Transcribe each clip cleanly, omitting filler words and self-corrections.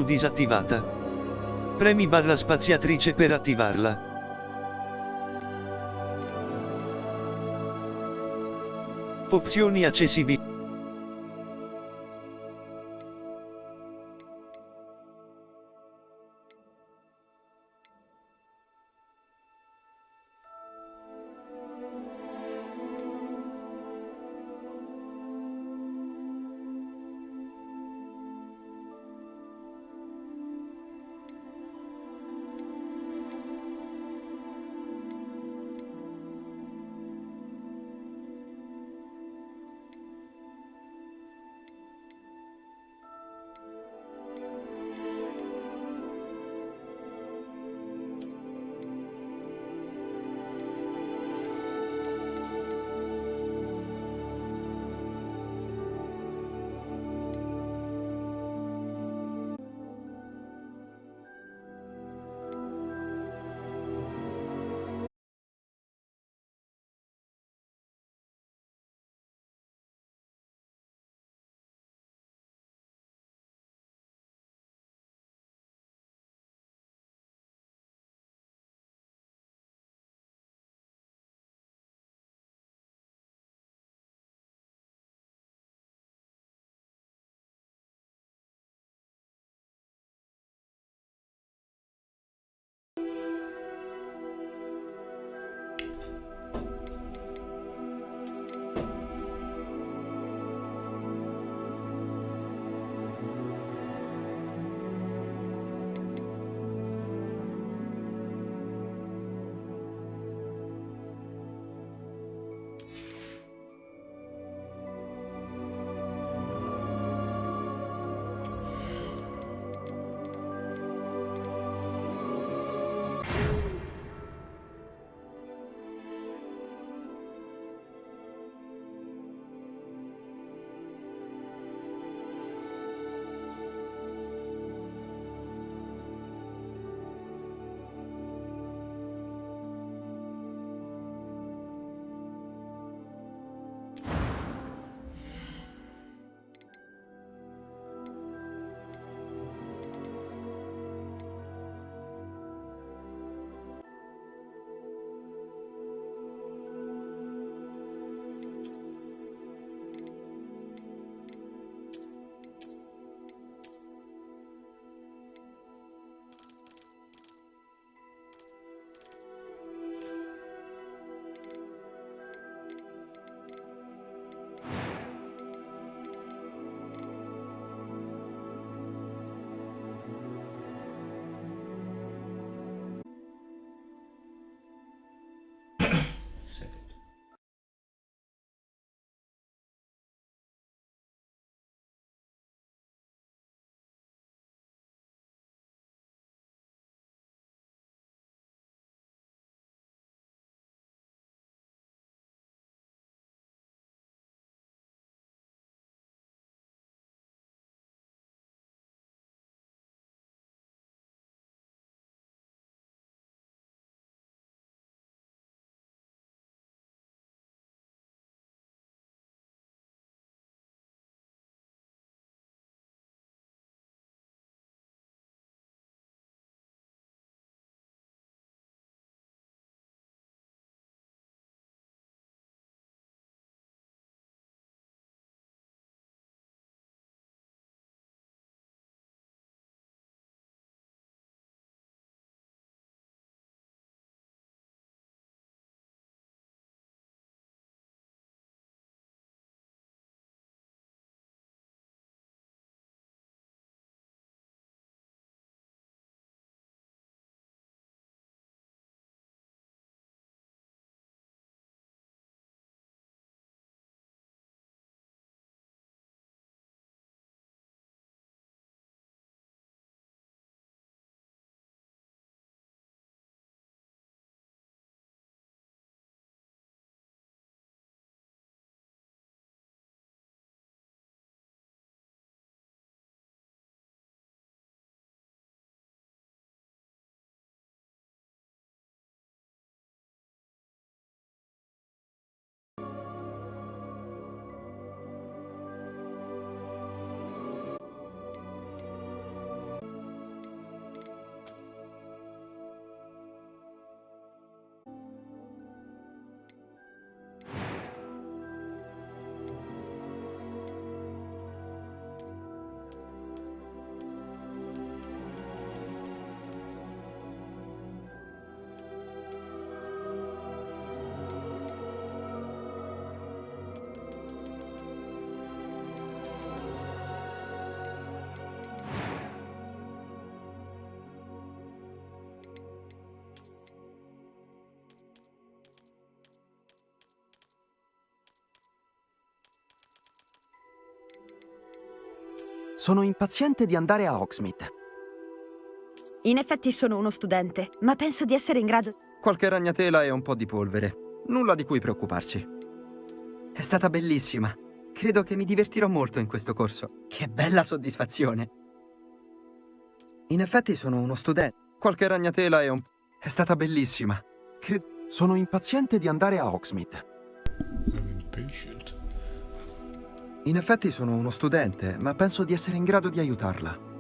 disattivata. Premi barra spaziatrice per attivarla. Opzioni accessibili. Sono impaziente di andare a Hogsmeade. In effetti sono uno studente, ma penso di essere in grado... Qualche ragnatela e un po' di polvere. Nulla di cui preoccuparsi. È stata bellissima. Credo che mi divertirò molto in questo corso. Che bella soddisfazione. In effetti sono uno studente. Qualche ragnatela e un... È stata bellissima. Sono impaziente di andare a Hogsmeade. I'm impatient. In effetti sono uno studente, ma penso di essere in grado di aiutarla.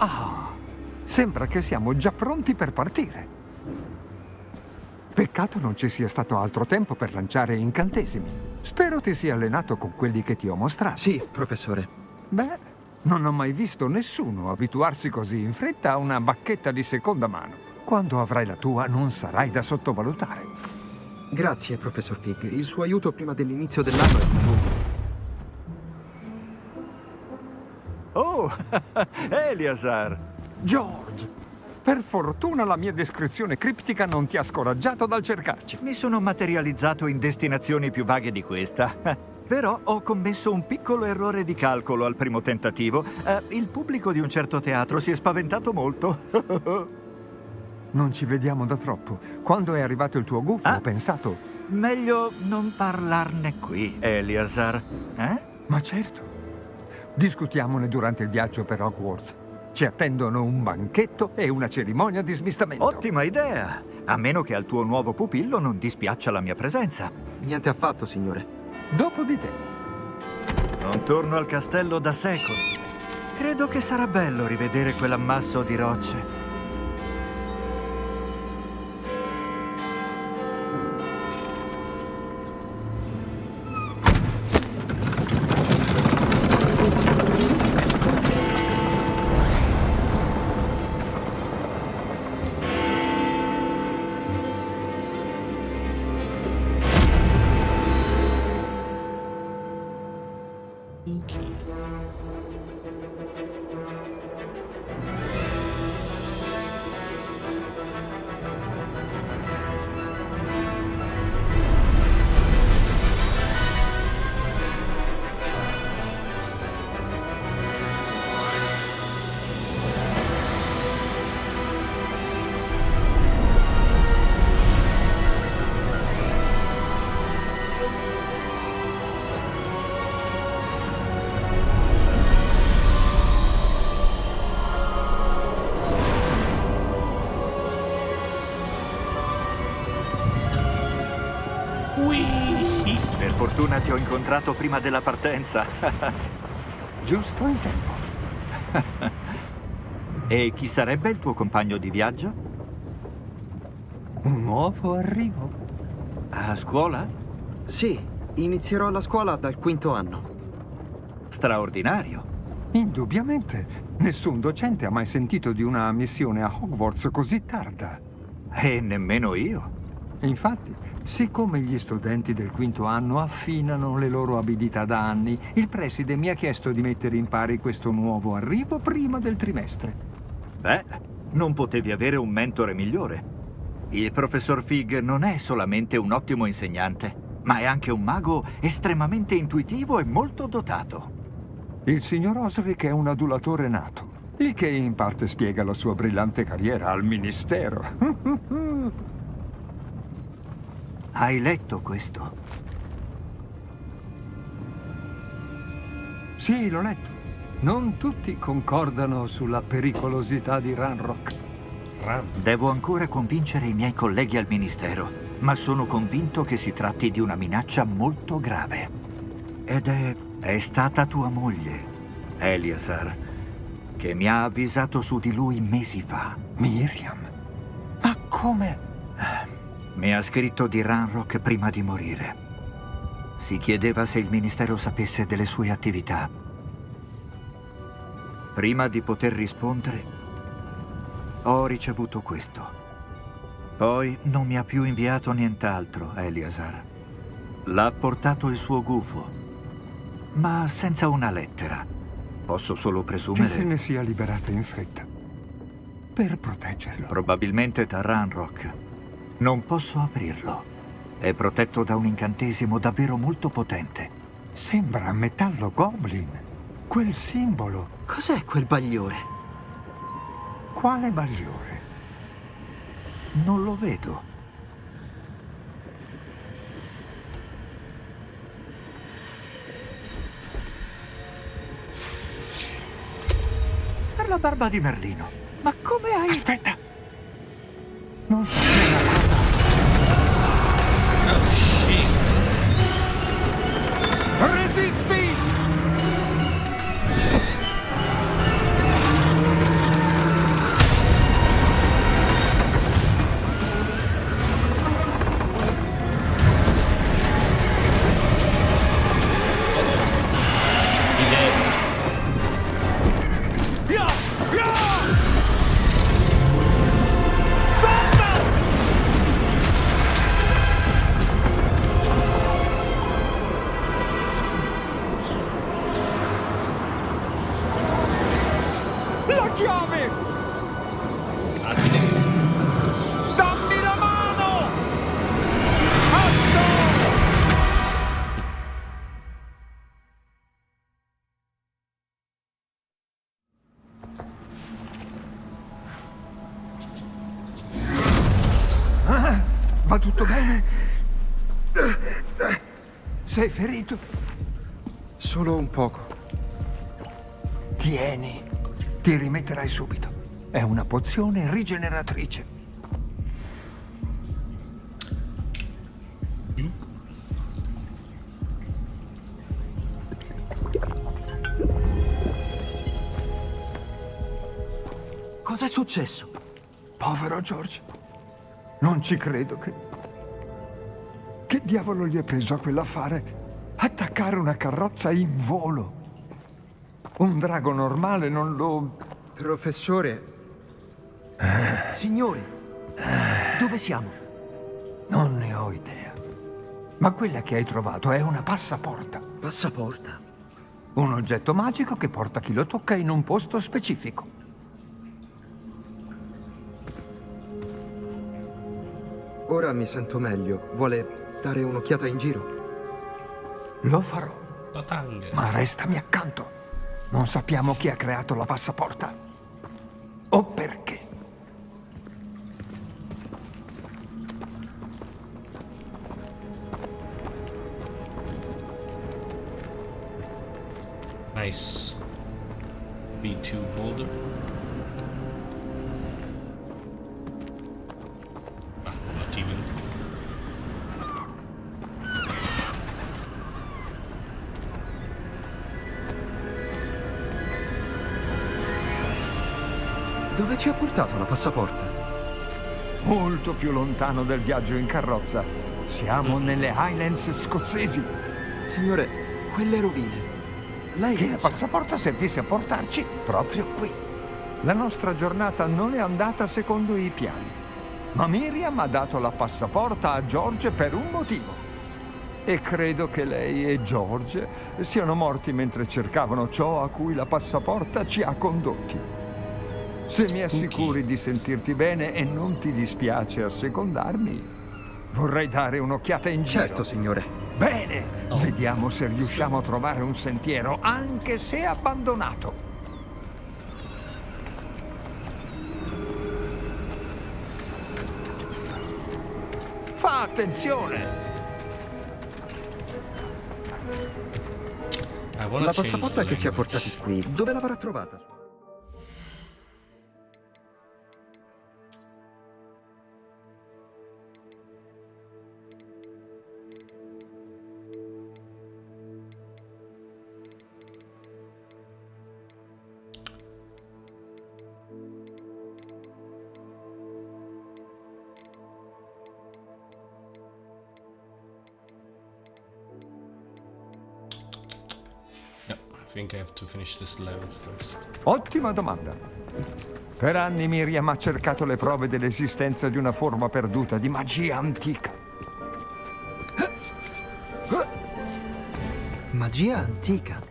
Ah, sembra che siamo già pronti per partire. Peccato non ci sia stato altro tempo per lanciare incantesimi. Spero ti sia allenato con quelli che ti ho mostrato. Sì, professore. Beh, non ho mai visto nessuno abituarsi così in fretta a una bacchetta di seconda mano. Quando avrai la tua non sarai da sottovalutare. Grazie, professor Fig. Il suo aiuto prima dell'inizio dell'anno è stato... Oh, Eleazar! George, per fortuna la mia descrizione criptica non ti ha scoraggiato dal cercarci. Mi sono materializzato in destinazioni più vaghe di questa. Però ho commesso un piccolo errore di calcolo al primo tentativo. Il pubblico di un certo teatro si è spaventato molto. Non ci vediamo da troppo. Quando è arrivato il tuo gufo ho pensato... Meglio non parlarne qui, Eleazar. Ma certo. Discutiamone durante il viaggio per Hogwarts. Ci attendono un banchetto e una cerimonia di smistamento. Ottima idea! A meno che al tuo nuovo pupillo non dispiaccia la mia presenza. Niente affatto, signore. Dopo di te. Non torno al castello da secoli. Credo che sarà bello rivedere quell'ammasso di rocce. Per fortuna ti ho incontrato prima della partenza. Giusto in tempo. E chi sarebbe il tuo compagno di viaggio? Un nuovo arrivo. A scuola? Sì, inizierò la scuola dal quinto anno. Straordinario. Indubbiamente. Nessun docente ha mai sentito di una missione a Hogwarts così tarda. E nemmeno io. Infatti, siccome gli studenti del quinto anno affinano le loro abilità da anni, il preside mi ha chiesto di mettere in pari questo nuovo arrivo prima del trimestre. Beh, non potevi avere un mentore migliore. Il professor Fig non è solamente un ottimo insegnante, ma è anche un mago estremamente intuitivo e molto dotato. Il signor Osric è un adulatore nato, il che in parte spiega la sua brillante carriera al ministero. Hai letto questo? Sì, l'ho letto. Non tutti concordano sulla pericolosità di Ranrock. Devo ancora convincere i miei colleghi al ministero, ma sono convinto che si tratti di una minaccia molto grave. Ed è stata tua moglie, Eleazar, che mi ha avvisato su di lui mesi fa. Miriam? Ma come? Mi ha scritto di Ranrock prima di morire. Si chiedeva se il ministero sapesse delle sue attività. Prima di poter rispondere, ho ricevuto questo. Poi non mi ha più inviato nient'altro, Eleazar. L'ha portato il suo gufo, ma senza una lettera. Posso solo Che se presumere... ne sia liberata in fretta. Per proteggerlo. Probabilmente da Ranrock. Non posso aprirlo. È protetto da un incantesimo davvero molto potente. Sembra metallo goblin. Quel simbolo. Cos'è quel bagliore? Quale bagliore? Non lo vedo. Per la barba di Merlino. Ma come hai... Aspetta! Non so che è una cosa. Oh shit. Resisti! La chiave! Cazzo. Dammi la mano! Azzo! Ah, va tutto bene? Sei ferito? Solo un poco. Tieni, ti rimetterai subito. È una pozione rigeneratrice. Cos'è successo? Povero George. Non ci credo che... Che diavolo gli è preso a quell'affare? Attaccare una carrozza in volo. Un drago normale non lo... Professore. Signori, dove siamo? Non ne ho idea. Ma quella che hai trovato è una passaporta. Passaporta. Un oggetto magico che porta chi lo tocca in un posto specifico. Ora mi sento meglio. Vuole dare un'occhiata in giro? Lo farò. La tanga. Ma restami accanto. Non sappiamo chi ha creato la passaporta. O perché. Nice. B2 boulder. Ah, not even. Dove ci ha portato la passaporta? Molto più lontano del viaggio in carrozza. Siamo nelle Highlands scozzesi. Signore, quelle rovine. Lei Che la pensa- passaporta servisse a portarci proprio qui. La nostra giornata non è andata secondo i piani. Ma Miriam ha dato la passaporta a George per un motivo. E credo che lei e George siano morti mentre cercavano ciò a cui la passaporta ci ha condotti. Se mi assicuri di sentirti bene e non ti dispiace assecondarmi, vorrei dare un'occhiata in giro. Certo, signore. Bene, vediamo se riusciamo a trovare un sentiero, anche se abbandonato. Fa attenzione! I wanna La change passaporta the che ci ha language. portati qui, dove l'avrà trovata? think I have to finish this level first. Ottima domanda. Per anni Miriam ha cercato le prove dell'esistenza di una forma perduta di magia antica. Magia antica?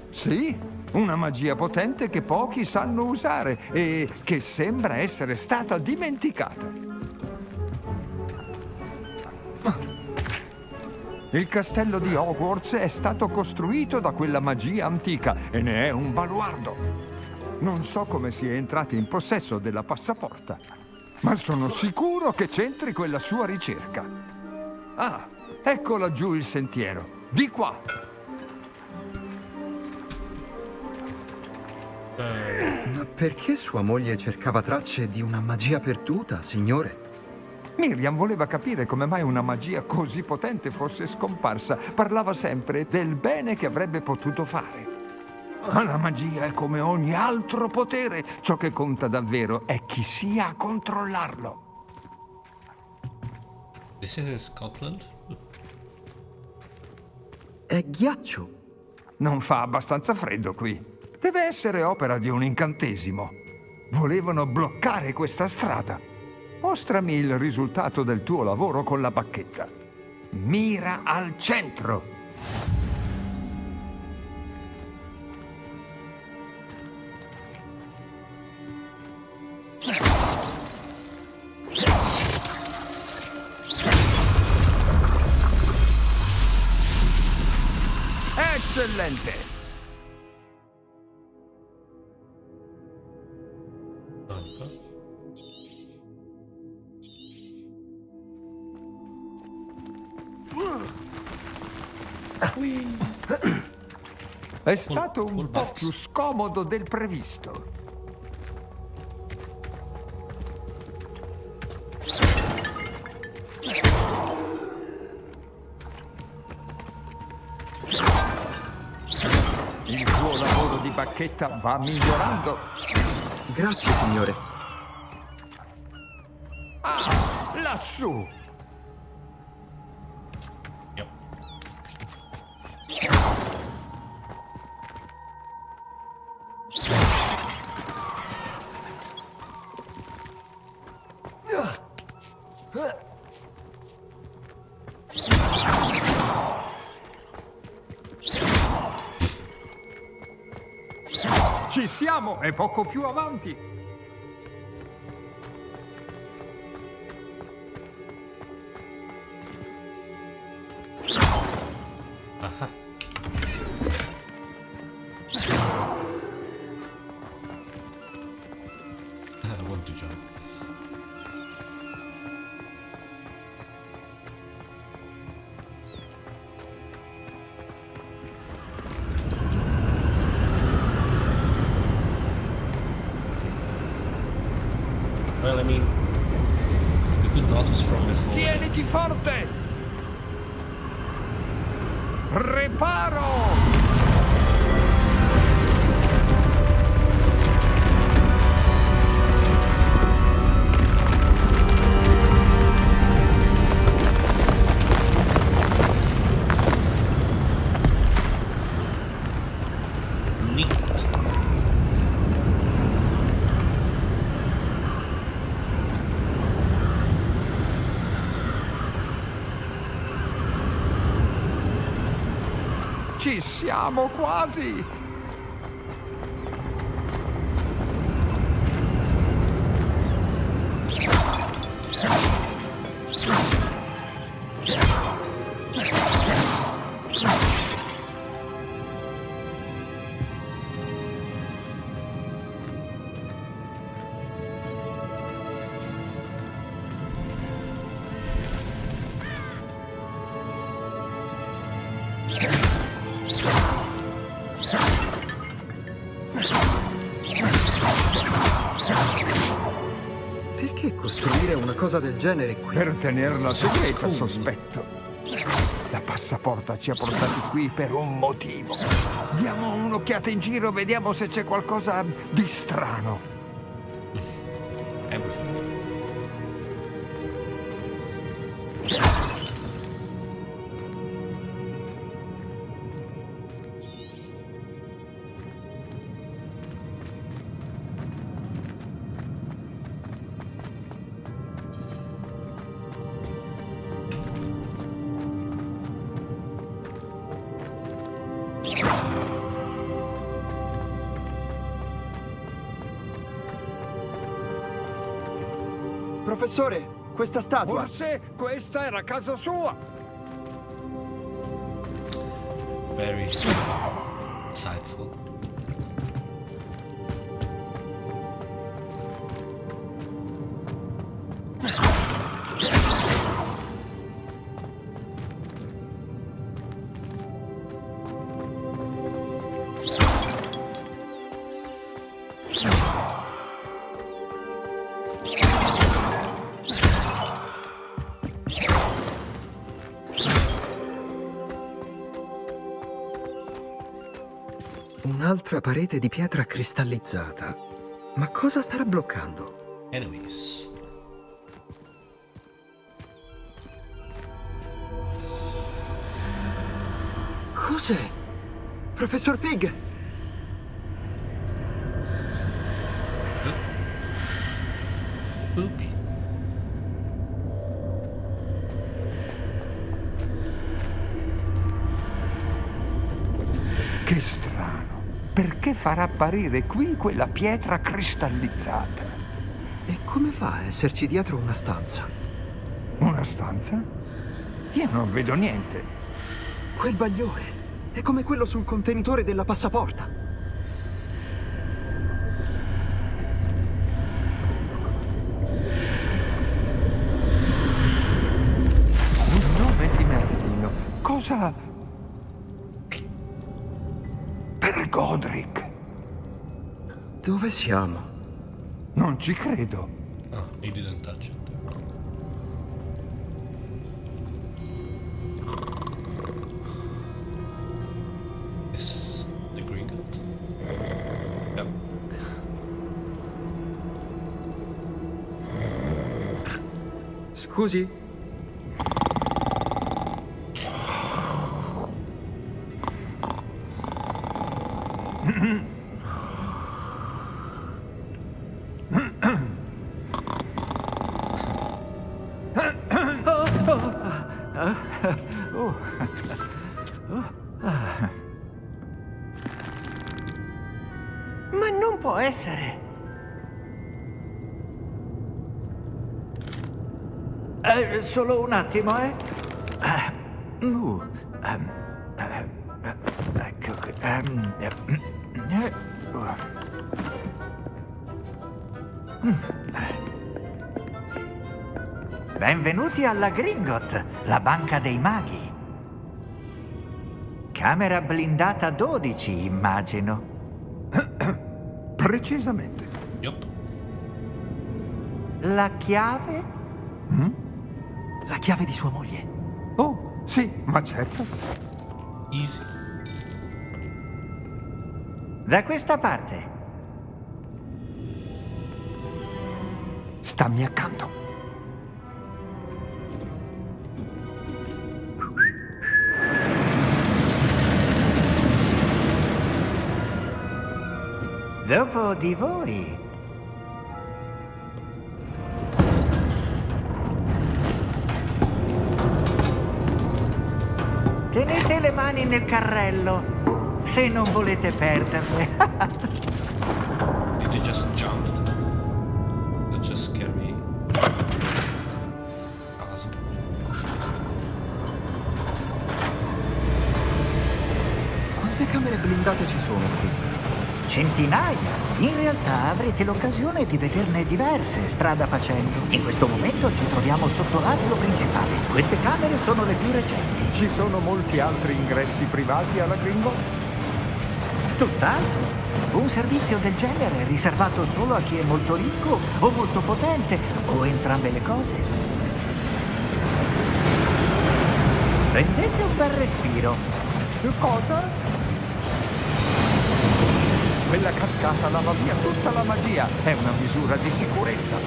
Sì, una magia potente che pochi sanno usare e che sembra essere stata dimenticata. Il castello di Hogwarts è stato costruito da quella magia antica e ne è un baluardo. Non so come sia entrati in possesso della passaporta, ma sono sicuro che c'entri quella sua ricerca. Ah, ecco laggiù il sentiero. Di qua! Ma perché sua moglie cercava tracce di una magia perduta, signore? Miriam voleva capire come mai una magia così potente fosse scomparsa. Parlava sempre del bene che avrebbe potuto fare. Ma la magia è come ogni altro potere. Ciò che conta davvero è chi sia a controllarlo. This is in Scotland? È ghiaccio. Non fa abbastanza freddo qui. Deve essere opera di un incantesimo. Volevano bloccare questa strada. Mostrami il risultato del tuo lavoro con la bacchetta. Mira al centro. Eccellente! È stato un po' più scomodo del previsto. Il tuo lavoro di bacchetta va migliorando. Grazie, signore. Ah, lassù! Yep. Ci siamo, è poco più avanti. Aha. I want to jump. Well, I mean, we could notice from before. Tieniti forte! Reparo! Neat. Ci siamo quasi! Perché costruire una cosa del genere qui? Per tenerla segreta, sospetto. La passaporta ci ha portati qui per un motivo. Diamo un'occhiata in giro, vediamo se c'è qualcosa di strano. Everything. Professore, questa statua... Forse questa era casa sua. Very insightful. Un'altra parete di pietra cristallizzata. Ma cosa starà bloccando? Enemies. Cos'è? Professor Fig! Poopy. Che strano. Perché far apparire qui quella pietra cristallizzata? E come fa a esserci dietro una stanza? Una stanza? Io non vedo niente. Quel bagliore è come quello sul contenitore della passaporta. Un nome di Merlino. Cosa? Per Godric. Dove siamo? Non ci credo. Oh, he didn't touch it. Is the green gut? Yep. Scusi? Ma non può essere. Solo un attimo, eh? Ecco. Benvenuti alla Gringot, la banca dei maghi. Camera blindata 12, immagino. Precisamente. Yup. La chiave? La chiave di sua moglie. Oh, sì, ma certo. Easy. Da questa parte. Stammi accanto. Dopo di voi. Tenete le mani nel carrello, se non volete perderle. They just jumped. That's just scary. Awesome. Quante camere blindate ci sono qui? Centinaia. In realtà avrete l'occasione di vederne diverse strada facendo. In questo momento ci troviamo sotto l'atrio principale. Queste camere sono le più recenti. Ci sono molti altri ingressi privati alla Gringot? Tutt'altro. Un servizio del genere è riservato solo a chi è molto ricco o molto potente o entrambe le cose. Prendete un bel respiro. Cosa? Quella cascata lava via tutta la magia. È una misura di sicurezza.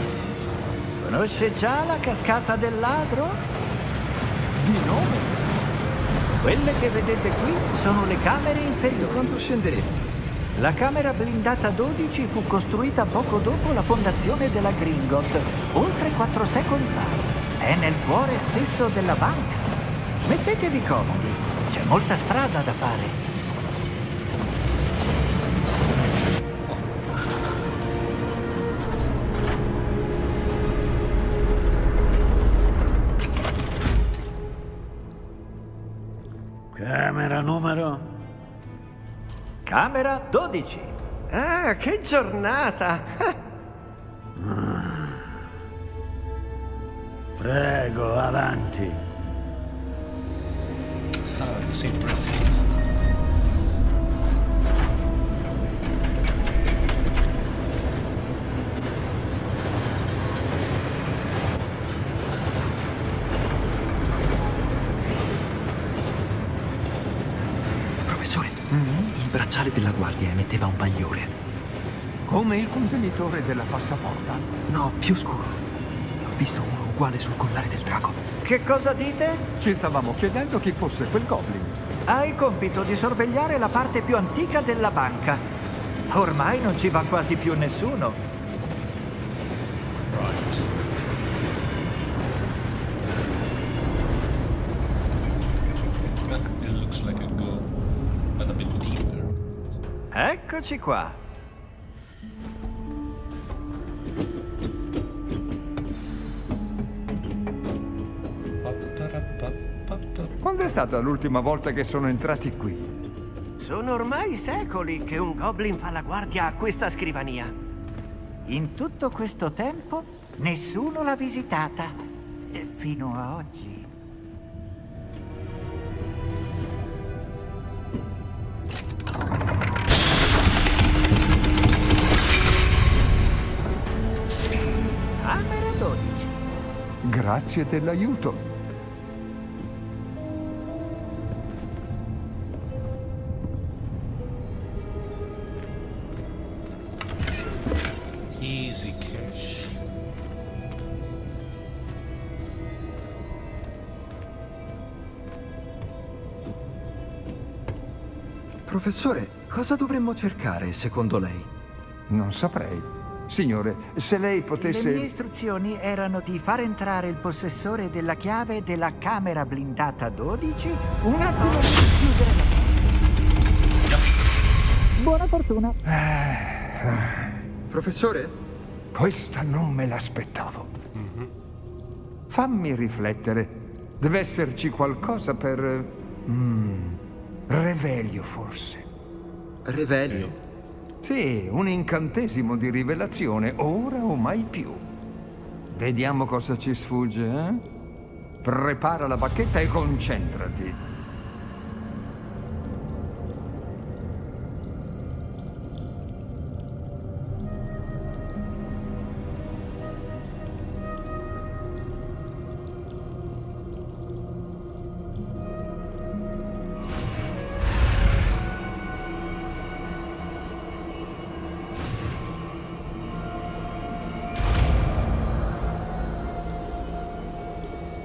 Conosce già la cascata del ladro? Di nome? Quelle che vedete qui sono le camere inferiori. Quanto scenderemo? La camera blindata 12 fu costruita poco dopo la fondazione della Gringot, oltre 4 secoli fa. È nel cuore stesso della banca. Mettetevi comodi, c'è molta strada da fare. Camera numero? Camera 12. Ah, che giornata! Prego, avanti. Ah, the same precinct. Professore, il bracciale della guardia emetteva un bagliore. Come il contenitore della passaporta. No, più scuro. Ne ho visto uno uguale sul collare del drago. Che cosa dite? Ci stavamo chiedendo chi fosse quel goblin. Ha il compito di sorvegliare la parte più antica della banca. Ormai non ci va quasi più nessuno. Right. It looks like it go a bit deeper. Eccoci qua. Quando è stata l'ultima volta che sono entrati qui? Sono ormai secoli che un goblin fa la guardia a questa scrivania. In tutto questo tempo nessuno l'ha visitata. E fino a oggi. Camera 12. Grazie dell'aiuto. Easy cash. Professore, cosa dovremmo cercare secondo lei? Non saprei. Signore, se lei Le potesse... mie istruzioni erano di far entrare il possessore della chiave della camera blindata 12. Un attimo. Chiudere la porta. Buona fortuna. Professore? Questa non me l'aspettavo. Fammi riflettere. Deve esserci qualcosa per... Revelio, forse. Revelio. Sì, un incantesimo di rivelazione, ora o mai più. Vediamo cosa ci sfugge, eh? Prepara la bacchetta e concentrati.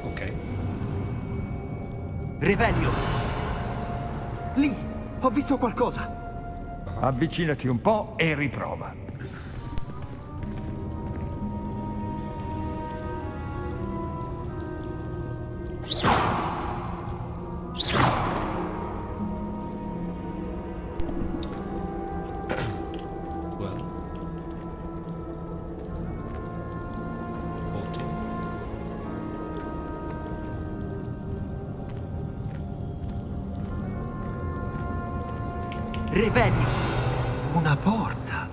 Ok. Revelio! Lì! Ho visto qualcosa! Avvicinati un po' e riprova. Well. 14. Revelio! Una porta!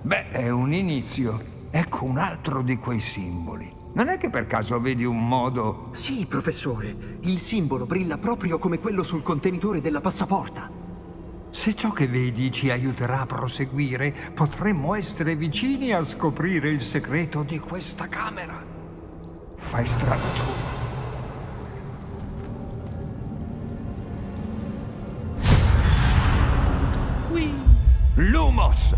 Beh, è un inizio. Ecco un altro di quei simboli. Non è che per caso vedi un modo... Sì, professore. Il simbolo brilla proprio come quello sul contenitore della passaporta. Se ciò che vedi ci aiuterà a proseguire, potremmo essere vicini a scoprire il segreto di questa camera. Fai strada tu. Lumos!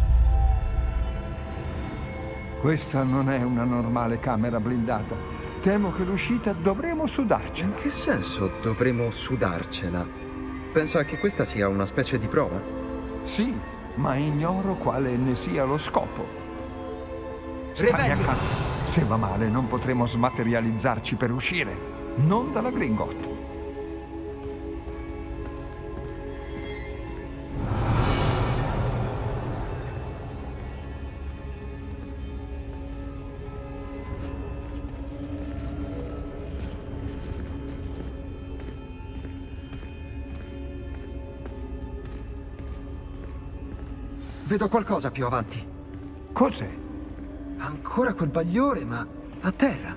Questa non è una normale camera blindata. Temo che l'uscita dovremo sudarcela. In che senso dovremo sudarcela? Pensa che questa sia una specie di prova? Sì, ma ignoro quale ne sia lo scopo. Stai Revelio! accanto. Se va male non potremo smaterializzarci per uscire. Non dalla Gringot. Vedo qualcosa più avanti. Cos'è? Ancora quel bagliore, ma a terra.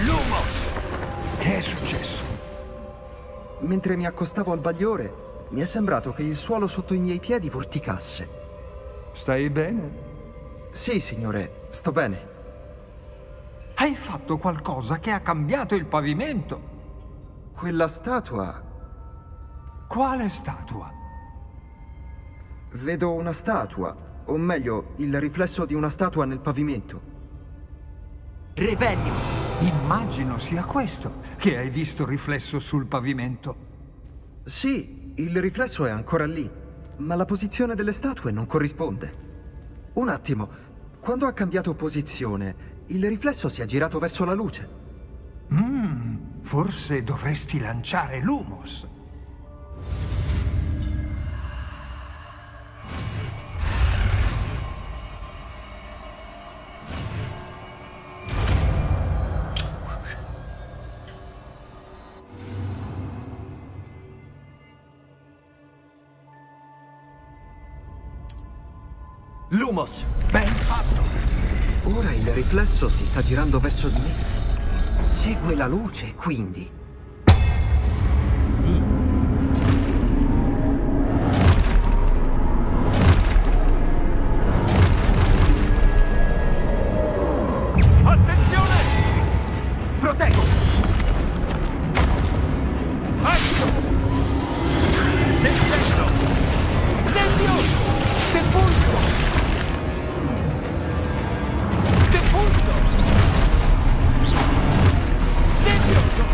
Lumos! Che è successo? Mentre mi accostavo al bagliore, mi è sembrato che il suolo sotto i miei piedi vorticasse. Stai bene? Sì, signore, sto bene. Hai fatto qualcosa che ha cambiato il pavimento. Quella statua... Quale statua? Vedo una statua, o meglio, il riflesso di una statua nel pavimento. Revelio! Immagino sia questo che hai visto riflesso sul pavimento. Sì, il riflesso è ancora lì, ma la posizione delle statue non corrisponde. Un attimo, quando ha cambiato posizione, il riflesso si è girato verso la luce. Forse dovresti lanciare l'humos. Lumos! Ben fatto! Ora il riflesso si sta girando verso di me. Segue la luce, quindi. Attenzione! Proteggo! Nel centro! Nebbioso! Depulso! Depulso! Nebbioso!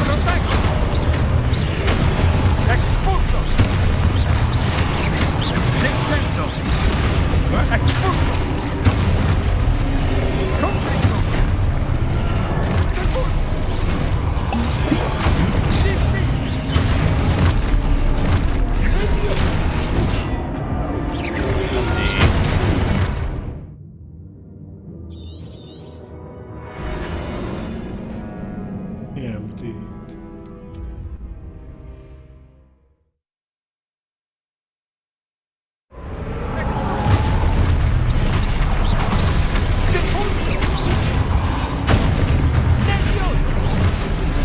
Proteggo! Expulso! Nel centro! Expulso! Costretto! Depulso! Empty.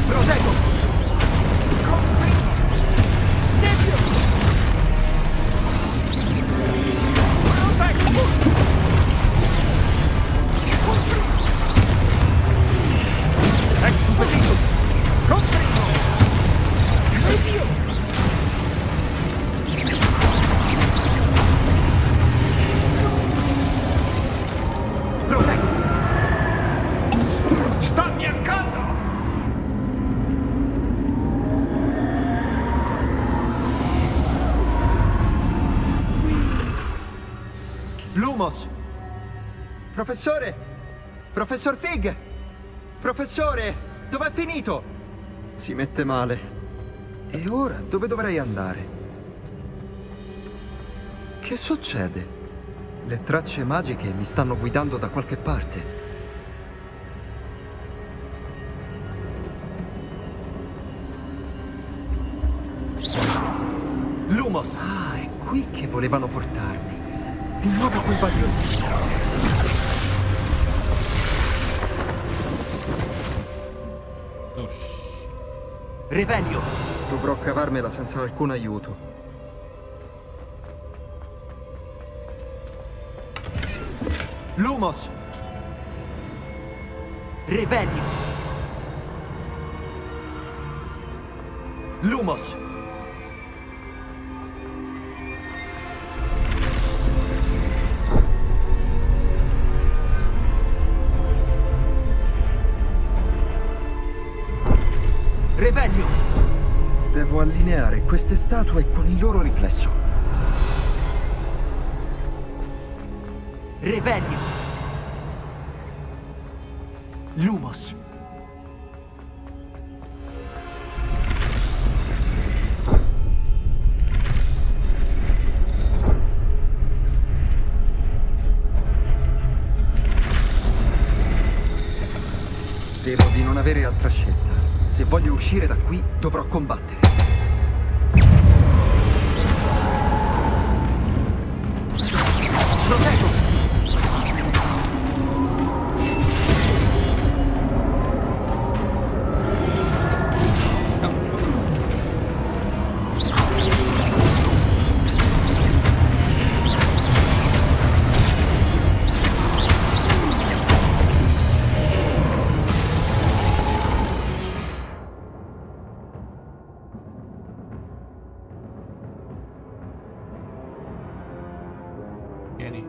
Proteggo! Proteggo! Stammi accanto! Lumos! Professore! Professor Fig! Professore! Dov'è finito? Si mette male. E ora dove dovrei andare? Che succede? Le tracce magiche mi stanno guidando da qualche parte. Lumos! Ah, è qui che volevano portarmi. Di nuovo quel bagliore. Oh, shit. Revelio! Dovrò cavarmela senza alcun aiuto. Lumos! Revelio! Lumos! Revelio! Devo allineare queste statue con il loro riflesso. Revelio! Lumos. Temo di non avere altra scelta. Se voglio uscire da qui, dovrò combattere. Proteggo! Vieni.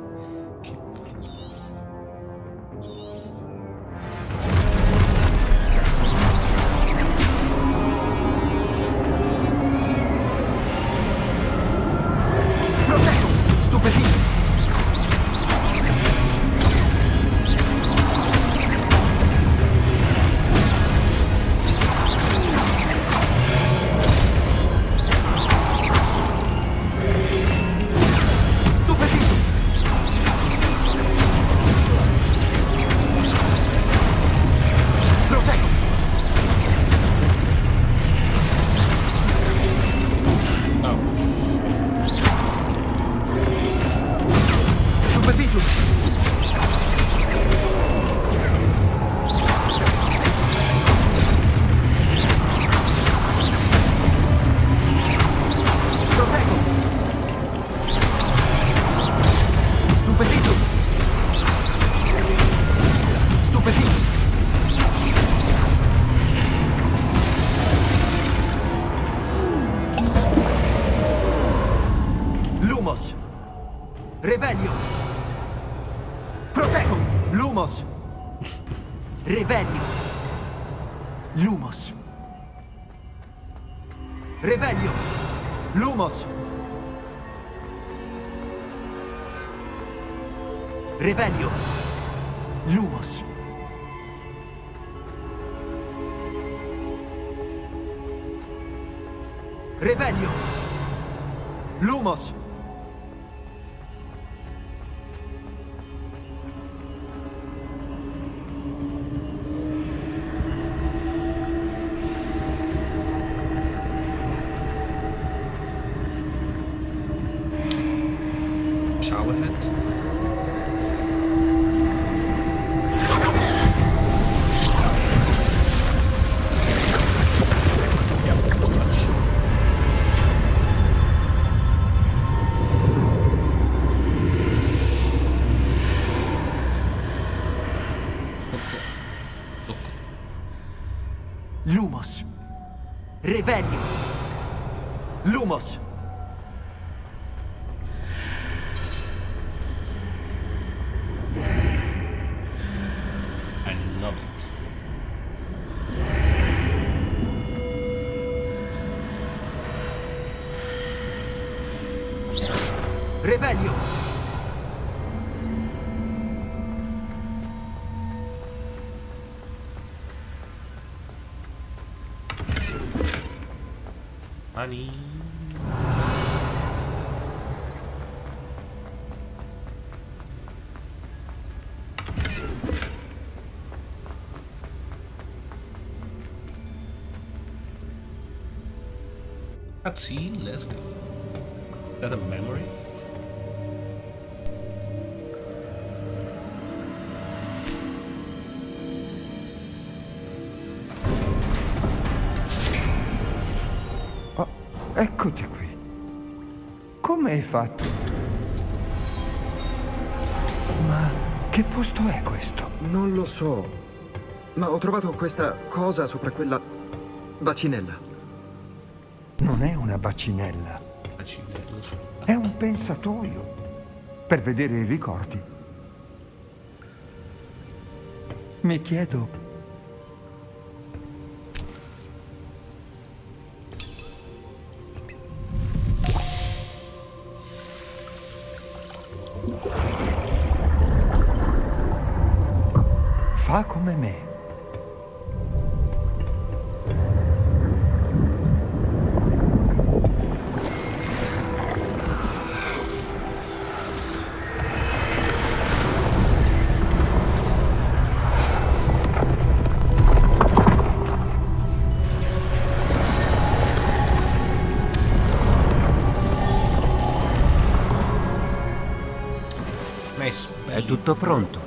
Che... Proteggo! Stupefino! Stupefino! Proteggo! Oh. Stupefino! Proteggo! Stupefino! Stupefino! Lumos! Revelio! Proteggo! Lumos! Revelio! Lumos! Revelio! Lumos! Revelio! Lumos! Revelio! Lumos! Showerhead. Yep, not much. Look. Lumos! Revelio! Lumos! I love it. Revelio! Honey. Cutscene, let's go. Is that a memory? Oh, eccoti qui. Come hai fatto? Ma che posto è questo? Non lo so, ma ho trovato questa cosa sopra quella bacinella. Non è una bacinella, Accidenti. è un pensatoio per vedere i ricordi. Mi chiedo, fa come me. Nice. È tutto pronto.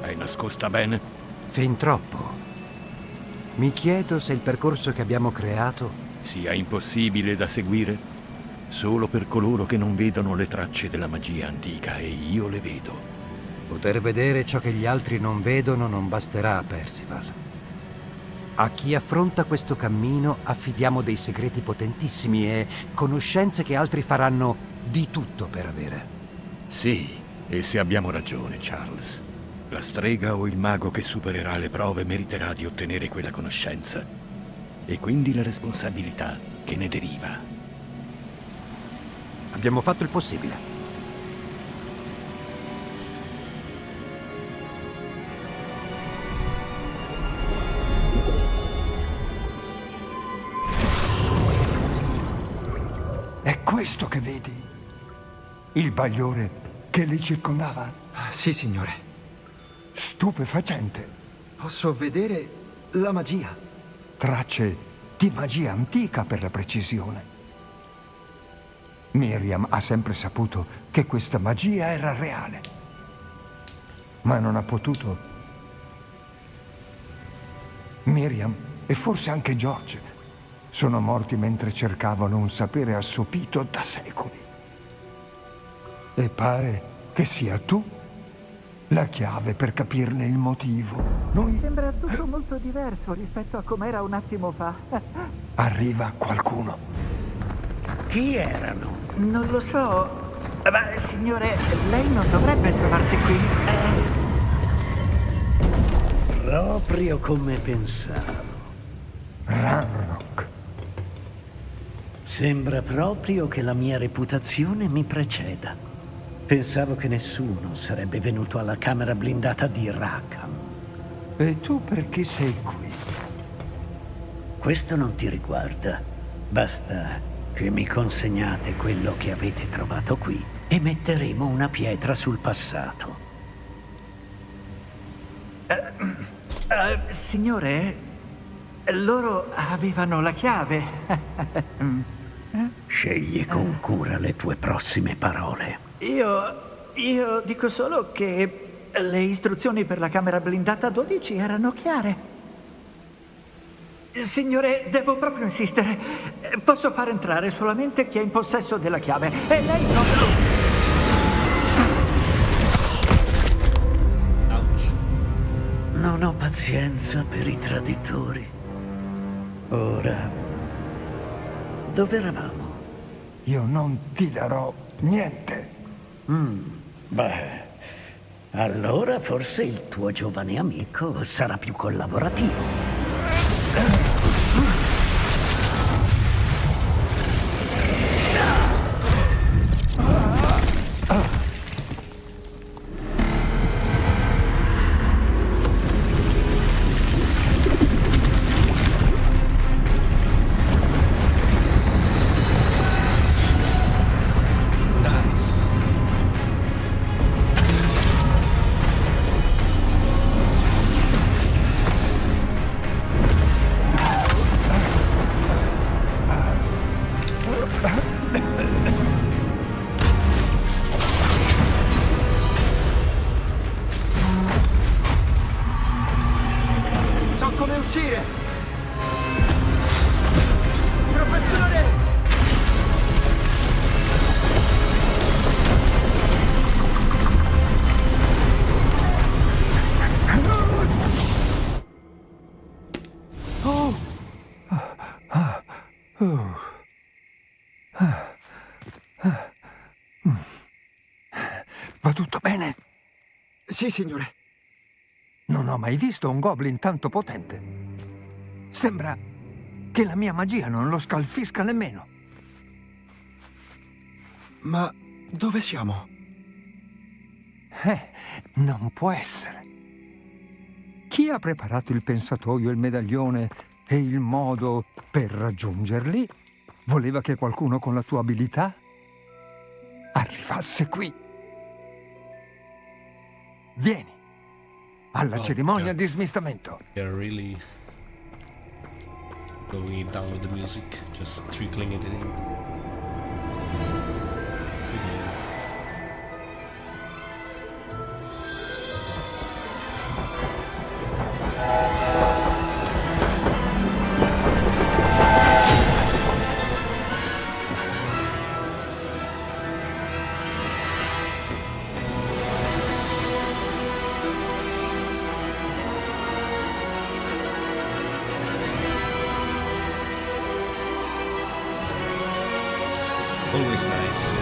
È nascosta bene? Fin troppo. Mi chiedo se il percorso che abbiamo creato... Sia impossibile da seguire? Solo per coloro che non vedono le tracce della magia antica, e io le vedo. Poter vedere ciò che gli altri non vedono non basterà a Percival. A chi affronta questo cammino affidiamo dei segreti potentissimi e conoscenze che altri faranno di tutto per avere. Sì, e se abbiamo ragione, Charles. La strega o il mago che supererà le prove meriterà di ottenere quella conoscenza. E quindi la responsabilità che ne deriva. Abbiamo fatto il possibile. È questo che vedi? Il bagliore che li circondava? Sì, signore. Stupefacente. Posso vedere la magia. Tracce di magia antica, per la precisione. Miriam ha sempre saputo che questa magia era reale, ma non ha potuto. Miriam e forse anche George sono morti mentre cercavano un sapere assopito da secoli. E pare che sia tu la chiave per capirne il motivo. Noi... Sembra tutto molto diverso rispetto a com'era un attimo fa. Arriva qualcuno. Chi erano? Non lo so. Ma, signore, lei non dovrebbe trovarsi qui. Proprio come pensavo. Ranrock. Sembra proprio che la mia reputazione mi preceda. Pensavo che nessuno sarebbe venuto alla camera blindata di Rackham. E tu perché sei qui? Questo non ti riguarda. Basta che mi consegnate quello che avete trovato qui e metteremo una pietra sul passato. Signore, loro avevano la chiave. Scegli con cura le tue prossime parole. Io dico solo che le istruzioni per la camera blindata 12 erano chiare. Signore, devo proprio insistere. Posso far entrare solamente chi è in possesso della chiave. E lei non lo... Ouch. Non ho pazienza per i traditori. Ora, dove eravamo? Io non ti darò niente. Beh, allora forse il tuo giovane amico sarà più collaborativo. So come uscire! Professore! Va tutto bene? Sì, signore. Non ho mai visto un goblin tanto potente. Sembra che la mia magia non lo scalfisca nemmeno. Ma dove siamo? Non può essere. Chi ha preparato il pensatoio, il medaglione e il modo per raggiungerli voleva che qualcuno con la tua abilità arrivasse qui. Vieni alla cerimonia yeah. di smistamento. They're really going it down with the music, just trickling it in. is nice.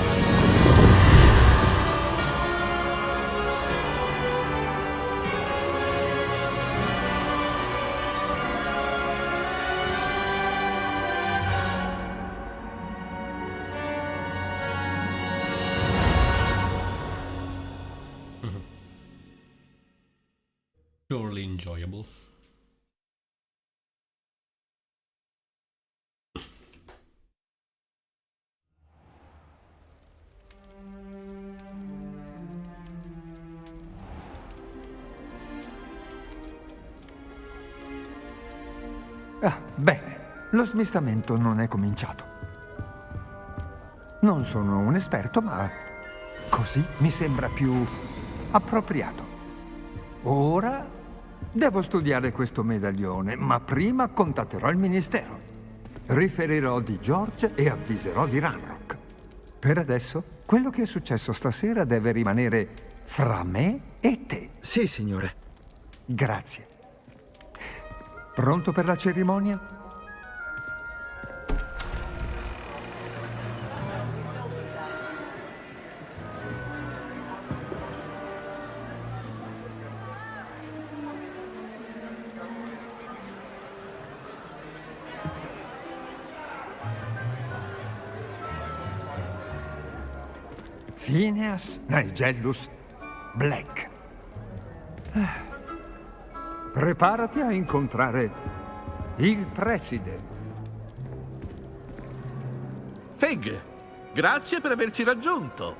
Surely enjoyable. Ah, bene. Lo smistamento non è cominciato. Non sono un esperto, ma così mi sembra più appropriato. Ora devo studiare questo medaglione, ma prima contatterò il ministero. Riferirò di George e avviserò di Ranrock. Per adesso, quello che è successo stasera deve rimanere fra me e te. Sì, signore. Grazie. Pronto per la cerimonia? Phineas Nigellus Black. Preparati a incontrare il preside. Fig, grazie per averci raggiunto.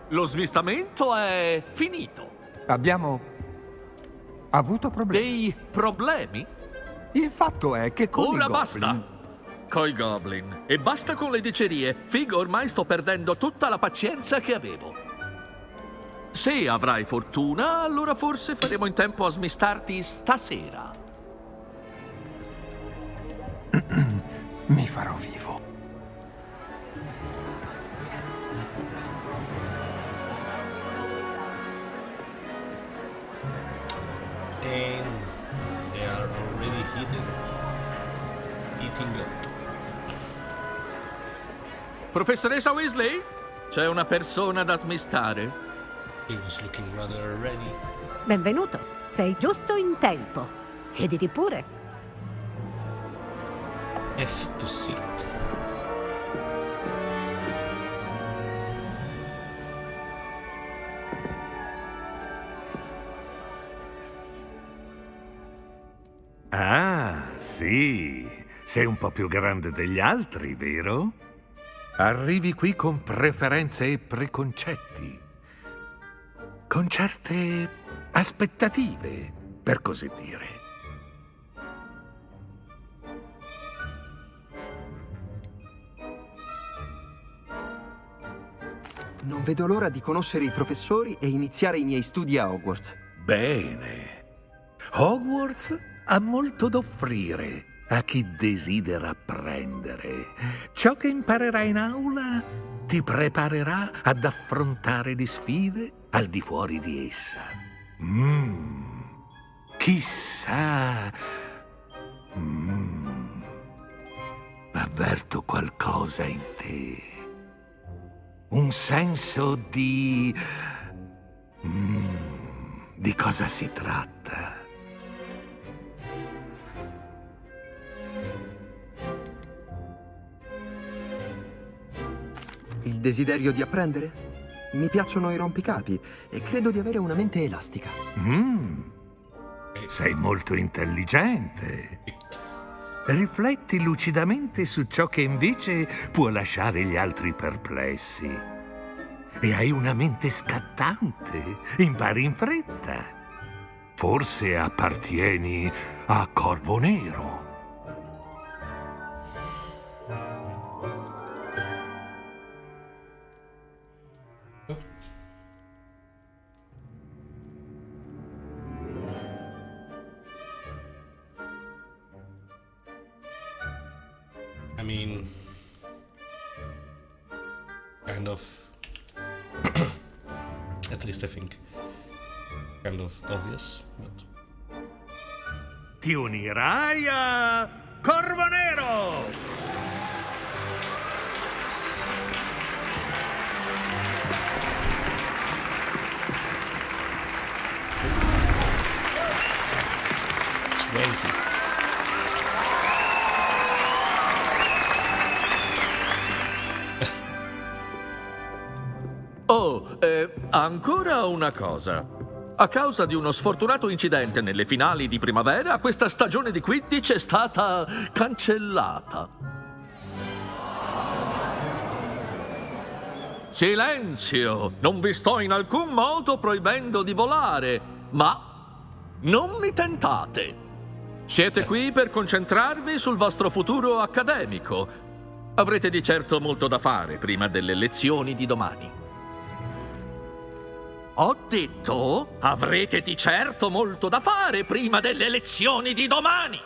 Lo smistamento è finito. Abbiamo avuto problemi. Dei problemi? Il fatto è che con Ora i basta! Goblin... Coi Goblin. E basta con le dicerie. Fig, ormai sto perdendo tutta la pazienza che avevo. Se avrai fortuna, allora forse faremo in tempo a smistarti stasera. Mi farò vivo. And they are already eating up. Professoressa Weasley? C'è una persona da smistare. He was looking rather ready. Benvenuto, sei giusto in tempo. Siediti pure. F to sit. Ah, sì. Sei un po' più grande degli altri, vero? Arrivi qui con preferenze e preconcetti. Con certe aspettative, per così dire. Non vedo l'ora di conoscere i professori e iniziare i miei studi a Hogwarts. Bene. Hogwarts ha molto da offrire a chi desidera apprendere. Ciò che imparerai in aula ti preparerà ad affrontare le sfide al di fuori di essa. Chissà. Avverto qualcosa in te. Un senso di... di cosa si tratta? Il desiderio di apprendere? Mi piacciono i rompicapi e credo di avere una mente elastica. Sei molto intelligente. Rifletti lucidamente su ciò che invece può lasciare gli altri perplessi. E hai una mente scattante. Impari in fretta. Forse appartieni a Corvo Nero. I mean, kind of, at least I think, kind of obvious, but... Ti unirai a Corvo Nero! ancora una cosa. A causa di uno sfortunato incidente nelle finali di primavera, questa stagione di Quidditch è stata cancellata. Silenzio! Non vi sto in alcun modo proibendo di volare, ma non mi tentate. Siete qui per concentrarvi sul vostro futuro accademico. Avrete di certo molto da fare prima delle lezioni di domani. Ho detto, avrete di certo molto da fare prima delle lezioni di domani.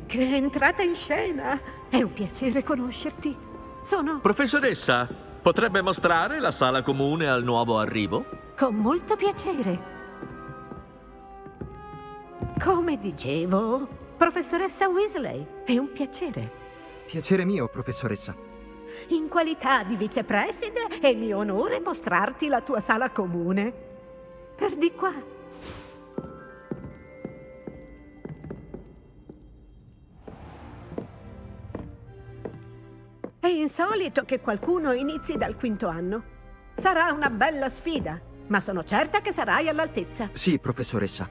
Che entrata in scena! È un piacere conoscerti. Sono... Professoressa, potrebbe mostrare la sala comune al nuovo arrivo? Con molto piacere. Come dicevo, professoressa Weasley, è un piacere. Piacere mio, professoressa. In qualità di vicepreside è mio onore mostrarti la tua sala comune. Per di qua. È insolito che qualcuno inizi dal quinto anno. Sarà una bella sfida, ma sono certa che sarai all'altezza. Sì, professoressa.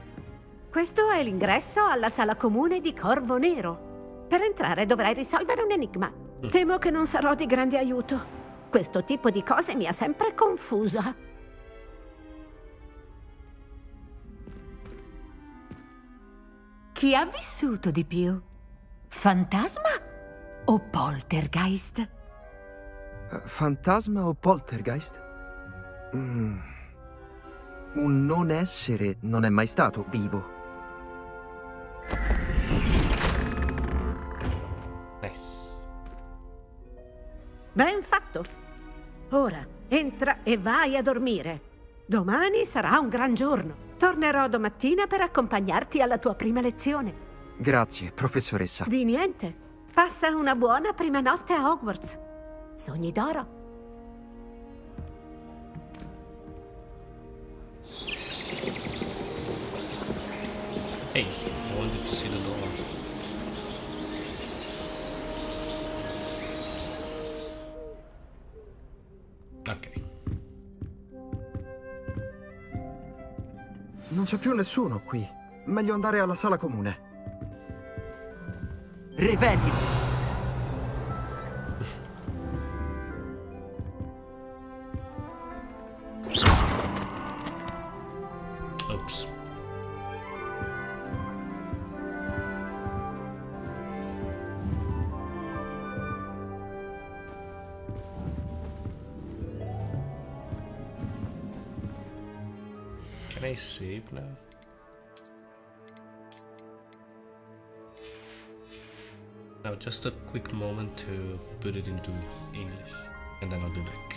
Questo è l'ingresso alla sala comune di Corvo Nero. Per entrare dovrai risolvere un enigma. Temo che non sarò di grande aiuto. Questo tipo di cose mi ha sempre confusa. Chi ha vissuto di più? Fantasma o poltergeist? Fantasma o poltergeist? Un non essere non è mai stato vivo. Ben fatto. Ora, entra e vai a dormire. Domani sarà un gran giorno. Tornerò domattina per accompagnarti alla tua prima lezione. Grazie, professoressa. Di niente. Passa una buona prima notte a Hogwarts. Sogni d'oro. Hey, I wanted to see the door. Ok. Non c'è più nessuno qui. Meglio andare alla sala comune. Rivedi. Oops. Can I save now? Now, just a quick moment to put it into English, and then I'll be back.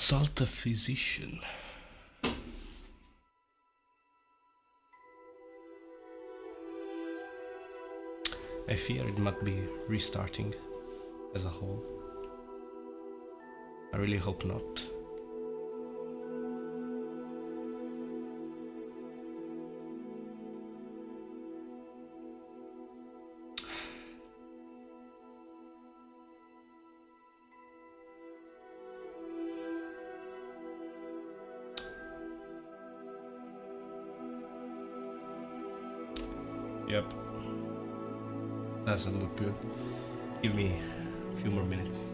Consult a physician. I fear it might be restarting as a whole. I really hope not. Yep. Doesn't look good. Give me a few more minutes.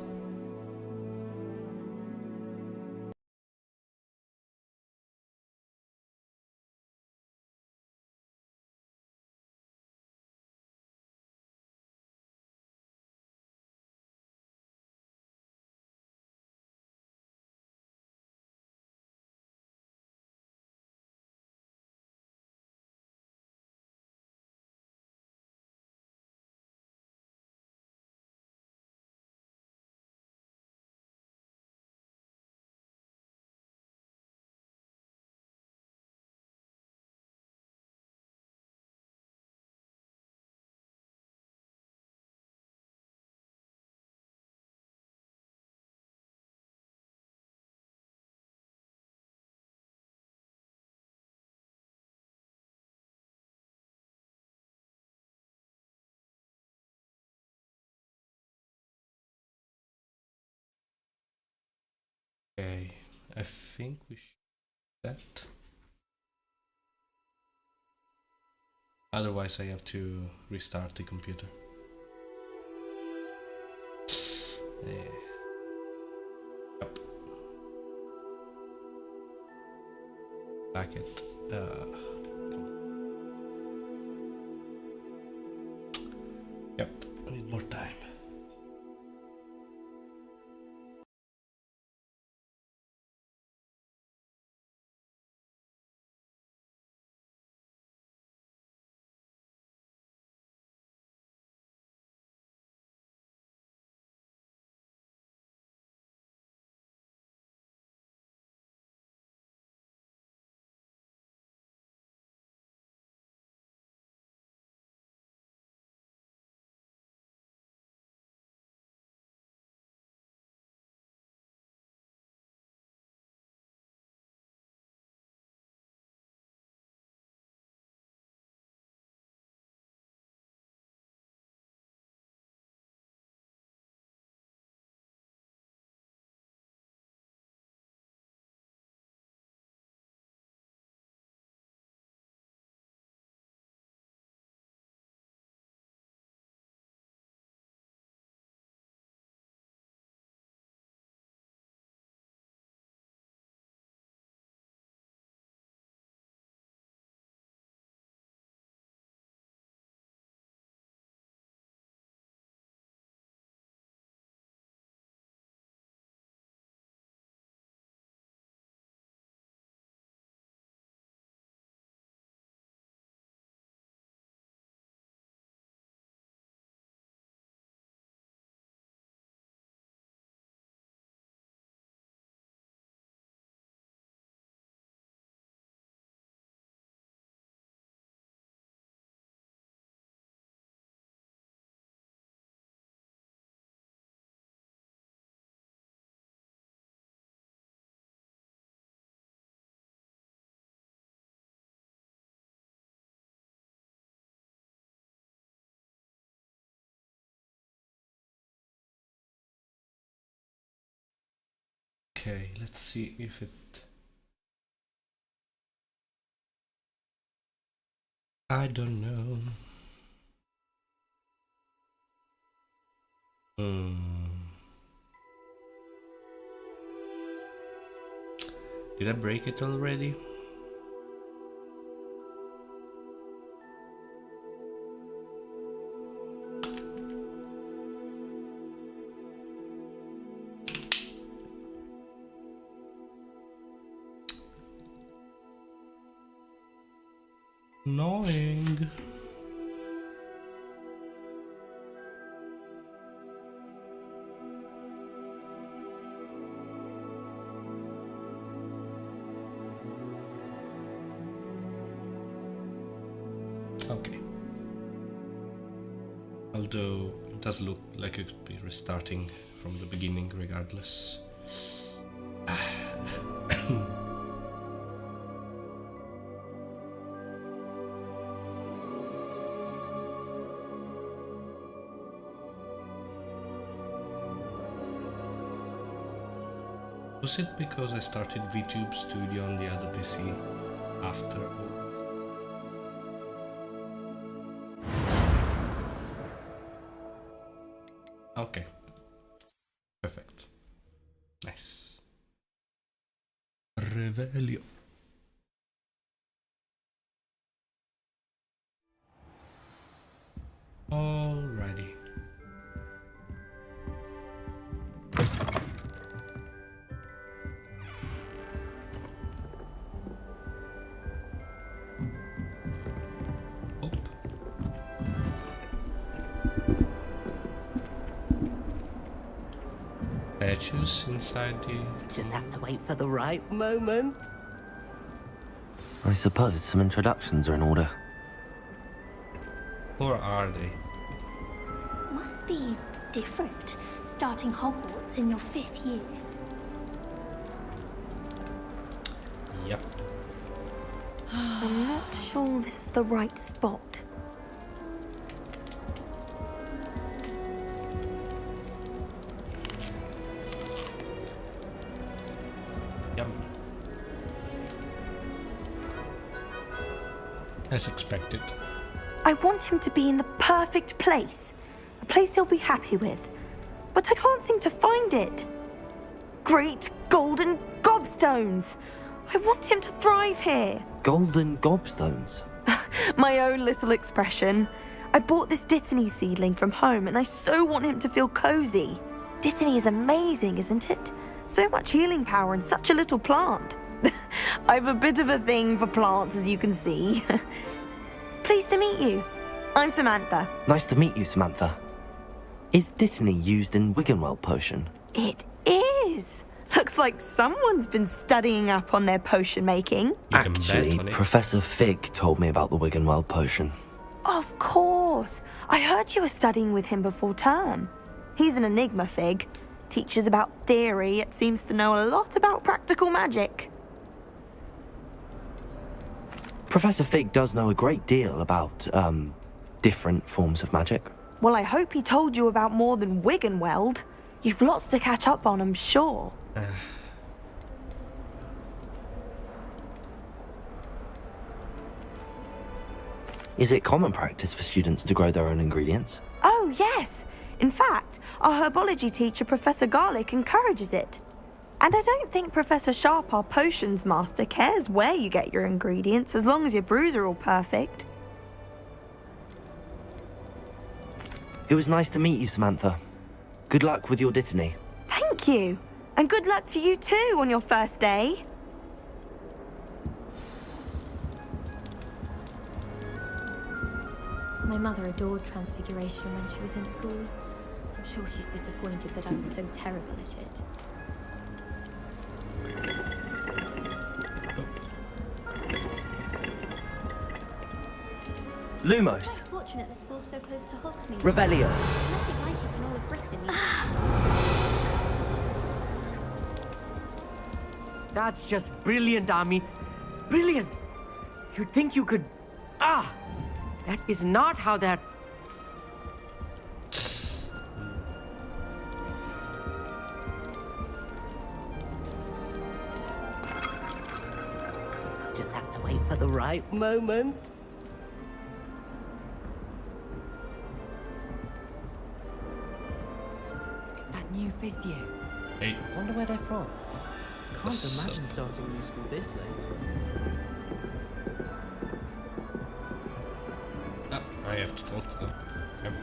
Okay, I think we should set. Otherwise I have to restart the computer. Yeah. Yep. Back it. Yep, I need more time. Okay, let's see if it... I don't know. Did I break it already? Annoying. Okay. Although it does look like it could be restarting from the beginning regardless. Was it because I started VTube Studio on the other PC after? Okay. Perfect. Nice. Revelio. Alrighty. Statues inside the... Just have to wait for the right moment. I suppose some introductions are in order. Or are they? Must be different, starting Hogwarts in your 5th year. Yep. I'm not sure this is the right spot. Yep. As expected. I want him to be in the perfect place. A place he'll be happy with. But I can't seem to find it. Great golden gobstones! I want him to thrive here. Golden gobstones? My own little expression. I bought this Dittany seedling from home and I so want him to feel cozy. Dittany is amazing, isn't it? So much healing power in such a little plant. I've a bit of a thing for plants, as you can see. Pleased to meet you. I'm Samantha. Nice to meet you, Samantha. Is Dittany used in Wiggenweld potion? It is. Looks like someone's been studying up on their potion making. Actually, Professor Fig told me about the Wiggenweld potion. Of course. I heard you were studying with him before term. He's an enigma, Fig. Teaches about theory, yet seems to know a lot about practical magic. Professor Fig does know a great deal about, different forms of magic. Well, I hope he told you about more than Wiggenweld. You've lots to catch up on, I'm sure. Is it common practice for students to grow their own ingredients? Oh, yes. In fact, our herbology teacher, Professor Garlick, encourages it. And I don't think Professor Sharp, our potions master, cares where you get your ingredients, as long as your brews are all perfect. It was nice to meet you, Samantha. Good luck with your Dittany. Thank you. And good luck to you too on your first day. My mother adored Transfiguration when she was in school. I'm sure she's disappointed that I'm so terrible at it. Lumos. Fortunate the school's so close to Hogsmeade. Revelio. Nothing like it in all of Britain. That's just brilliant, Amit. Brilliant! You'd think you could... That is not how that... Just have to wait for the right moment. It's that new 5th year. Hey. Wonder where they're from. Can't What's imagine starting new school this late. I have to talk to them.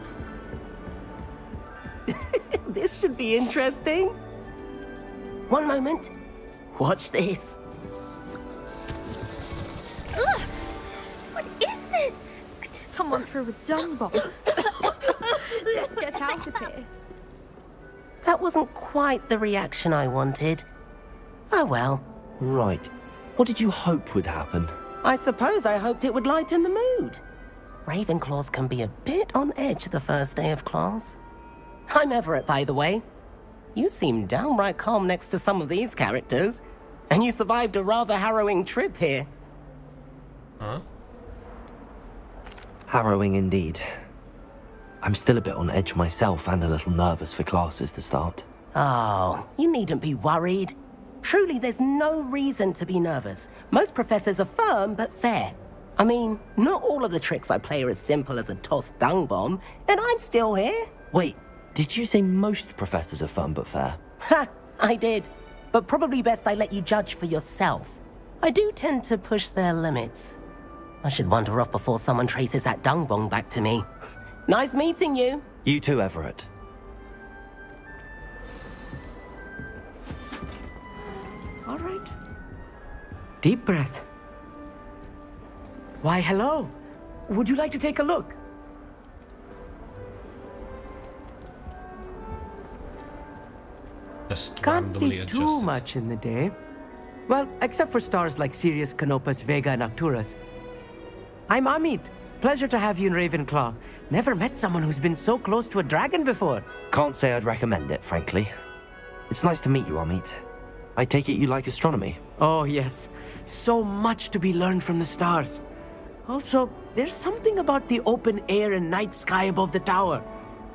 This should be interesting. One moment. Watch this. Ugh! What is this? Someone threw a dung bomb. Let's get out of here. That wasn't quite the reaction I wanted. Oh well. Right. What did you hope would happen? I suppose I hoped it would lighten the mood. Ravenclaws can be a bit on edge the first day of class. I'm Everett, by the way. You seem downright calm next to some of these characters, and you survived a rather harrowing trip here. Huh? Harrowing indeed. I'm still a bit on edge myself and a little nervous for classes to start. Oh, you needn't be worried. Truly, there's no reason to be nervous. Most professors are firm but fair. I mean, not all of the tricks I play are as simple as a tossed dung bomb, and I'm still here. Wait, Did you say most professors are fun but fair? Ha! I did. But probably best I let you judge for yourself. I do tend to push their limits. I should wander off before someone traces that dung bong back to me. Nice meeting you. You too, Everett. All right. Deep breath. Why, hello. Would you like to take a look? Just Can't see randomly too adjusted. much in the day. Well, except for stars like Sirius, Canopus, Vega, and Arcturus. I'm Amit. Pleasure to have you in Ravenclaw. Never met someone who's been so close to a dragon before. Can't say I'd recommend it, frankly. It's nice to meet you, Amit. I take it you like astronomy? Oh, yes. So much to be learned from the stars. Also, there's something about the open air and night sky above the tower.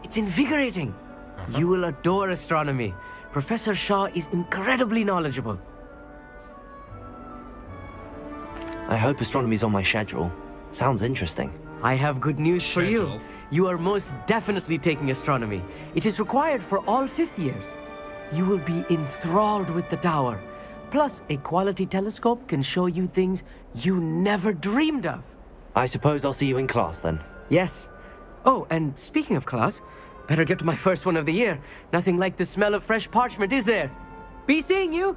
It's invigorating. You will adore astronomy. Professor Shaw is incredibly knowledgeable. I hope astronomy's on my schedule. Sounds interesting. I have good news for you. You are most definitely taking astronomy. It is required for all fifth years. You will be enthralled with the tower. Plus, a quality telescope can show you things you never dreamed of. I suppose I'll see you in class then. Yes. Oh, and speaking of class, better get to my first one of the year. Nothing like the smell of fresh parchment, is there? Be seeing you!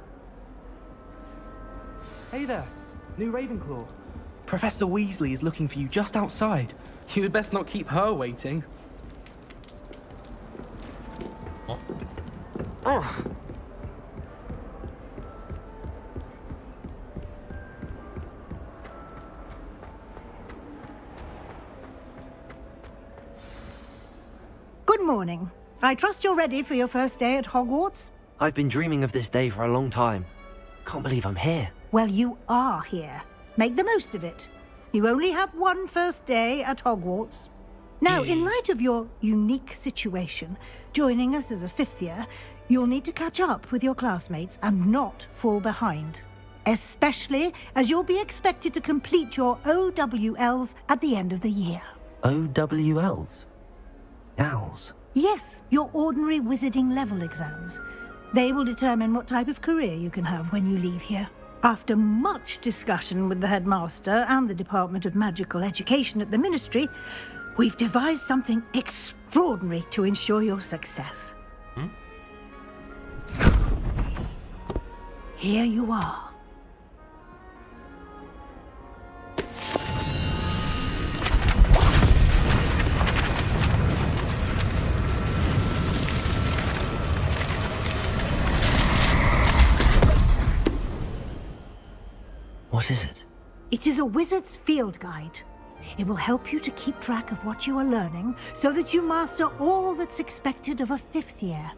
Hey there, new Ravenclaw. Professor Weasley is looking for you just outside. You had best not keep her waiting. Oh. Good morning. I trust you're ready for your first day at Hogwarts? I've been dreaming of this day for a long time. Can't believe I'm here. Well, you are here. Make the most of it. You only have one first day at Hogwarts. Now, in light of your unique situation, joining us as a fifth year, you'll need to catch up with your classmates and not fall behind. Especially as you'll be expected to complete your OWLs at the end of the year. OWLs? Owls? Yes, your ordinary wizarding level exams. They will determine what type of career you can have when you leave here. After much discussion with the headmaster and the Department of Magical Education at the Ministry, we've devised something extraordinary to ensure your success. Here you are. What is it? It is a wizard's field guide. It will help you to keep track of what you are learning so that you master all that's expected of a fifth year.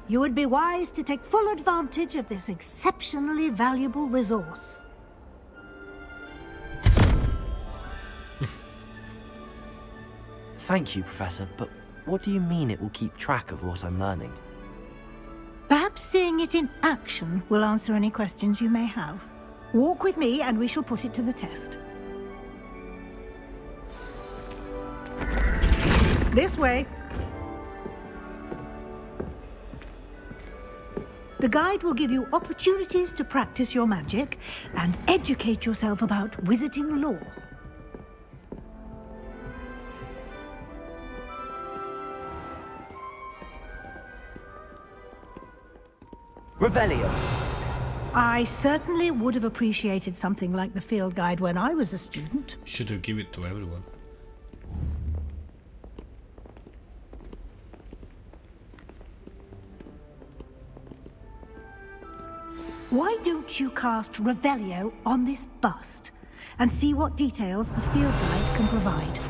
You would be wise to take full advantage of this exceptionally valuable resource. Thank you, Professor, but what do you mean it will keep track of what I'm learning? Perhaps seeing it in action will answer any questions you may have. Walk with me and we shall put it to the test. This way. The guide will give you opportunities to practice your magic and educate yourself about wizarding lore. Revelio. I certainly would have appreciated something like the field guide when I was a student. Should have given it to everyone. Why don't you cast Revelio on this bust and see what details the field guide can provide?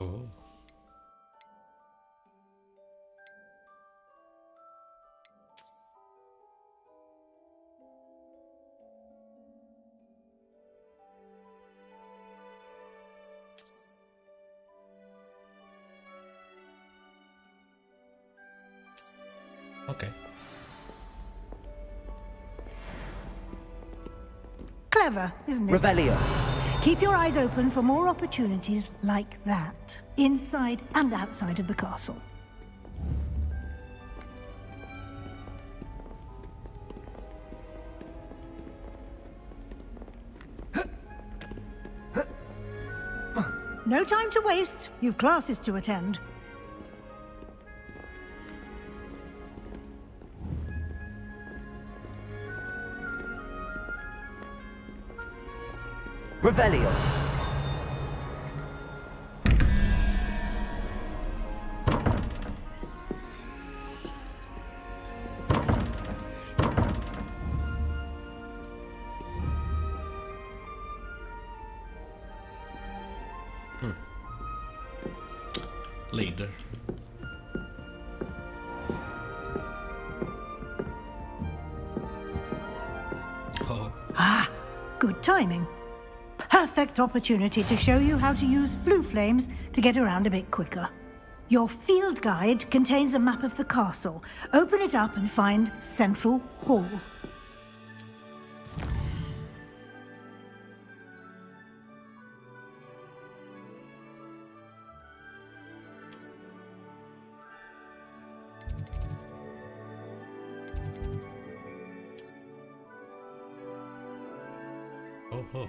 Oh. Okay. Clever, isn't it? Revelio. Keep your eyes open for more opportunities like that, inside and outside of the castle. No time to waste. You've classes to attend. Revelio. Later. Oh. Ah, good timing. Perfect opportunity to show you how to use flue flames to get around a bit quicker. Your field guide contains a map of the castle. Open it up and find Central Hall. Oh.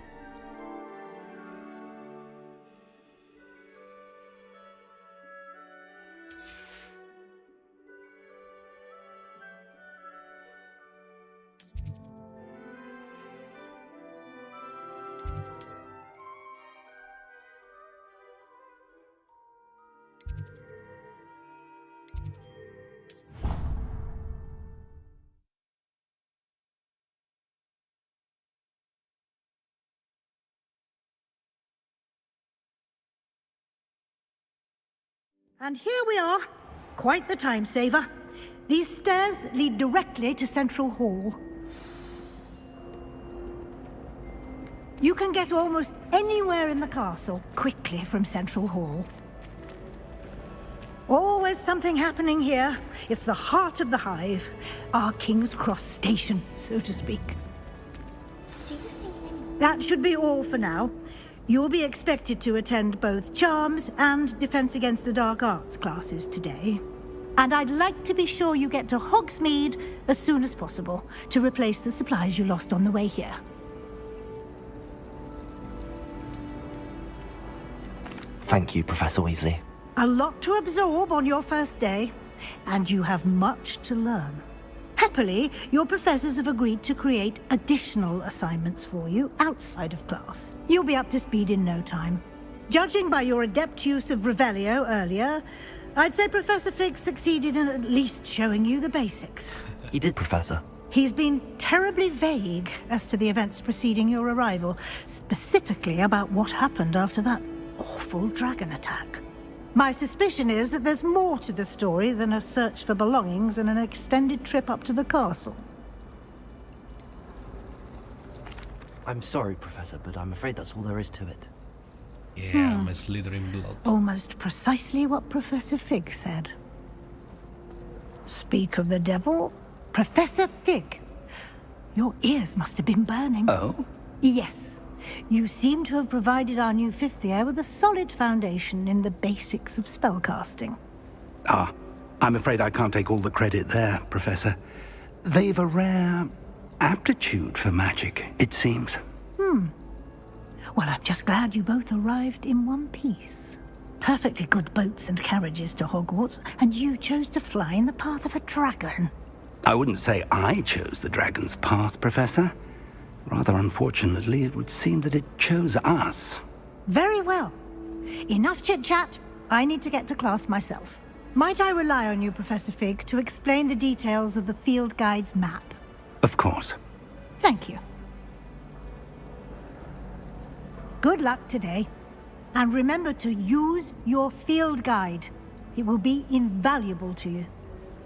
And here we are. Quite the time saver. These stairs lead directly to Central Hall. You can get almost anywhere in the castle quickly from Central Hall. Always something happening here. It's the heart of the hive. Our King's Cross station, so to speak. That should be all for now. You'll be expected to attend both Charms and Defense Against the Dark Arts classes today. And I'd like to be sure you get to Hogsmeade as soon as possible to replace the supplies you lost on the way here. Thank you, Professor Weasley. A lot to absorb on your first day, and you have much to learn. Happily, your professors have agreed to create additional assignments for you outside of class. You'll be up to speed in no time. Judging by your adept use of Revelio earlier, I'd say Professor Fig succeeded in at least showing you the basics. He did, Professor. He's been terribly vague as to the events preceding your arrival, specifically about what happened after that awful dragon attack. My suspicion is that there's more to the story than a search for belongings and an extended trip up to the castle. I'm sorry, Professor, but I'm afraid that's all there is to it. Yeah, my Slytherin blood. Almost precisely what Professor Fig said. Speak of the devil, Professor Fig. Your ears must have been burning. Oh? Yes. You seem to have provided our new fifth year with a solid foundation in the basics of spellcasting. Ah, I'm afraid I can't take all the credit there, Professor. They've a rare aptitude for magic, it seems. Well, I'm just glad you both arrived in one piece. Perfectly good boats and carriages to Hogwarts, and you chose to fly in the path of a dragon. I wouldn't say I chose the dragon's path, Professor. Rather unfortunately, it would seem that it chose us. Very well. Enough chit-chat. I need to get to class myself. Might I rely on you, Professor Fig, to explain the details of the field guide's map? Of course. Thank you. Good luck today. And remember to use your field guide. It will be invaluable to you.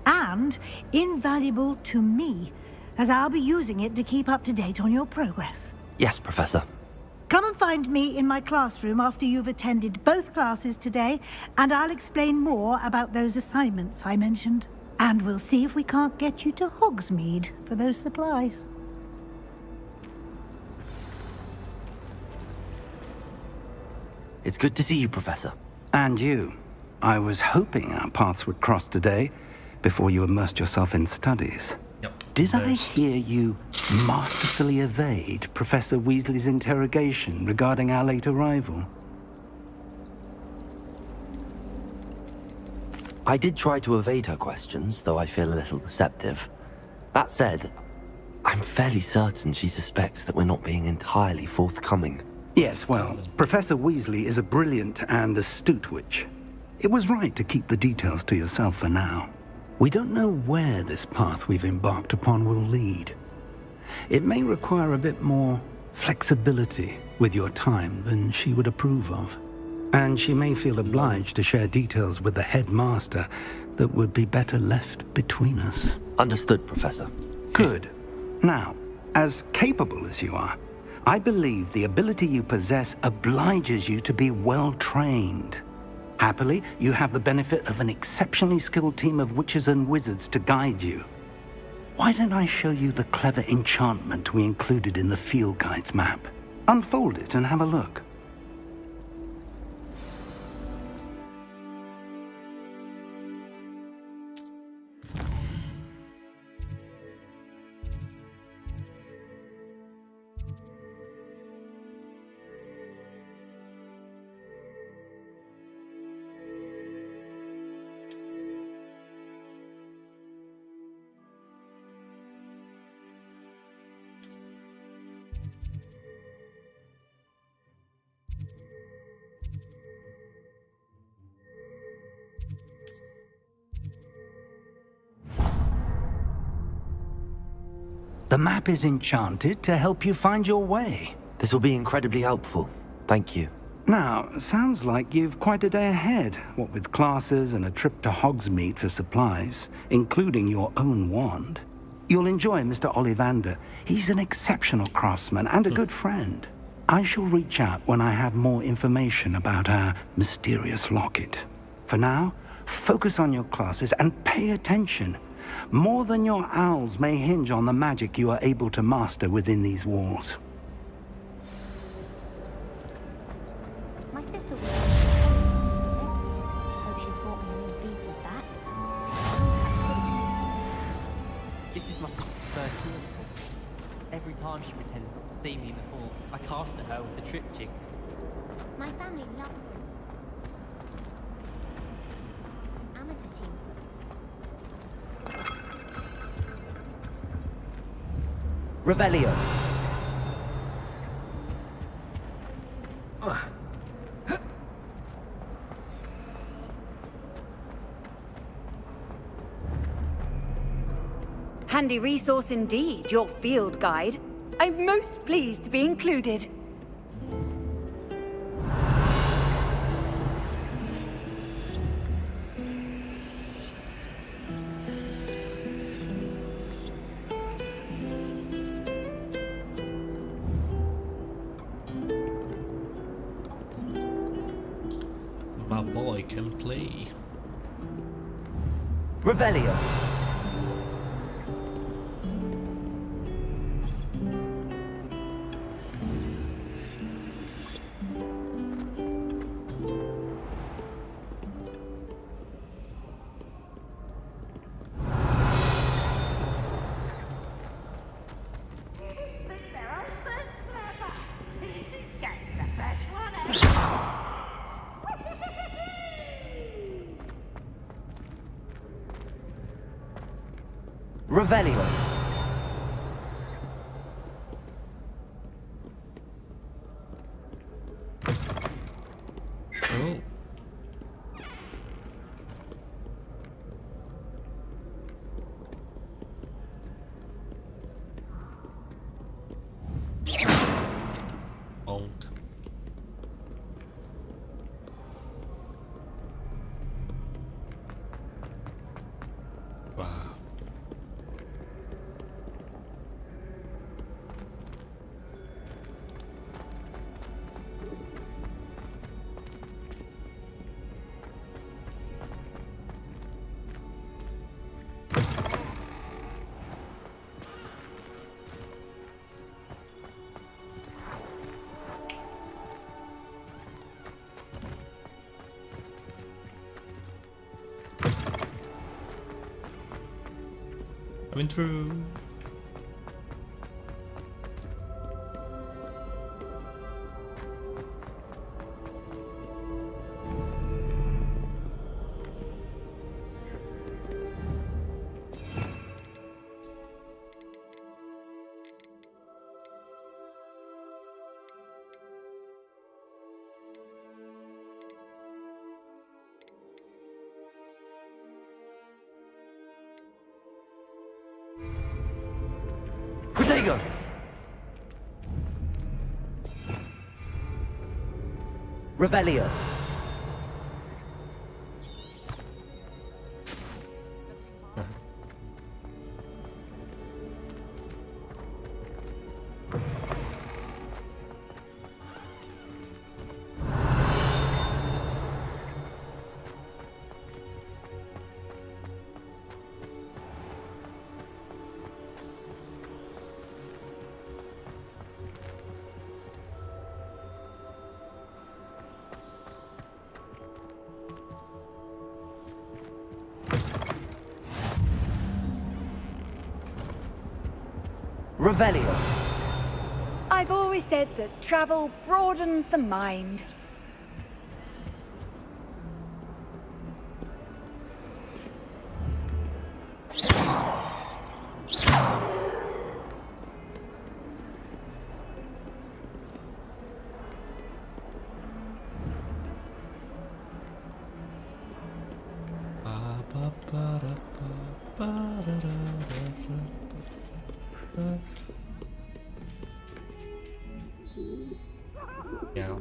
And invaluable to me, as I'll be using it to keep up to date on your progress. Yes, Professor. Come and find me in my classroom after you've attended both classes today, and I'll explain more about those assignments I mentioned. And we'll see if we can't get you to Hogsmeade for those supplies. It's good to see you, Professor. And you. I was hoping our paths would cross today, before you immersed yourself in studies. Did I hear you masterfully evade Professor Weasley's interrogation regarding our late arrival? I did try to evade her questions, though I feel a little deceptive. That said, I'm fairly certain she suspects that we're not being entirely forthcoming. Yes, well, Professor Weasley is a brilliant and astute witch. It was right to keep the details to yourself for now. We don't know where this path we've embarked upon will lead. It may require a bit more flexibility with your time than she would approve of. And she may feel obliged to share details with the headmaster that would be better left between us. Understood, Professor. Good. Now, as capable as you are, I believe the ability you possess obliges you to be well trained. Happily, you have the benefit of an exceptionally skilled team of witches and wizards to guide you. Why don't I show you the clever enchantment we included in the field guide's map? Unfold it and have a look. The map is enchanted to help you find your way. This will be incredibly helpful. Thank you. Now, sounds like you've quite a day ahead, what with classes and a trip to Hogsmeade for supplies, including your own wand. You'll enjoy Mr. Ollivander. He's an exceptional craftsman and a good friend. I shall reach out when I have more information about our mysterious locket. For now, focus on your classes and pay attention. More than your owls may hinge on the magic you are able to master within these walls. My sister was hope she's brought me any beetles back. This is my sister's first year. Every time she pretends not to see me in the halls, I cast at her with the trip jigs. My family loves them. Amateur team. Revelio. Handy resource indeed, your field guide. I'm most pleased to be included. My boy can play. Revelio. Revelio. Oh. Bonk. Wow. Coming through. Protego! Revelio. Revelio. I've always said that travel broadens the mind. Yeah.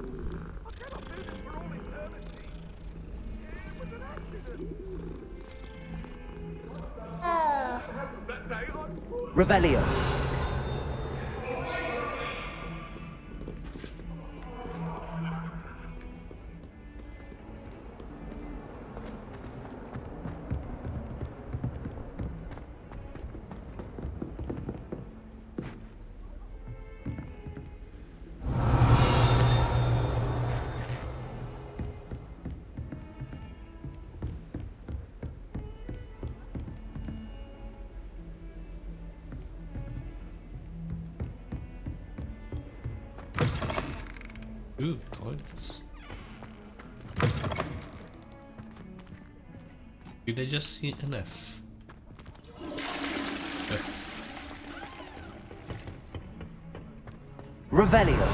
Revelio. Ooh, toilets. Did I just see an F? Revelio.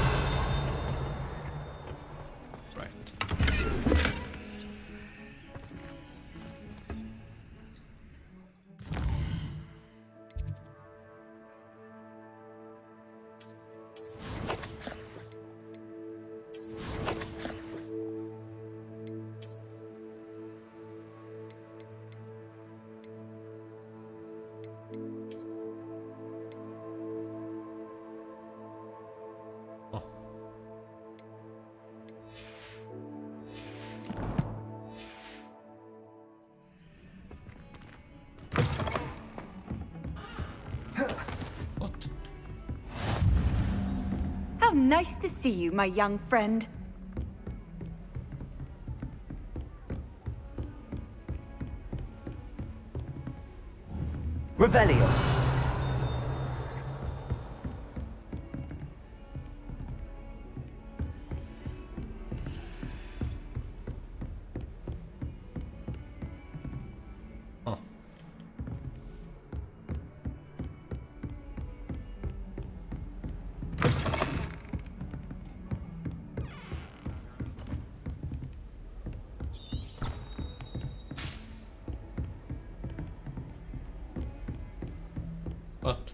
How nice to see you, my young friend. Revelio. What?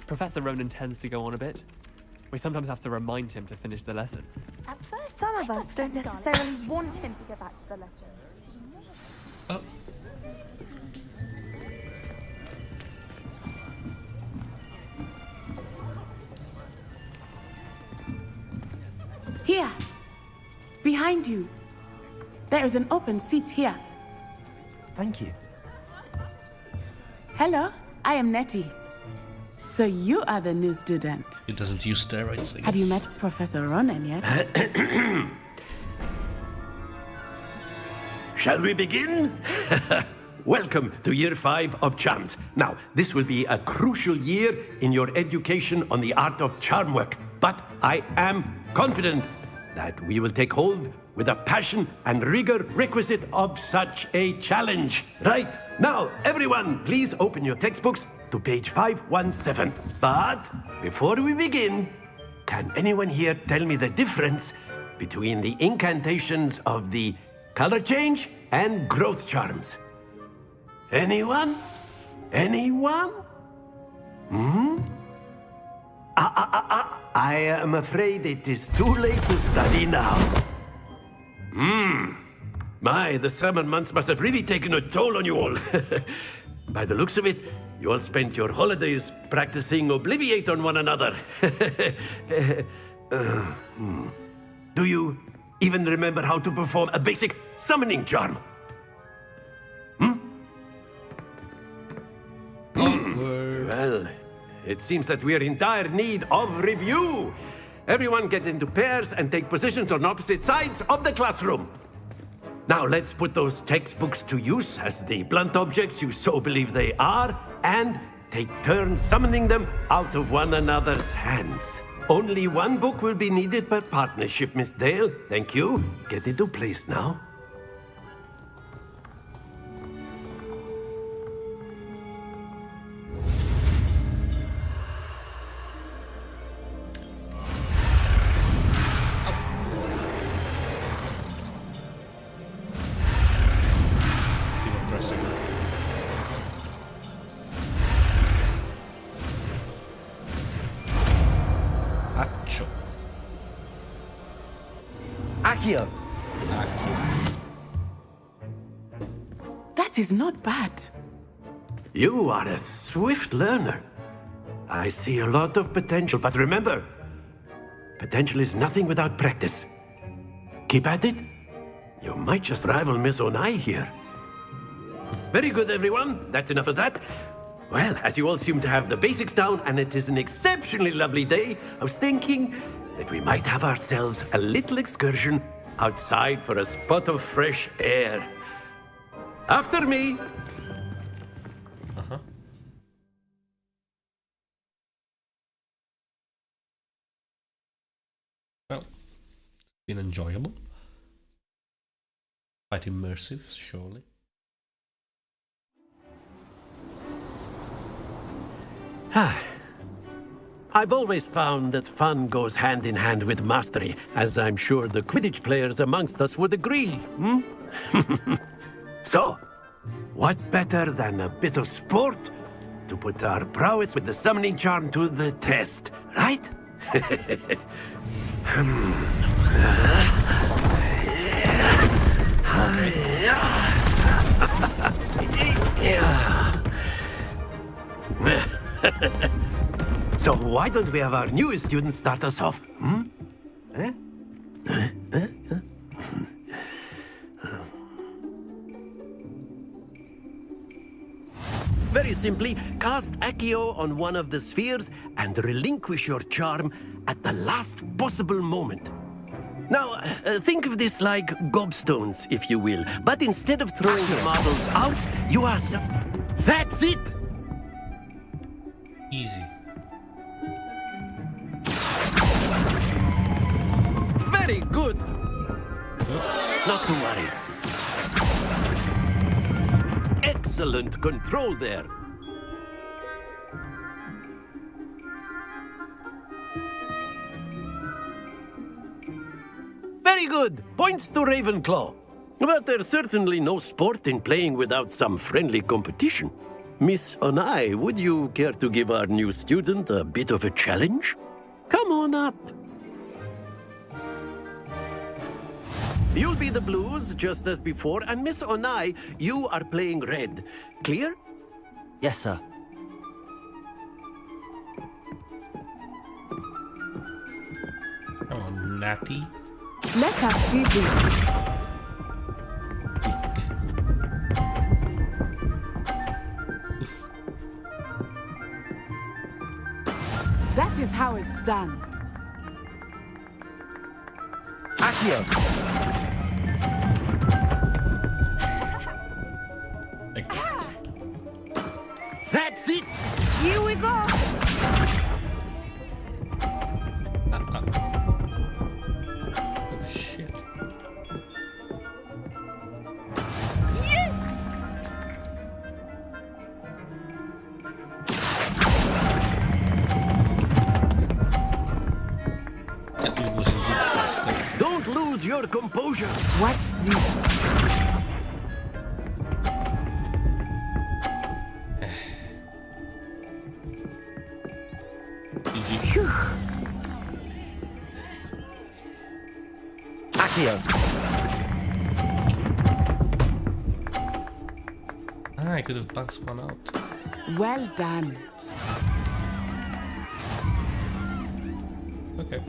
Professor Ronan tends to go on a bit. We sometimes have to remind him to finish the lesson. At first, some of us don't necessarily want him to get back to the lesson. Oh. Here! Behind you! There is an open seat here. Thank you. Hello, I am Nettie. So you are the new student. He doesn't use steroids, I guess. Have you met Professor Ronan yet? Shall we begin? Welcome to Year 5 of Charms. Now, this will be a crucial year in your education on the art of charm work, but I am confident that we will take hold with the passion and rigor requisite of such a challenge. Right, now, everyone, please open your textbooks to page 517. But before we begin, can anyone here tell me the difference between the incantations of the color change and growth charms? Anyone? Anyone? I am afraid it is too late to study now. My, the summer months must have really taken a toll on you all. By the looks of it, you all spent your holidays practicing Obliviate on one another. Do you even remember how to perform a basic summoning charm? Well, it seems that we are in dire need of review. Everyone get into pairs and take positions on opposite sides of the classroom. Now let's put those textbooks to use as the blunt objects you so believe they are, and take turns summoning them out of one another's hands. Only one book will be needed per partnership, Miss Dale. Thank you. Get into place now. Accio. That is not bad. You are a swift learner. I see a lot of potential, but remember, potential is nothing without practice. Keep at it. You might just rival Miss Onai here. Very good, everyone. That's enough of that. Well, as you all seem to have the basics down, and it is an exceptionally lovely day, I was thinking that we might have ourselves a little excursion outside for a spot of fresh air. After me. Well, it's been enjoyable. Quite immersive, surely. I've always found that fun goes hand in hand with mastery, as I'm sure the Quidditch players amongst us would agree. So, what better than a bit of sport to put our prowess with the summoning charm to the test, right? So why don't we have our newest student start us off? Very simply, cast Accio on one of the spheres and relinquish your charm at the last possible moment. Now, think of this like gobstones, if you will. But instead of throwing the marbles out, you are That's it! Easy. Very good. Not to worry. Excellent control there. Very good. Points to Ravenclaw. But there's certainly no sport in playing without some friendly competition. Miss Onai, would you care to give our new student a bit of a challenge? Come on up. You'll be the blues, just as before, and Miss Onai, you are playing red. Clear? Yes, sir. Come on, Natty. Let us see this. That is how it's done. Accio. That's it! Here we go. Oh shit. Yes! That was a bit faster. Don't lose your composure! Watch this. Phew. Accio. Ah, I could have bounced one out. Well done. Okay.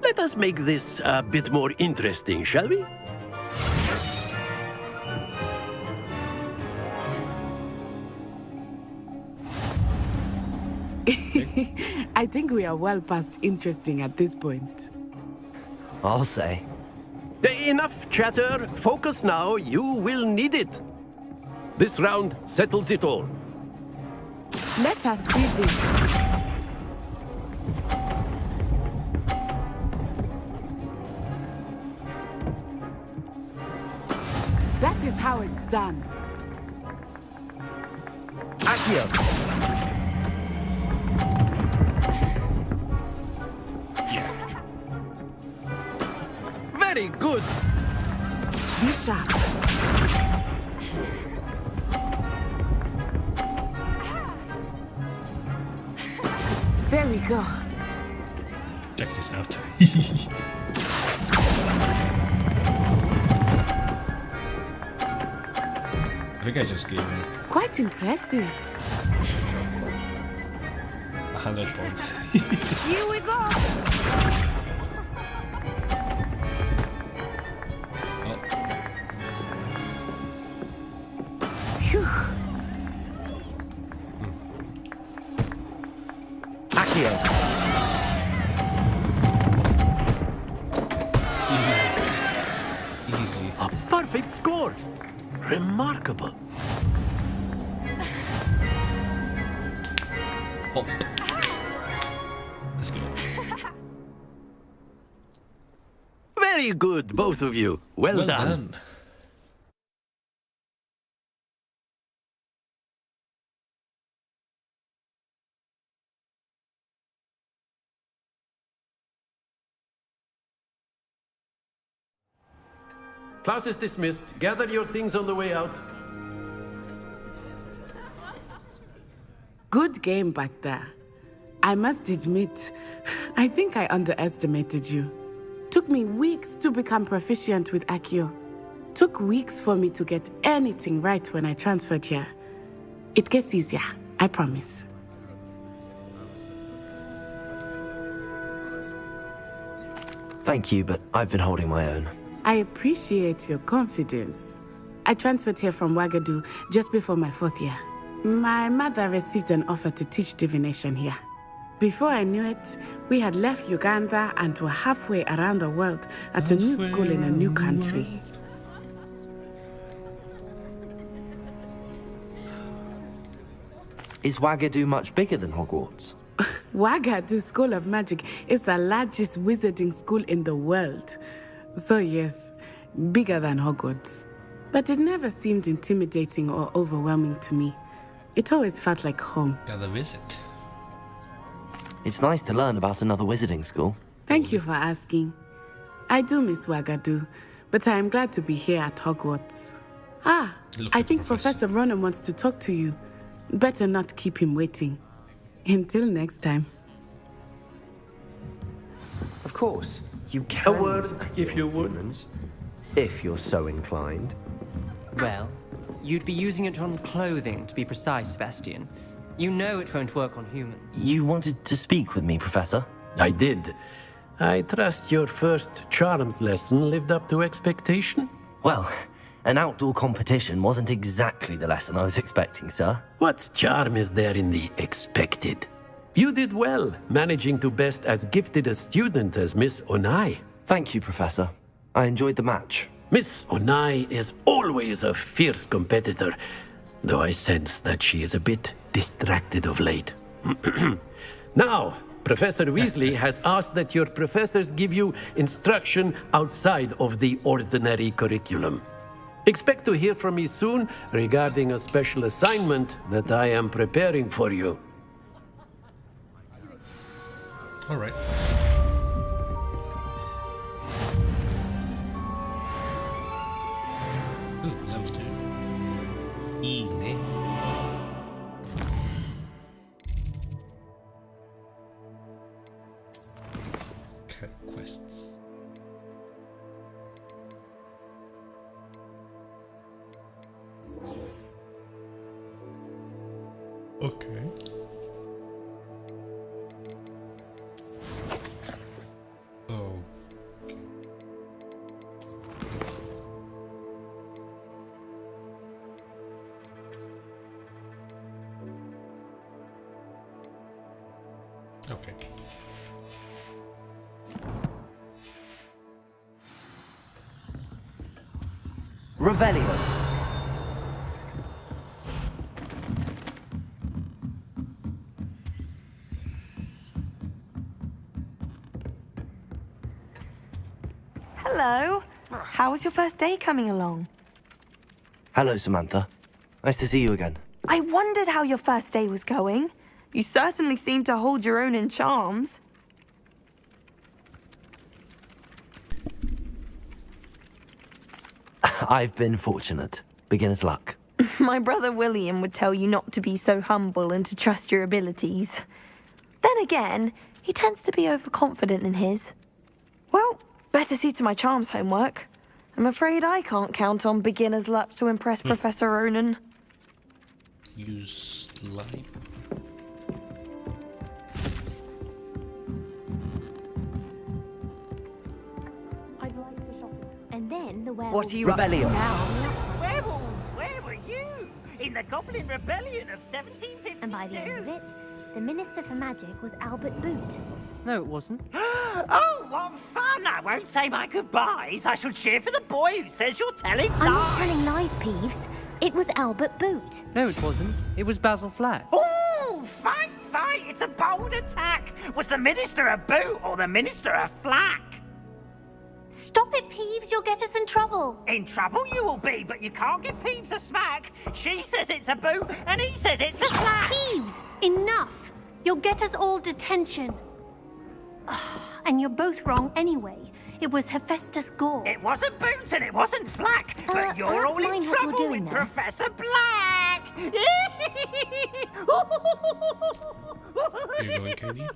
Let us make this a bit more interesting, shall we? I think we are well past interesting at this point. I'll say. Enough chatter. Focus now. You will need it. This round settles it all. Let us see this. That is how it's done. Accio. Very good. Be sharp. There we go. Check this out. I think I just gave him Quite impressive. 100 points. Here we go. Phew. Accio. Easy. A perfect score. Remarkable. Oh. Let's go. Very good, both of you. Well done. Class is dismissed. Gather your things on the way out. Good game back there. I must admit, I think I underestimated you. Took me weeks to become proficient with Accio. Took weeks for me to get anything right when I transferred here. It gets easier, I promise. Thank you, but I've been holding my own. I appreciate your confidence. I transferred here from Ouagadougou just before my 4th year. My mother received an offer to teach divination here. Before I knew it, we had left Uganda and were halfway around the world at a new school in a new country. Is Ouagadougou much bigger than Hogwarts? Ouagadougou School of Magic is the largest wizarding school in the world. So yes, bigger than Hogwarts. But it never seemed intimidating or overwhelming to me. It always felt like home. Gotta visit. It's nice to learn about another wizarding school. Thank you for asking. I do miss Ouagadougou, but I am glad to be here at Hogwarts. Ah, I think Professor Ronan wants to talk to you. Better not keep him waiting. Until next time. Of course, you can. A word, if you would. If you're so inclined. Well, you'd be using it on clothing, to be precise, Sebastian. You know it won't work on humans. You wanted to speak with me, Professor? I did. I trust your first charms lesson lived up to expectation? Well, An outdoor competition wasn't exactly the lesson I was expecting, sir. What charm is there in the expected? You did well, managing to best as gifted a student as Miss Onai. Thank you, Professor. I enjoyed the match. Miss Onai is always a fierce competitor, though I sense that she is a bit distracted of late. Now, Professor Weasley has asked that your professors give you instruction outside of the ordinary curriculum. Expect to hear from me soon regarding a special assignment that I am preparing for you. All right. Ooh, level 2. Easy. Quests. Okay. Oh. Okay. Revelio. Hello. How was your first day coming along? Hello, Samantha. Nice to see you again. I wondered how your first day was going. You certainly seem to hold your own in charms. I've been fortunate. Beginner's luck. My brother William would tell you not to be so humble and to trust your abilities. Then again, he tends to be overconfident in his. Well, better see to my charms homework. I'm afraid I can't count on beginner's luck to impress Professor Ronan. Use slime. I'd like to shop. And then the werewolf. What are you up to now? Werewolves, where were you? In the Goblin Rebellion of 1752? And by the end of it, the Minister for Magic was Albert Boot. No, it wasn't. Oh, what fun! I won't say my goodbyes. I shall cheer for the boy who says you're telling lies. I'm not telling lies, Peeves. It was Albert Boot. No, it wasn't. It was Basil Flack. Oh, fight! It's a bold attack. Was the Minister a boot or the Minister a flack? Stop it, Peeves. You'll get us in trouble. In trouble you will be, but you can't give Peeves a smack. She says it's a boot, and he says it's a flack. Peeves, enough. You'll get us all detention. And you're both wrong anyway. It was Hephaestus Gore. It wasn't boot and it wasn't flack, but you're all in trouble with Professor Black. Are you going, Katie?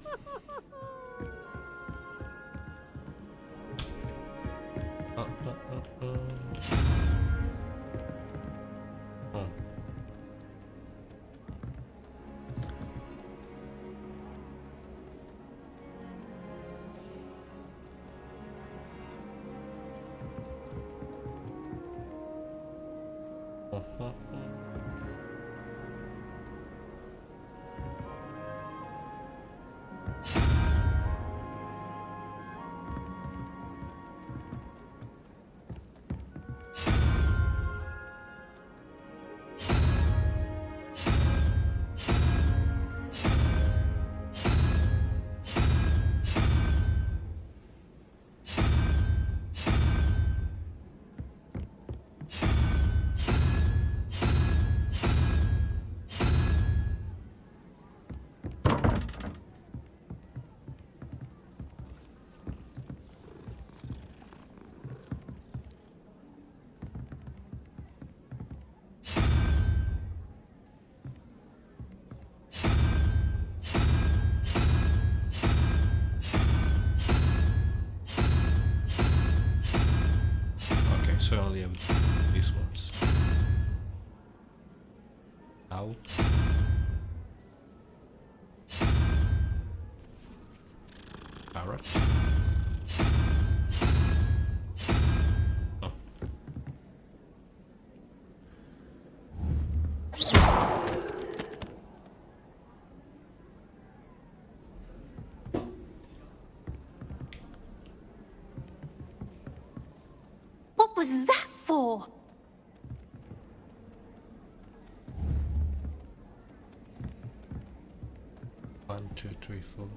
So I only have these ones. Out. Alright. Oh. What was that for? One, two, three, four.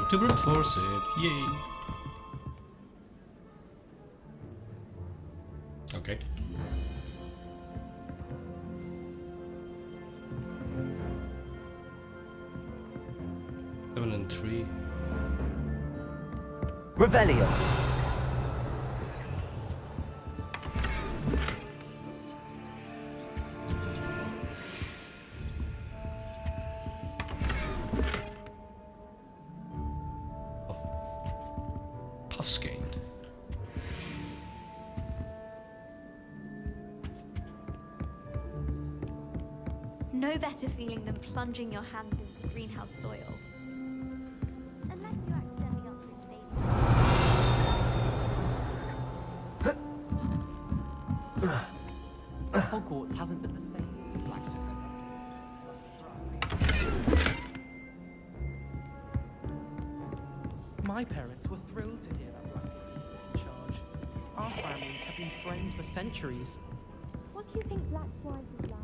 To brute force it, yay! Okay. Seven and 3. Revelio. Puffs gained. No better feeling than plunging your hand into the greenhouse soil. Unless you accidentally Hogwarts hasn't been the same since Black My parents were thrilled to hear that Black was in charge. Our families have been friends for centuries. What do you think Black's wife is like?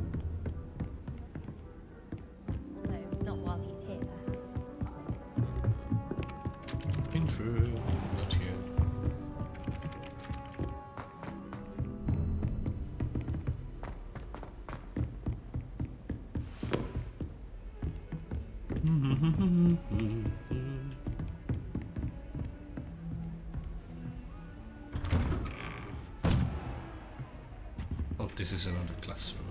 Although, not while he's here. Intro, not here. Oh, this is another classroom.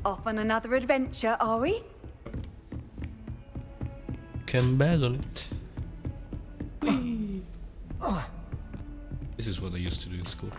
Off on another adventure, are we? Can bet on it. This is what I used to do in school.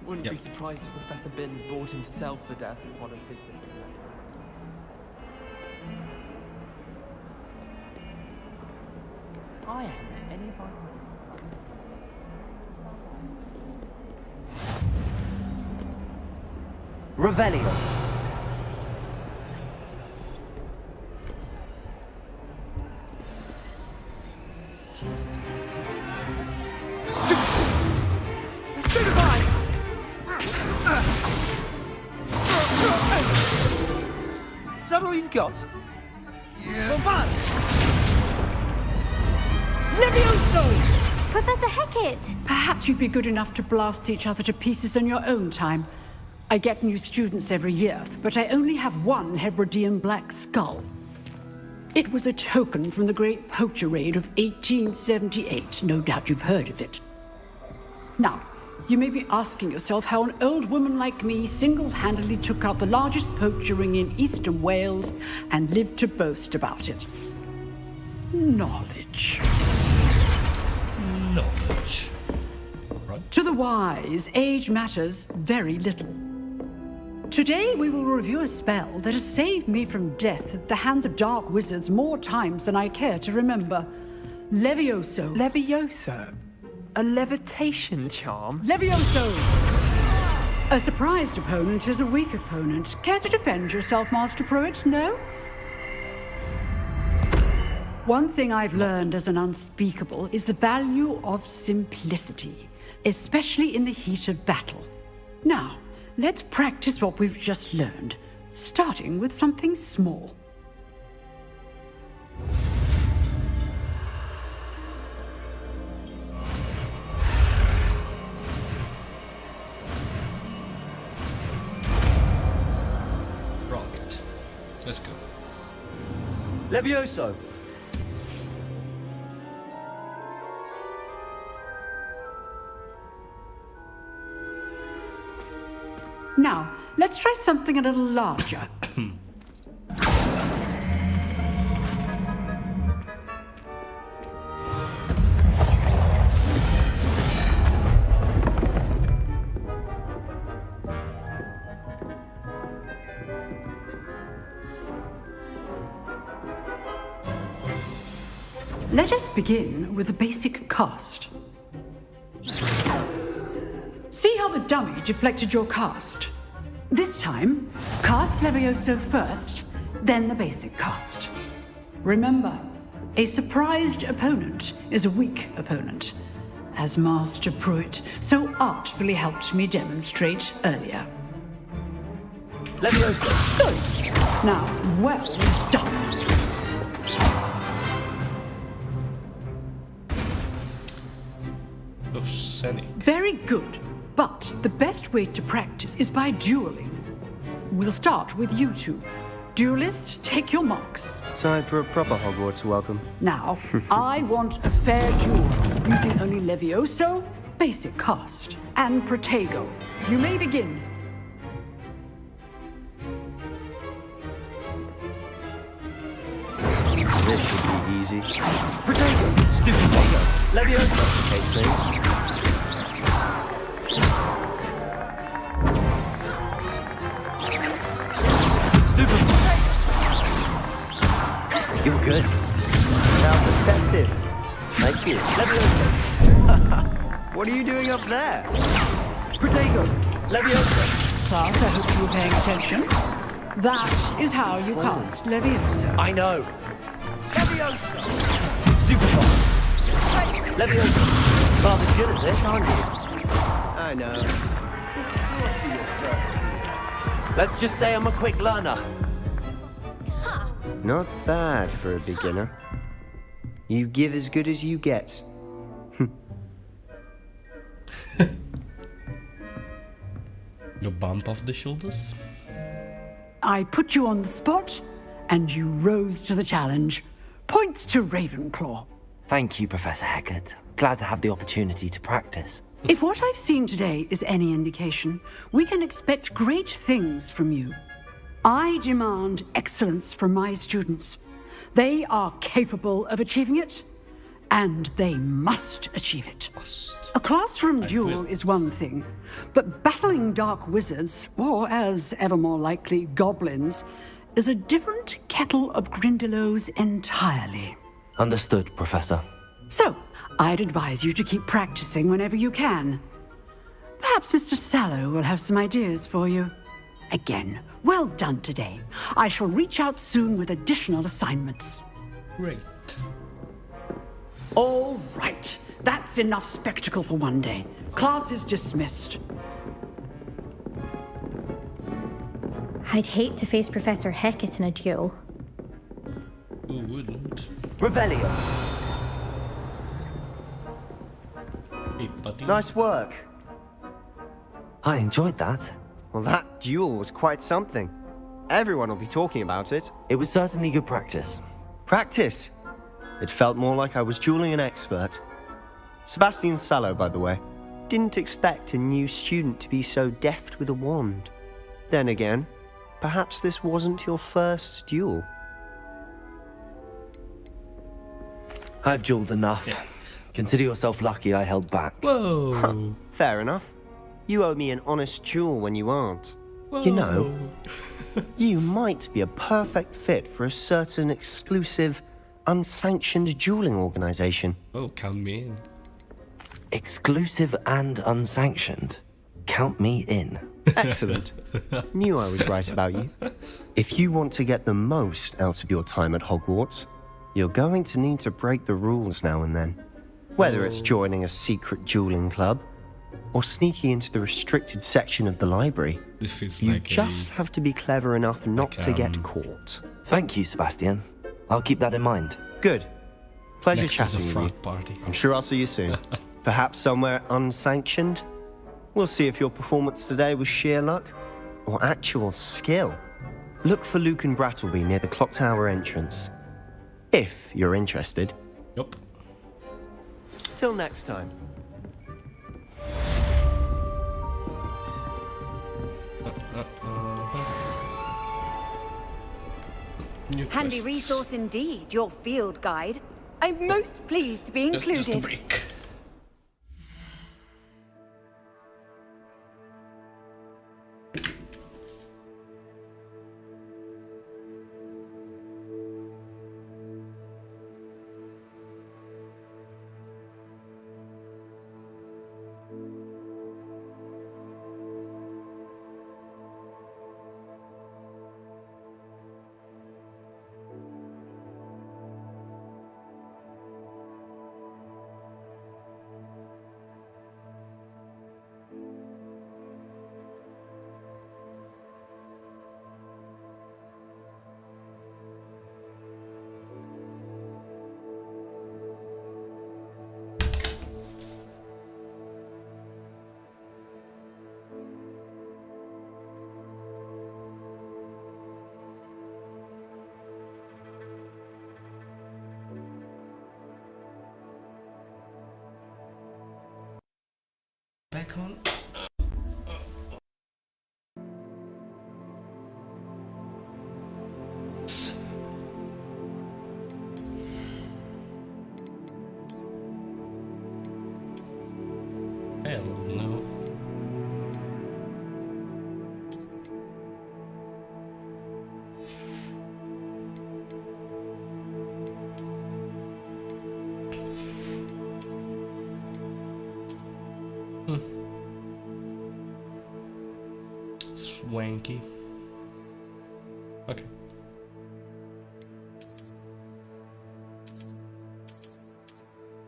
Wouldn't be surprised if Professor Binns bored himself to death with one of his videos. I haven't met any of our Revelio. Is that all you've got? Yeah. Levioso! Professor Hecat! Perhaps you'd be good enough to blast each other to pieces on your own time. I get new students every year, but I only have one Hebridean black skull. It was a token from the Great Poacher Raid of 1878. No doubt you've heard of it. Now, you may be asking yourself how an old woman like me single-handedly took out the largest poacher ring in eastern Wales and lived to boast about it. Knowledge. Knowledge. Right. To the wise, age matters very little. Today we will review a spell that has saved me from death at the hands of dark wizards more times than I care to remember. Levioso. Levioso? A levitation charm? Levioso! A surprised opponent is a weak opponent. Care to defend yourself, Master Pruitt? No? One thing I've learned as an unspeakable is the value of simplicity, especially in the heat of battle. Now, let's practice what we've just learned, starting with something small. Right. Let's go. Levioso! Now, let's try something a little larger. Let us begin with the basic cast. See how the dummy deflected your cast? This time, cast Levioso first, then the basic cast. Remember, a surprised opponent is a weak opponent, as Master Pruitt so artfully helped me demonstrate earlier. Levioso! Good. Now, well done. Very good. But the best way to practice is by dueling. We'll start with you two. Duelists, take your marks. Time for a proper Hogwarts welcome. Now, I want a fair duel, using only Levioso, basic cast, and Protego. You may begin. This should be easy. Protego! Stupid Protego! Levioso! Okay, Snape. You're good. Now perceptive. Thank you. Levioso. What are you doing up there? Protego. Levioso. Class, I hope you were paying attention. That is how you cast Levioso. I know. Levioso. Stupefy. Levioso. Rather good at this, aren't you? I know. Let's just say I'm a quick learner. Not bad for a beginner. You give as good as you get. The bump off the shoulders? I put you on the spot, and you rose to the challenge. Points to Ravenclaw. Thank you, Professor Hecat. Glad to have the opportunity to practice. If what I've seen today is any indication, we can expect great things from you. I demand excellence from my students. They are capable of achieving it, and they must achieve it. A classroom duel is one thing, but battling dark wizards, or as ever more likely, goblins, is a different kettle of Grindylows entirely. Understood, Professor. So, I'd advise you to keep practicing whenever you can. Perhaps Mr. Sallow will have some ideas for you. Again, well done today. I shall reach out soon with additional assignments. Great. All right. That's enough spectacle for one day. Class is dismissed. I'd hate to face Professor Hecat in a duel. Who wouldn't? Revelio. Hey, buddy. Nice work. I enjoyed that. Well, that duel was quite something. Everyone will be talking about it. It was certainly good practice. Practice? It felt more like I was dueling an expert. Sebastian Sallow, by the way. Didn't expect a new student to be so deft with a wand. Then again, perhaps this wasn't your first duel. I've dueled enough. Yeah. Consider yourself lucky I held back. Whoa. Fair enough. You owe me an honest duel when you aren't. Whoa. You know, you might be a perfect fit for a certain exclusive, unsanctioned dueling organization. Oh, count me in. Exclusive and unsanctioned. Count me in. Excellent. Knew I was right about you. If you want to get the most out of your time at Hogwarts, you're going to need to break the rules now and then. Whether it's joining a secret dueling club, or sneaking into the restricted section of the library, you just have to be clever enough not to get caught. Thank you, Sebastian. I'll keep that in mind. Good. Pleasure Next is a chatting with frat you. party. I'm sure I'll see you soon. Perhaps somewhere unsanctioned? We'll see if your performance today was sheer luck or actual skill. Look for Luke and Brattleby near the clock tower entrance. If you're interested. Yup. Till next time. Handy New quests. resource indeed, your field guide. I'm most pleased to be included. Just a break. Back on. Hell no. Swanky. Okay.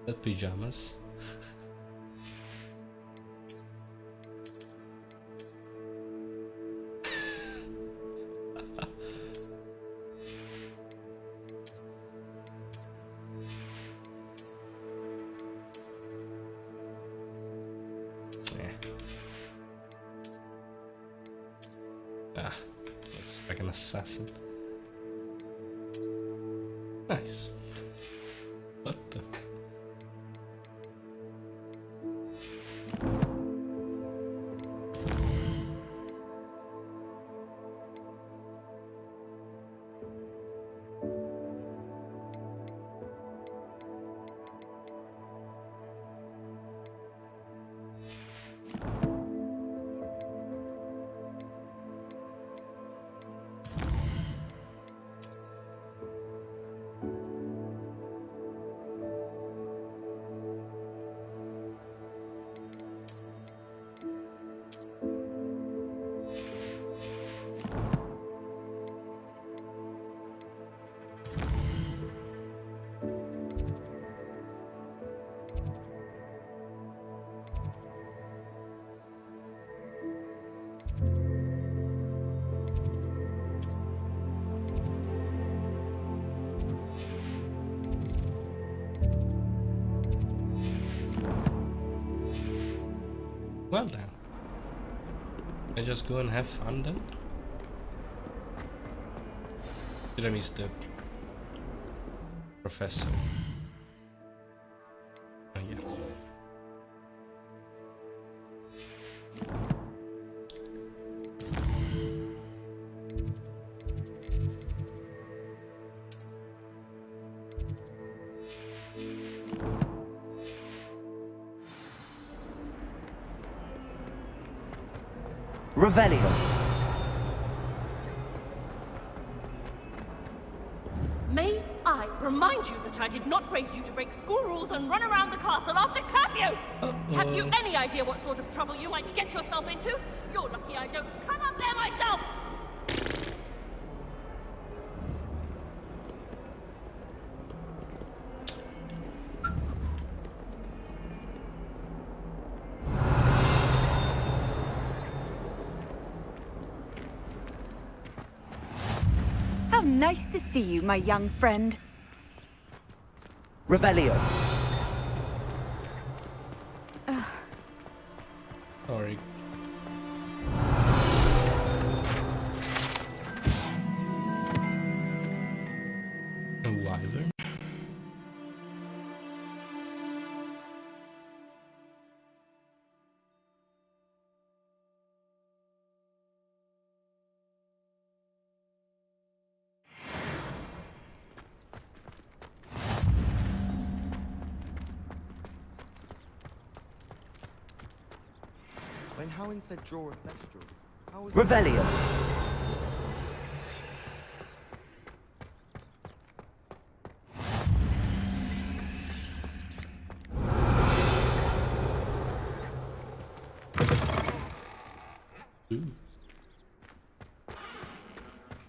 The pajamas. Looks like an assassin. Nice. What the? Well then. I just go and have fun then? Did I miss the professor? Oh yeah. Revelio. May I remind told you that I did not raise you to break school rules and run around the castle after curfew? Have you any idea what sort of trouble you might get yourself into? You're lucky I don't come up there myself! How nice to see you, my young friend. Revelio. Sorry. A wyvern? When Howin said draw a flesh draw, how was Revelio. Ooh.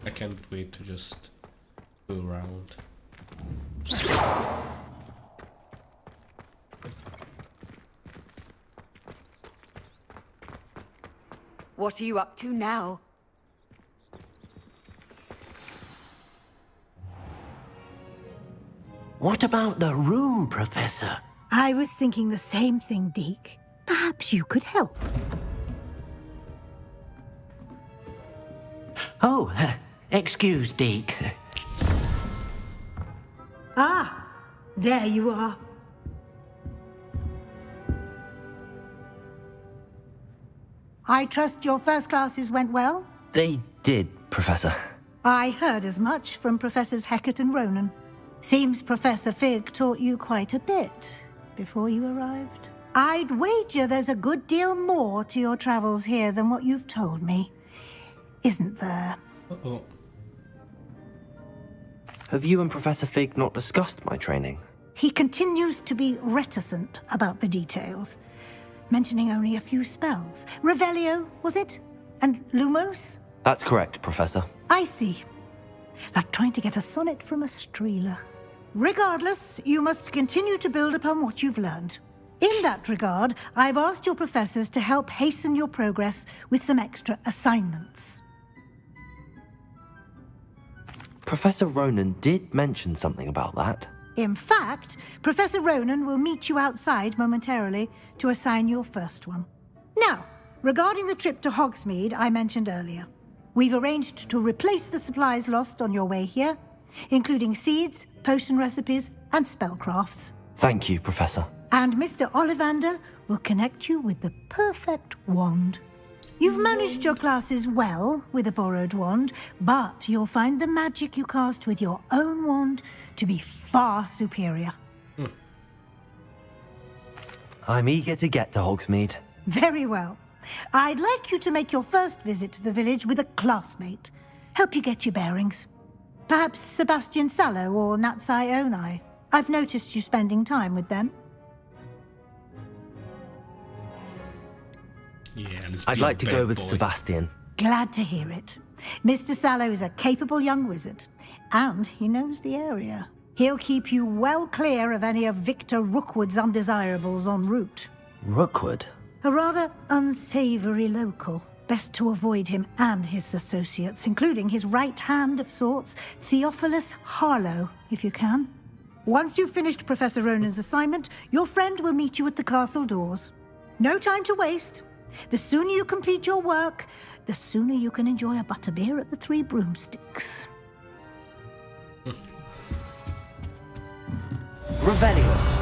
I can't wait to just go around. What are you up to now? What about the room, Professor? I was thinking the same thing, Deke. Perhaps you could help. Oh, excuse, Deke. Ah, there you are. I trust your first classes went well? They did, Professor. I heard as much from Professors Hecat and Ronan. Seems Professor Fig taught you quite a bit before you arrived. I'd wager there's a good deal more to your travels here than what you've told me. Isn't there? Uh-oh. Have you and Professor Fig not discussed my training? He continues to be reticent about the details, mentioning only a few spells. Revelio, was it? And Lumos? That's correct, Professor. I see. Like trying to get a sonnet from a streeler. Regardless, you must continue to build upon what you've learned. In that regard, I've asked your professors to help hasten your progress with some extra assignments. Professor Ronan did mention something about that. In fact, Professor Ronan will meet you outside momentarily to assign your first one. Now, regarding the trip to Hogsmeade I mentioned earlier, we've arranged to replace the supplies lost on your way here, including seeds, potion recipes, and spellcrafts. Thank you, Professor. And Mr. Ollivander will connect you with the perfect wand. You've managed your classes well with a borrowed wand, but you'll find the magic you cast with your own wand to be far superior. I'm eager to get to Hogsmeade. Very well. I'd like you to make your first visit to the village with a classmate. Help you get your bearings. Perhaps Sebastian Sallow or Natsai Onai. I've noticed you spending time with them. Yeah, I'd like to go with Sebastian. Glad to hear it. Mr. Sallow is a capable young wizard, and he knows the area. He'll keep you well clear of any of Victor Rookwood's undesirables en route. Rookwood? A rather unsavory local. Best to avoid him and his associates, including his right hand of sorts, Theophilus Harlow, if you can. Once you've finished Professor Ronan's assignment, your friend will meet you at the castle doors. No time to waste. The sooner you complete your work, the sooner you can enjoy a butterbeer at the Three Broomsticks. Revelio.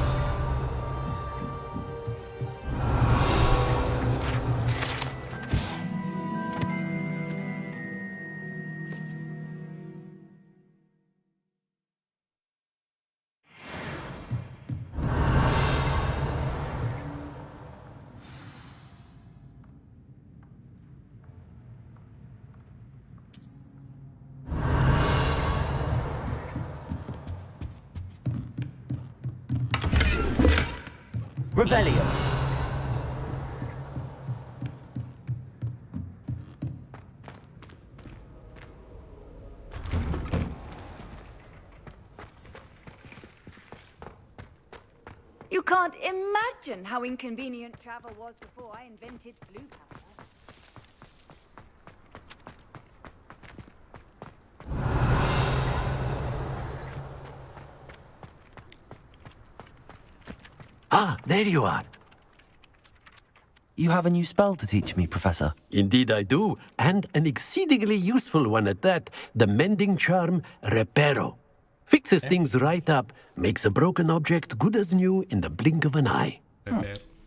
Revelio. You can't imagine how inconvenient travel was before I invented blue powder. Ah, there you are. You have a new spell to teach me, Professor. Indeed I do, and an exceedingly useful one at that. The mending charm, Reparo. Fixes things right up, makes a broken object good as new in the blink of an eye.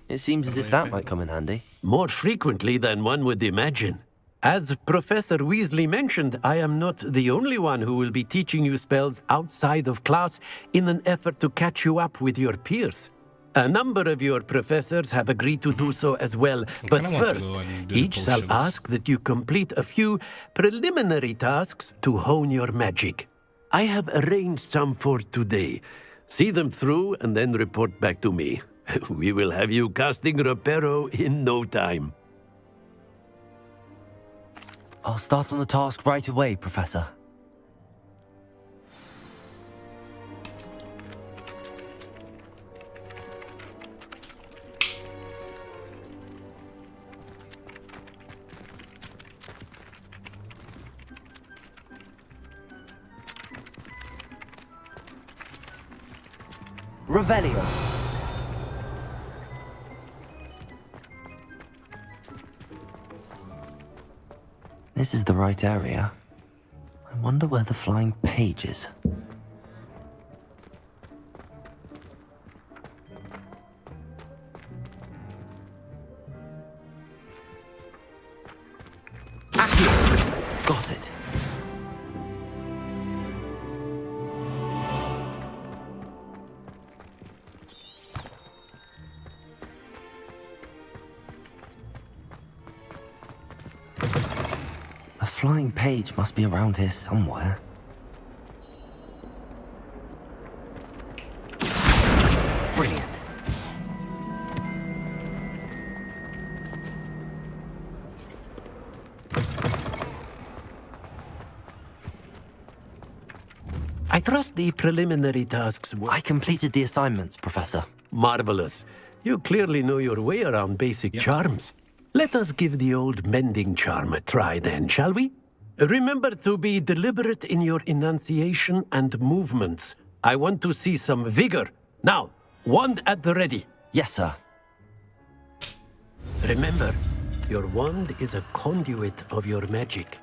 It seems as if that might come in handy. More frequently than one would imagine. As Professor Weasley mentioned, I am not the only one who will be teaching you spells outside of class in an effort to catch you up with your peers. A number of your professors have agreed to do so as well, but first, each shall ask that you complete a few preliminary tasks to hone your magic. I have arranged some for today. See them through and then report back to me. We will have you casting Reparo in no time. I'll start on the task right away, Professor. Revelio. This is the right area. I wonder where the flying page is. Got it. A flying page must be around here somewhere. Brilliant. I trust the preliminary tasks were... I completed the assignments, Professor. Marvelous. You clearly know your way around basic charms. Let us give the old mending charm a try then, shall we? Remember to be deliberate in your enunciation and movements. I want to see some vigor. Now, wand at the ready. Yes, sir. Remember, your wand is a conduit of your magic.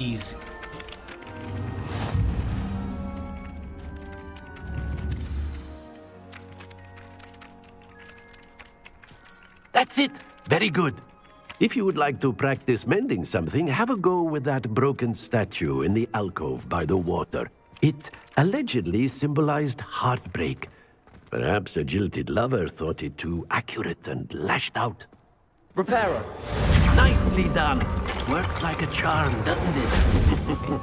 Easy. That's it. Very good. If you would like to practice mending something, have a go with that broken statue in the alcove by the water. It allegedly symbolized heartbreak. Perhaps a jilted lover thought it too accurate and lashed out. Reparo. Nicely done. Works like a charm, doesn't it? Dramatic.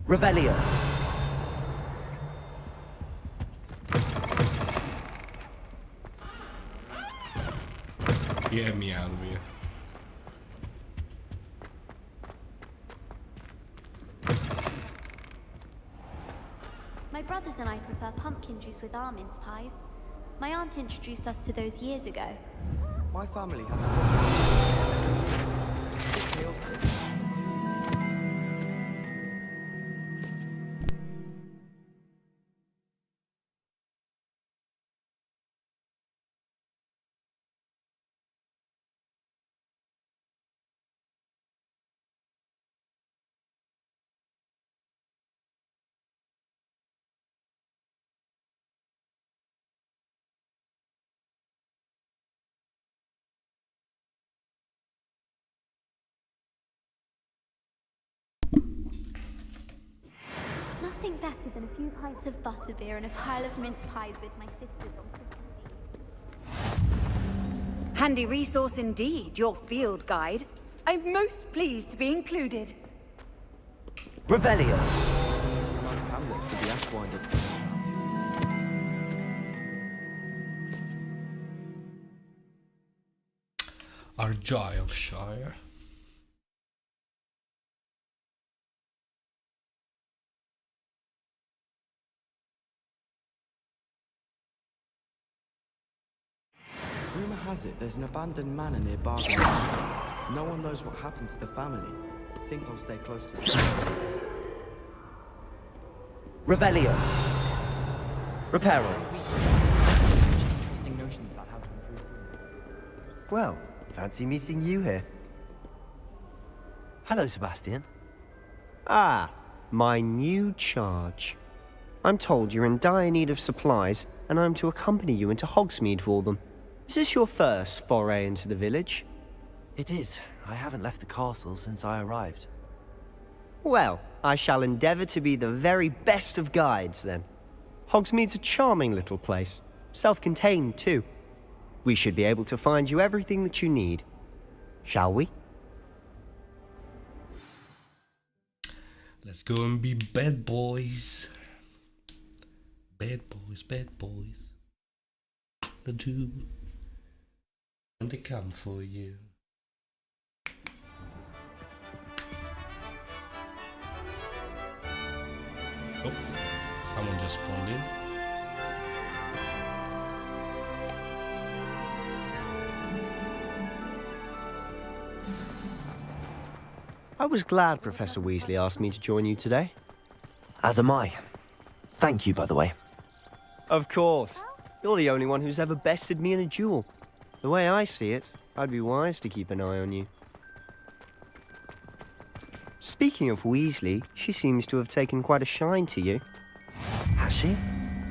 Revelio. Get me out of here. My brothers and I prefer pumpkin juice with almonds pies. My aunt introduced us to those years ago. My family has a nothing better than a few pints of butterbeer and a pile of mince pies with my sisters on Christmas Eve. Handy resource indeed, your field guide. I'm most pleased to be included. Revelio. Argyllshire. Rumour has it there's an abandoned manor near Bargain. No one knows what happened to the family. I think I'll stay close to them. Revelio. Reparo. Interesting notions about how to improve things. Well, fancy meeting you here. Hello, Sebastian. Ah, my new charge. I'm told you're in dire need of supplies, and I'm to accompany you into Hogsmeade for them. Is this your first foray into the village? It is. I haven't left the castle since I arrived. Well, I shall endeavour to be the very best of guides, then. Hogsmeade's a charming little place. Self-contained, too. We should be able to find you everything that you need. Shall we? Let's go and be bad boys. Bad boys, bad boys. The two. And they come for you. Oh, someone just spawned in. I was glad Professor Weasley asked me to join you today. As am I. Thank you, by the way. Of course. You're the only one who's ever bested me in a duel. The way I see it, I'd be wise to keep an eye on you. Speaking of Weasley, she seems to have taken quite a shine to you. Has she?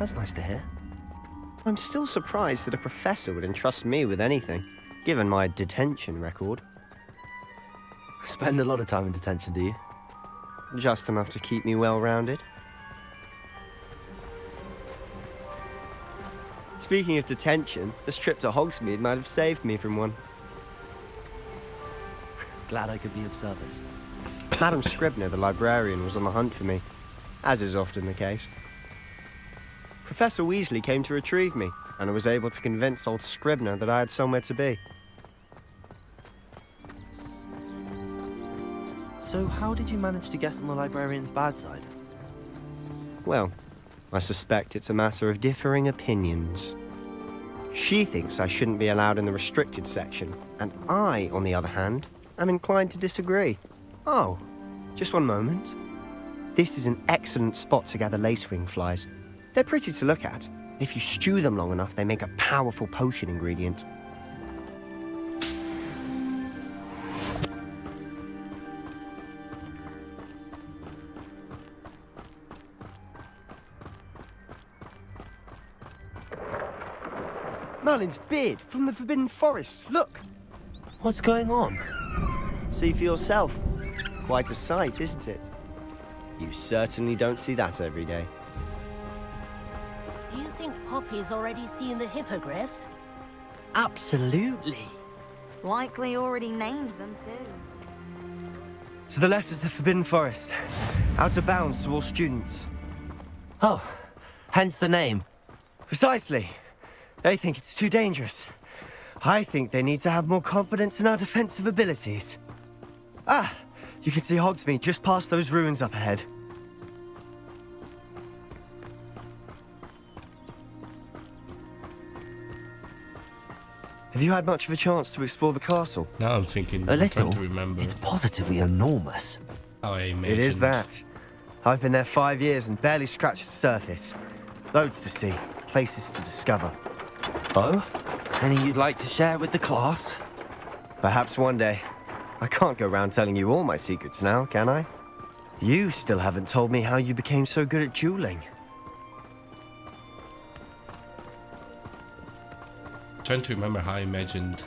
That's nice to hear. I'm still surprised that a professor would entrust me with anything, given my detention record. Spend a lot of time in detention, do you? Just enough to keep me well-rounded. Speaking of detention, this trip to Hogsmeade might have saved me from one. Glad I could be of service. Madam Scribner, the librarian, was on the hunt for me, as is often the case. Professor Weasley came to retrieve me, and I was able to convince old Scribner that I had somewhere to be. So how did you manage to get on the librarian's bad side? Well, I suspect it's a matter of differing opinions. She thinks I shouldn't be allowed in the restricted section, and I, on the other hand, am inclined to disagree. Oh, just one moment. This is an excellent spot to gather lacewing flies. They're pretty to look at. If you stew them long enough, they make a powerful potion ingredient. Merlin's beard from the Forbidden Forest, look! What's going on? See for yourself. Quite a sight, isn't it? You certainly don't see that every day. Do you think Poppy's already seen the hippogriffs? Absolutely. Likely already named them too. To the left is the Forbidden Forest. Out of bounds to all students. Oh, hence the name. Precisely. They think it's too dangerous. I think they need to have more confidence in our defensive abilities. Ah, you can see Hogsmeade just past those ruins up ahead. Have you had much of a chance to explore the castle? Now I'm thinking, A I'm little. trying to remember It's positively enormous. how I imagined. It is that. I've been there 5 years and barely scratched the surface. Loads to see, places to discover. Oh? Any you'd like to share with the class? Perhaps one day. I can't go round telling you all my secrets now, can I? You still haven't told me how you became so good at dueling. Trying to remember how I imagined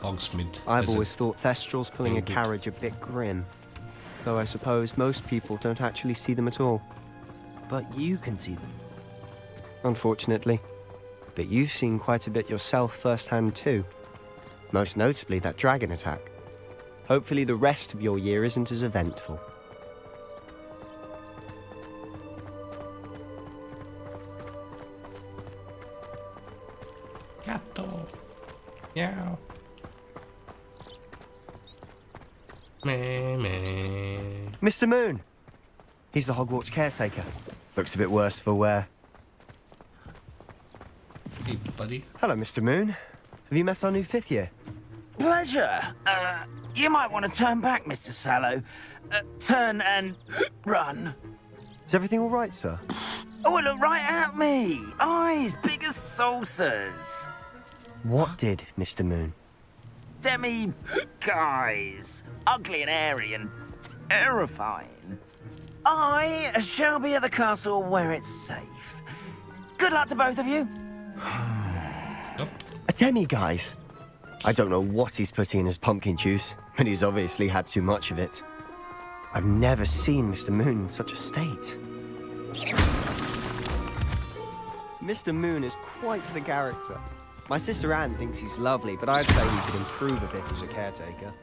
Hogsmeade. I've as a always thought Thestrals pulling a building. carriage a bit grim. Though I suppose most people don't actually see them at all. but you can see them. Unfortunately. But you've seen quite a bit yourself firsthand too. Most notably that dragon attack. Hopefully the rest of your year isn't as eventful. Gatto. Yeah. Meh, meh. Mr. Moon! He's the Hogwarts caretaker. Looks a bit worse for wear. Hey, buddy. Hello, Mr. Moon. Have you met our new 5th year? Pleasure. You might want to turn back, Mr. Sallow. Turn and run. Is everything all right, sir? Oh, look right at me. Eyes big as saucers. What did, Mr. Moon? Demi guys. Ugly and airy and terrifying. I shall be at the castle where it's safe. Good luck to both of you. A demi-guise? I don't know what he's putting in his pumpkin juice, but he's obviously had too much of it. I've never seen Mr. Moon in such a state. Mr. Moon is quite the character. My sister Anne thinks he's lovely, but I'd say he could improve a bit as a caretaker.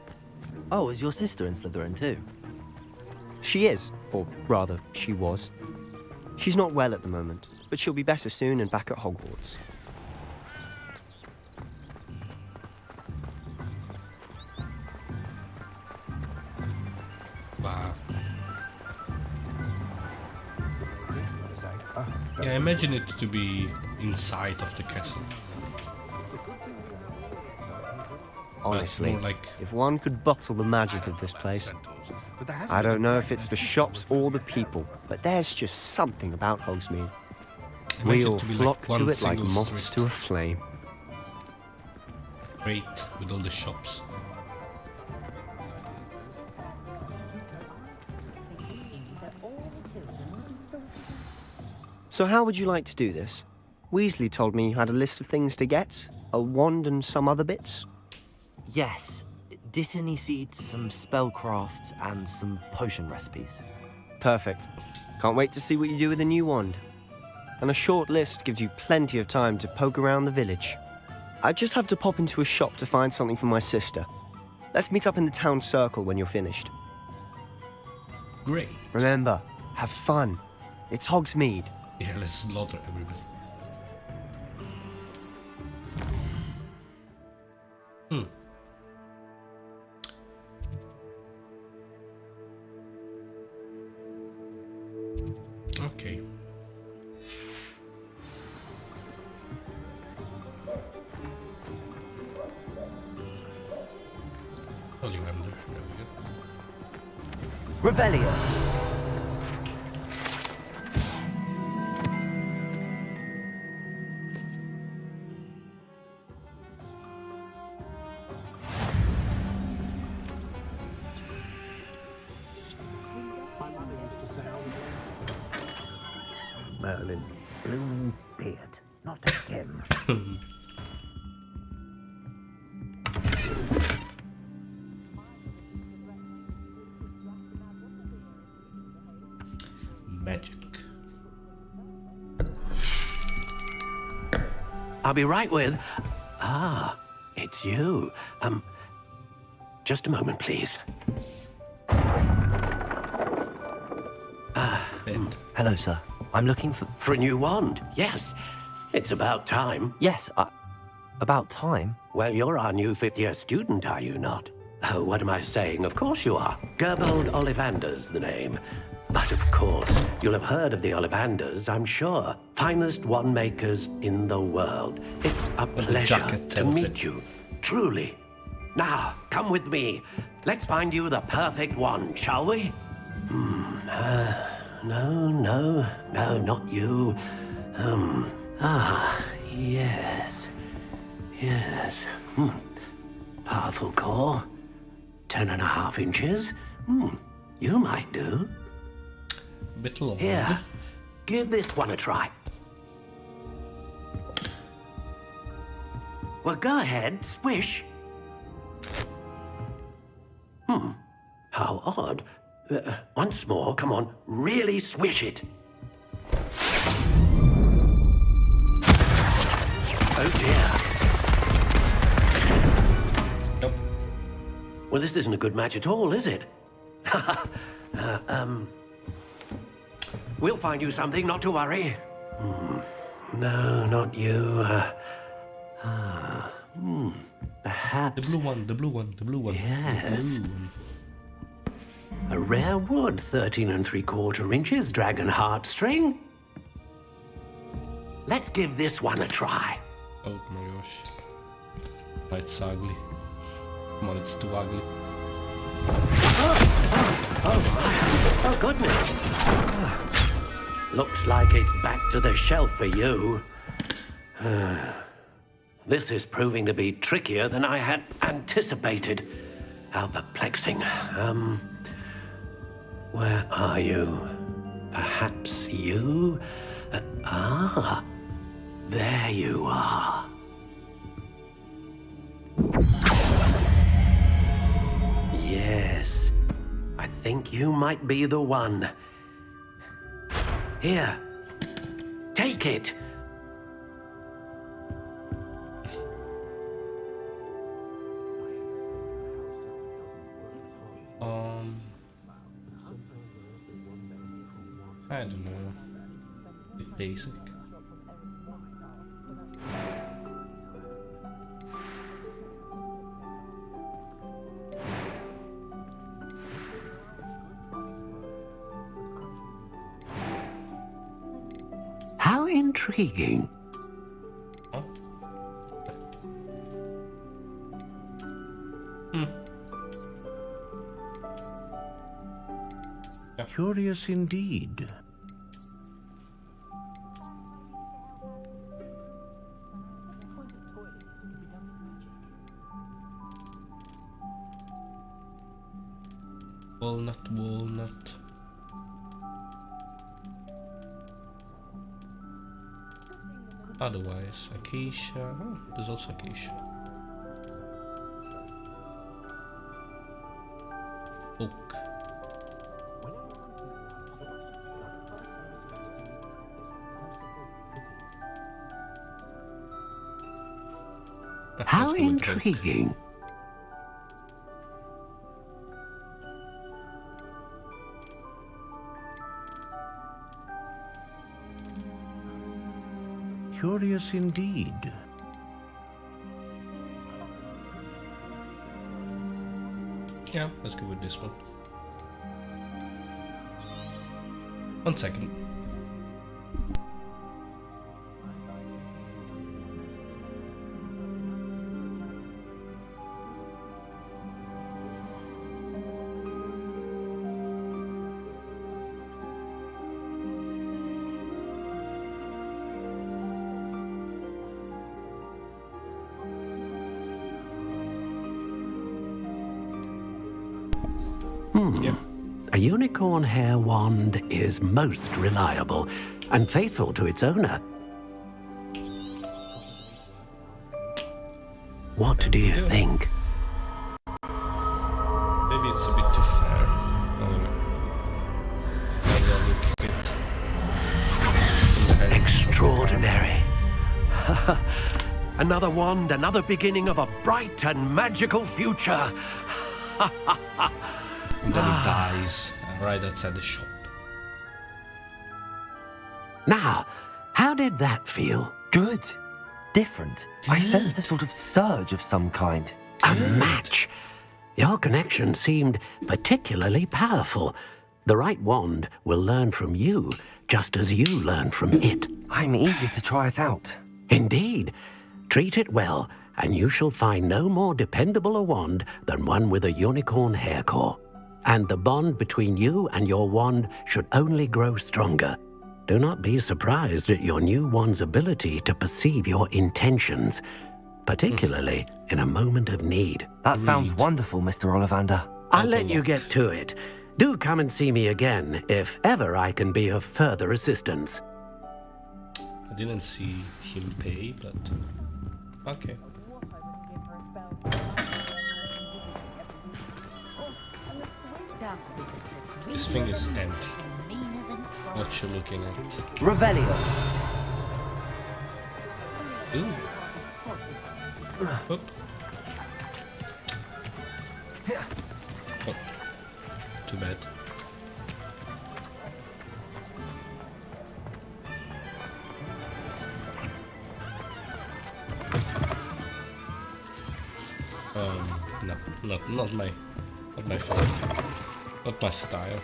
Oh, is your sister in Slytherin too? She is, or rather, she was. She's not well at the moment, but she'll be better soon and back at Hogwarts. Wow. Yeah, imagine it to be inside of the castle. Honestly, more like if one could bottle the magic of this place. I don't know if it's the shops or the people, but there's just something about Hogsmeade. We all flock to it like moths to a flame. Great, with all the shops. So how would you like to do this? Weasley told me you had a list of things to get, a wand and some other bits. Yes. Dittany seeds, some spellcrafts, and some potion recipes. Perfect. Can't wait to see what you do with the new wand. And a short list gives you plenty of time to poke around the village. I just have to pop into a shop to find something for my sister. Let's meet up in the town circle when you're finished. Great. Remember, have fun. It's Hogsmeade. Yeah, let's slaughter everybody. Okay. Ollivander, there we go. Revelio. Merlin's blooming beard, not again. Magic. I'll be right with... Ah, it's you. Just a moment, please. Hello, sir. I'm looking for... For a new wand, yes. It's about time. Yes, about time? Well, you're our new 5th-year student, are you not? Oh, what am I saying? Of course you are. Gerbold Ollivander's the name. But of course, you'll have heard of the Ollivanders, I'm sure. Finest wand makers in the world. It's a pleasure to meet you. Truly. Now, come with me. Let's find you the perfect wand, shall we? No, not you. Yes. Powerful core. 10.5 inches. You might do. Bit long. Here, give this one a try. Well, go ahead, swish. How odd. Once more, come on, really swish it. Oh dear. Nope. Well, this isn't a good match at all, is it? We'll find you something, not to worry. No, not you. Perhaps. The blue one, the blue one, the blue one. Yes. The blue one. A rare wood, 13 3/4 inches, dragon heartstring. Let's give this one a try. Oh my gosh. Oh, it's ugly. Come on, it's too ugly. Oh, goodness. Looks like it's back to the shelf for you. This is proving to be trickier than I had anticipated. How perplexing. Where are you? Perhaps you? There you are. Yes, I think you might be the one. Here, take it. I don't know. Bit basic. How intriguing. Huh? Curious indeed. Walnut, walnut. Otherwise, acacia. Oh, there's also acacia. Oak. How intriguing. Curious indeed. Yeah, let's go with this one. 1 second. A unicorn hair wand is most reliable and faithful to its owner. What do you think? Maybe it's a bit too fair. I don't know. Maybe I'll look a bit Extraordinary. Another wand, another beginning of a bright and magical future. And then it dies right outside the shop. Now, how did that feel? Good. Different. I sensed a sort of surge of some kind. A match. Your connection seemed particularly powerful. The right wand will learn from you, just as you learn from it. I'm eager to try it out. Indeed. Treat it well, and you shall find no more dependable a wand than one with a unicorn hair core. And the bond between you and your wand should only grow stronger. Do not be surprised at your new wand's ability to perceive your intentions, particularly in a moment of need. That sounds wonderful, Mr. Ollivander. I'll let you get to it. Do come and see me again if ever I can be of further assistance. I didn't see him pay, but okay. This thing is empty. what you're looking at. Revelio. Ooh. Oop. Oh. Too bad. No, not my favorite. Not my style.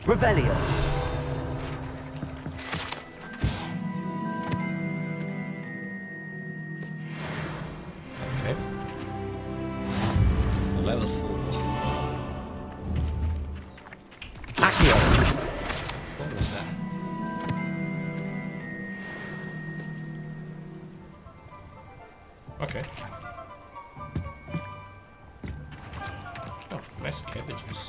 Revelio. Okay. Level 4. Accio. What was that? Okay. Oh, nice cabbages.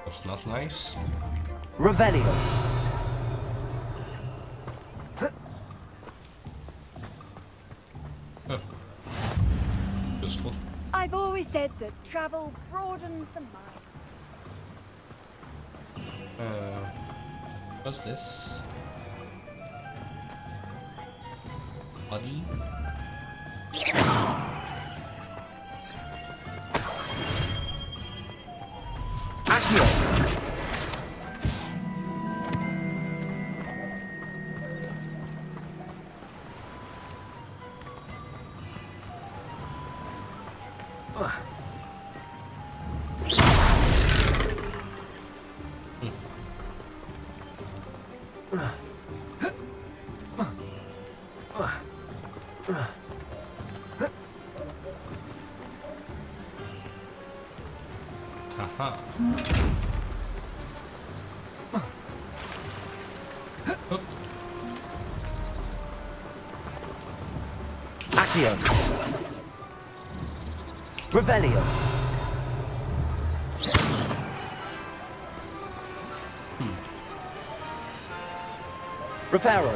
That's not nice. Revelio. Huh. Useful. I've always said that travel broadens the mind. What's this? Buddy? Accio. Haha. Accio. Revelio. Reparo.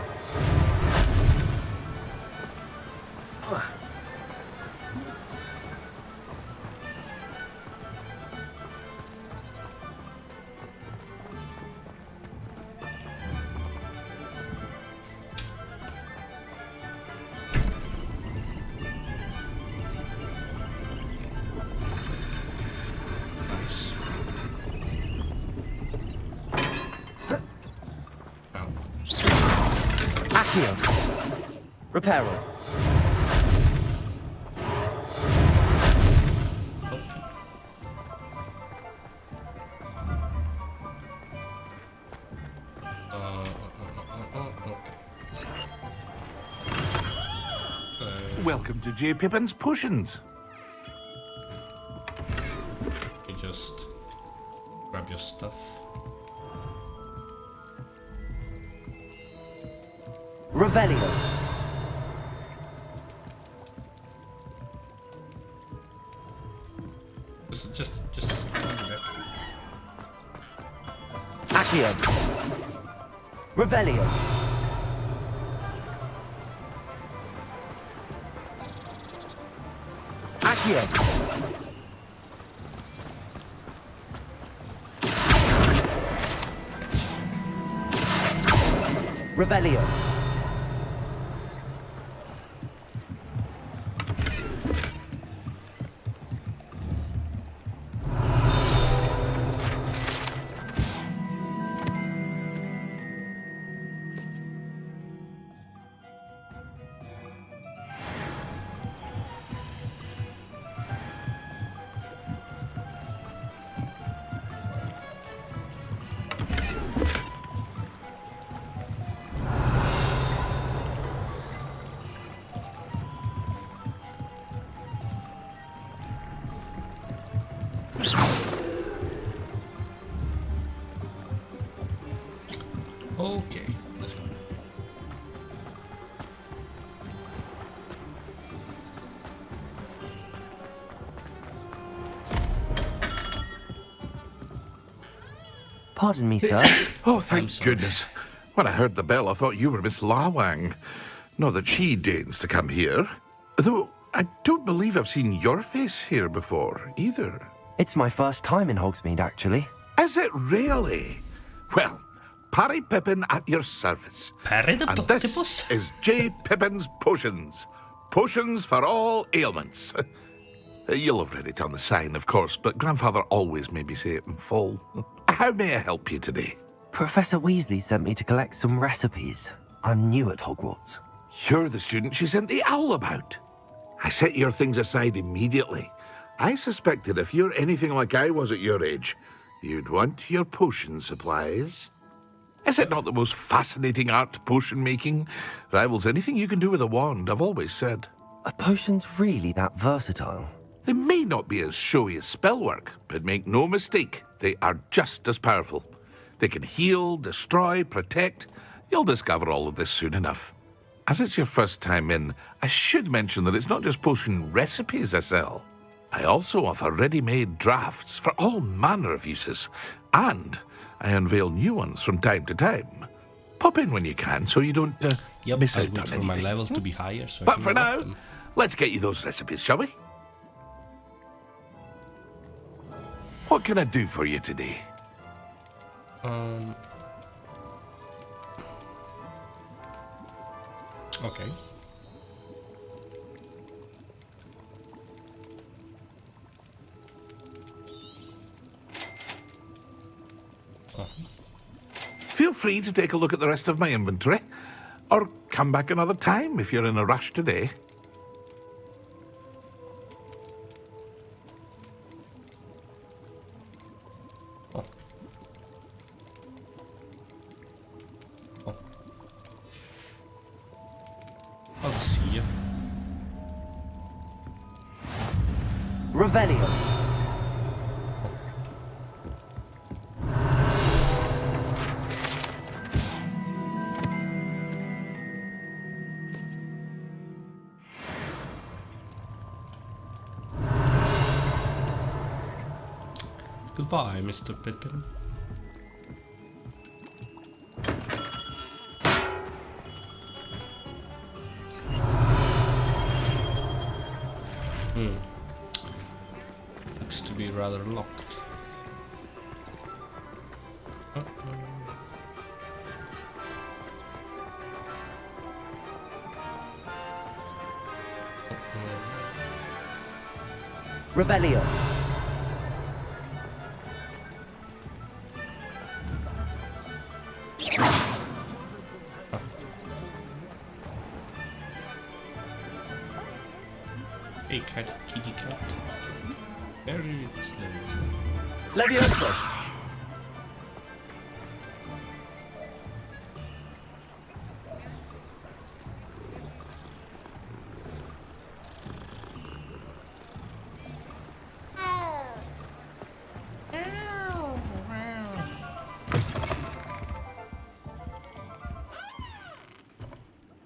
Accio. Reparo. Welcome to J. Pippin's Potions. You just grab your stuff. Revelio. Just Accio. Revelio. Accio. Revelio. Pardon me, sir. Oh, thank goodness. When I heard the bell, I thought you were Miss Lawang. Not that she deigns to come here. Though I don't believe I've seen your face here before, either. It's my first time in Hogsmeade, actually. Is it really? Well, Parry Pippin at your service. Parry the And Platypus? this is J. Pippin's Potions. Potions for all ailments. You'll have read it on the sign, of course, but Grandfather always made me say it in full. How may I help you today? Professor Weasley sent me to collect some recipes. I'm new at Hogwarts. You're the student she sent the owl about. I set your things aside immediately. I suspected if you're anything like I was at your age, you'd want your potion supplies. Is it not the most fascinating art, potion making? Rivals anything you can do with a wand, I've always said. Are potions really that versatile? They may not be as showy as spellwork, but make no mistake, they are just as powerful. They can heal, destroy, protect. You'll discover all of this soon enough. As it's your first time in, I should mention that it's not just potion recipes I sell. I also offer ready-made drafts for all manner of uses, and I unveil new ones from time to time. Pop in when you can so you don't miss I'll out wait on for anything. my level to be higher. So I But can for unlock now, them. let's get you those recipes, shall we? What can I do for you today? Okay. Feel free to take a look at the rest of my inventory, or come back another time if you're in a rush today. I'll see you. Revelio. Goodbye, Mr. Pippin. Looks to be rather locked. Revelio. Hey, kitty cat. Very slow. Levioso.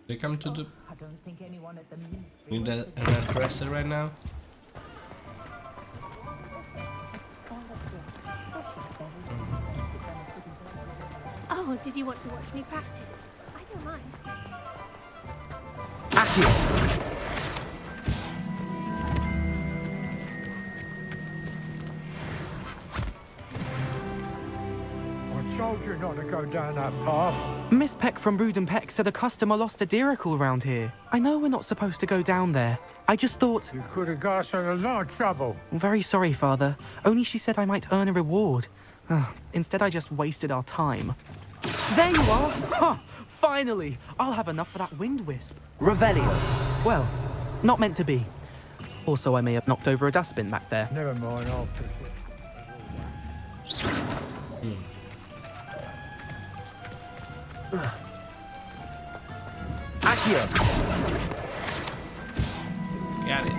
They come to the... Need an dresser right now? Oh, did you want to watch me practice? I don't mind. I told you not to go down that path. Miss Peck from Brood and Peck said a customer lost a diricle round here. I know we're not supposed to go down there. I just thought... You could have got us in a lot of trouble. I'm very sorry, Father. Only she said I might earn a reward. Instead, I just wasted our time. There you are! Huh, finally! I'll have enough for that wind wisp. Revelio. Well, not meant to be. Also, I may have knocked over a dustbin back there. Never mind, I'll pick it. Accio. Got it.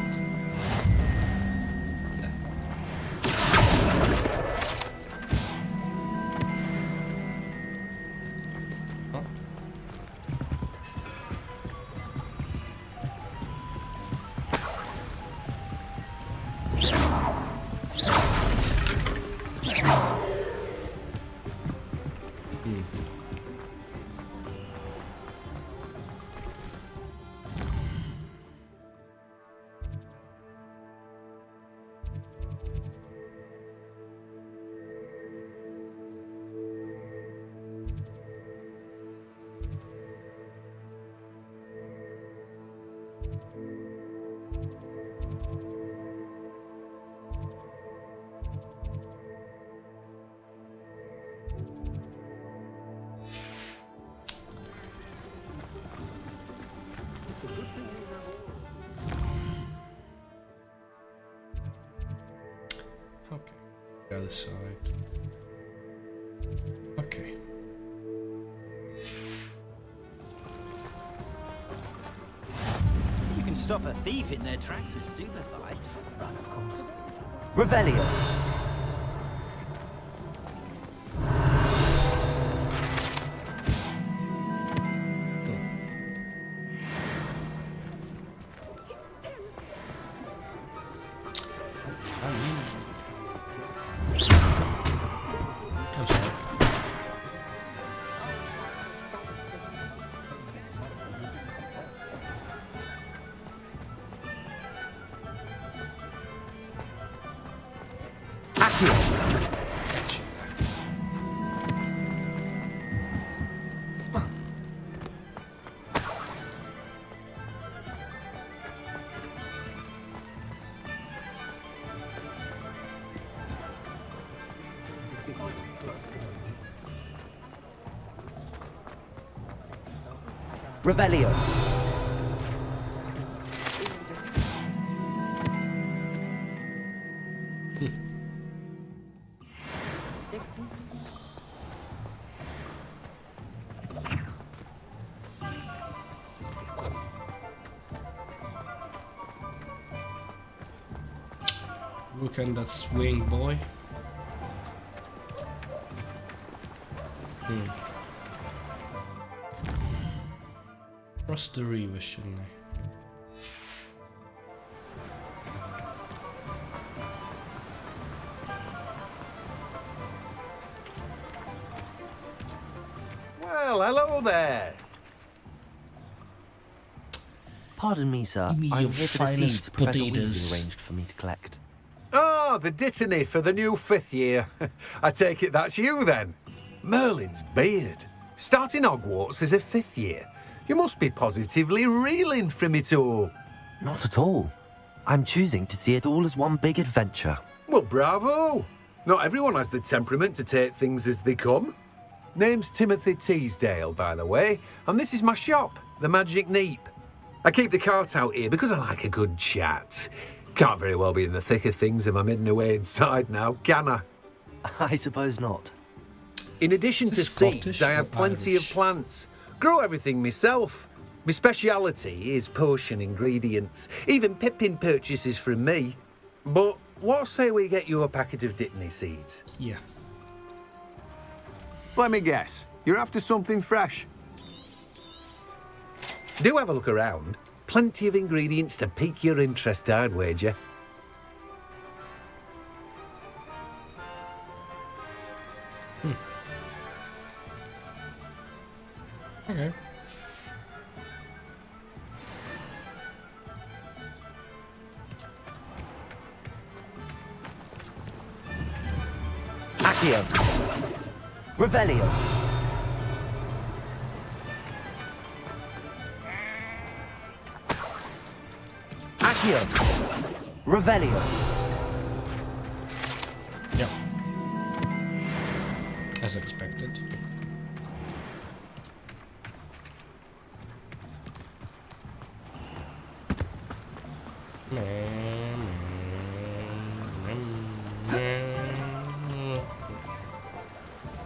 The other side. Okay. You can stop a thief in their tracks with stupefy. Run, of course. Revelio. I'm sorry. Revelio. Look at that swing, boy. Cross the river, shouldn't I? Well, hello there. Pardon me, sir. Give me I'm your here for the seeds finest Professor potatoes. Weasley arranged for me to collect. Ah, the dittany for the new 5th year. I take it that's you then. Merlin's beard. Starting Hogwarts as a 5th year. You must be positively reeling from it all. Not at all. I'm choosing to see it all as one big adventure. Well, bravo. Not everyone has the temperament to take things as they come. Name's Timothy Teasdale, by the way, and this is my shop, the Magic Neep. I keep the cart out here because I like a good chat. Can't very well be in the thick of things if I'm hidden away inside now, can I? I suppose not. In addition to seeds, I have plenty of plants. Grow everything myself. My speciality is potion ingredients. Even Pippin purchases from me. But what say we get you a packet of dittany seeds? Yeah. Let me guess. You're after something fresh. Do have a look around. Plenty of ingredients to pique your interest, I'd wager. Okay. Accio. Revelio. Accio. Revelio. Yep. As expected.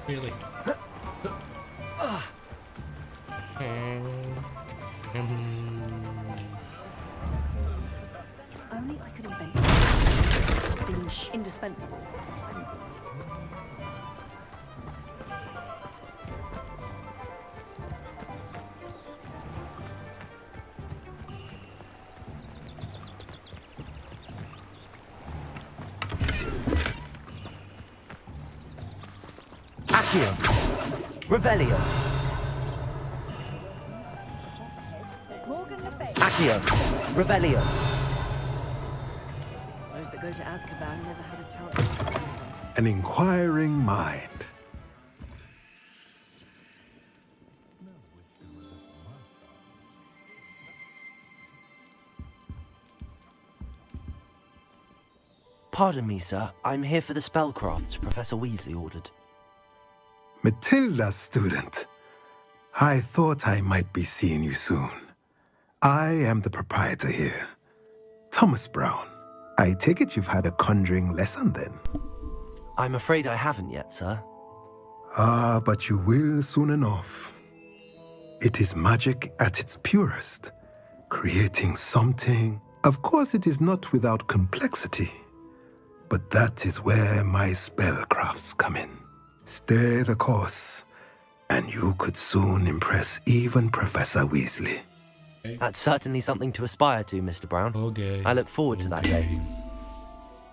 Really? Only I could invent something indispensable. Accio. Revelio. Accio. Revelio. Those that go to Azkaban never had a chance. An inquiring mind. Pardon me, sir. I'm here for the spellcrafts Professor Weasley ordered. Matilda, student. I thought I might be seeing you soon. I am the proprietor here, Thomas Brown. I take it you've had a conjuring lesson then? I'm afraid I haven't yet, sir. Ah, but you will soon enough. It is magic at its purest, creating something. Of course, it is not without complexity, but that is where my spellcrafts come in. Stay the course, and you could soon impress even Professor Weasley. That's certainly something to aspire to, Mr. Brown. Okay. I look forward to that day.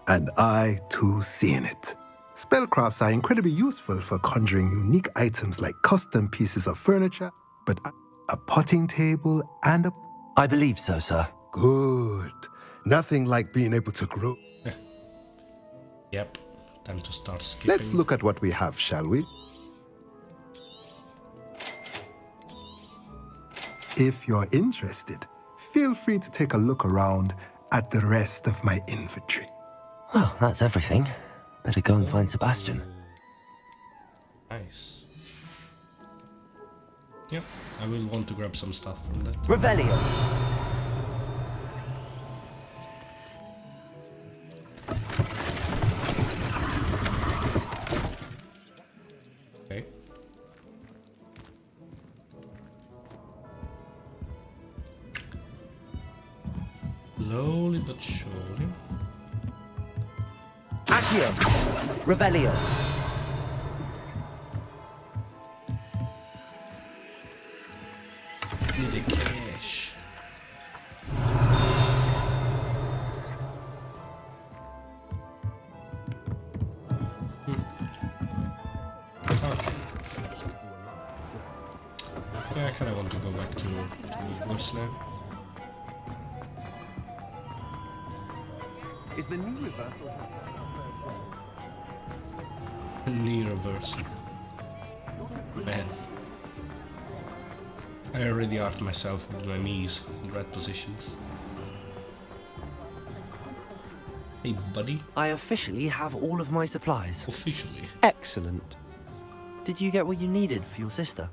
And I, too, see in it. Spellcrafts are incredibly useful for conjuring unique items like custom pieces of furniture, but a potting table and a... I believe so, sir. Good. Nothing like being able to grow. Yep. Time to start skipping. Let's look at what we have, shall we? If you're interested, feel free to take a look around at the rest of my inventory. Well, that's everything. Better go and find Sebastian. Nice. Yep, I will want to grab some stuff from that. Revelio! Okay. Slowly but surely. Accio! Revelio! Need a cash. Yeah, I kind of want to go back to Hogwarts now. Is the new reversal? Knee reversal. Man. I already art myself with my knees in right positions. Hey, buddy. I officially have all of my supplies. Officially? Excellent. Did you get what you needed for your sister?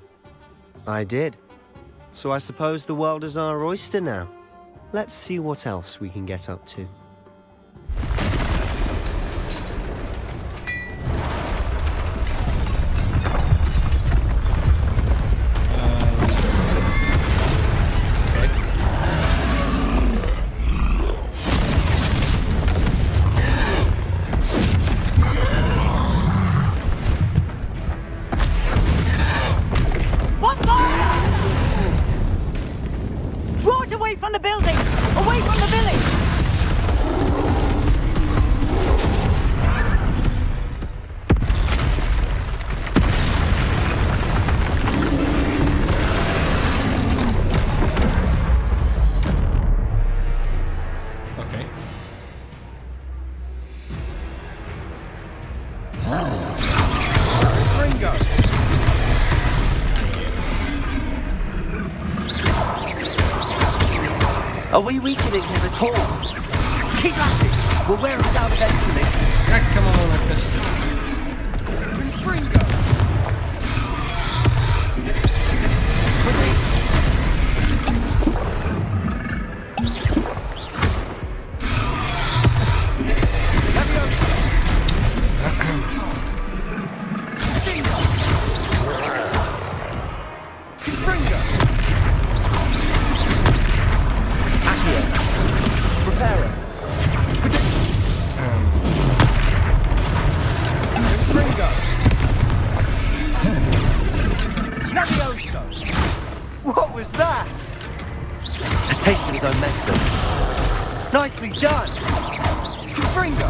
I did. So I suppose the world is our oyster now. Let's see what else we can get up to. Draw it away from the building! Away from the village! Okay. Ringo! Are we weakening him at all? Keep at it! We'll wear him down eventually. Yeah, come on, like this. Ringo! What was that? A taste of his own medicine. Nicely done! Ringo!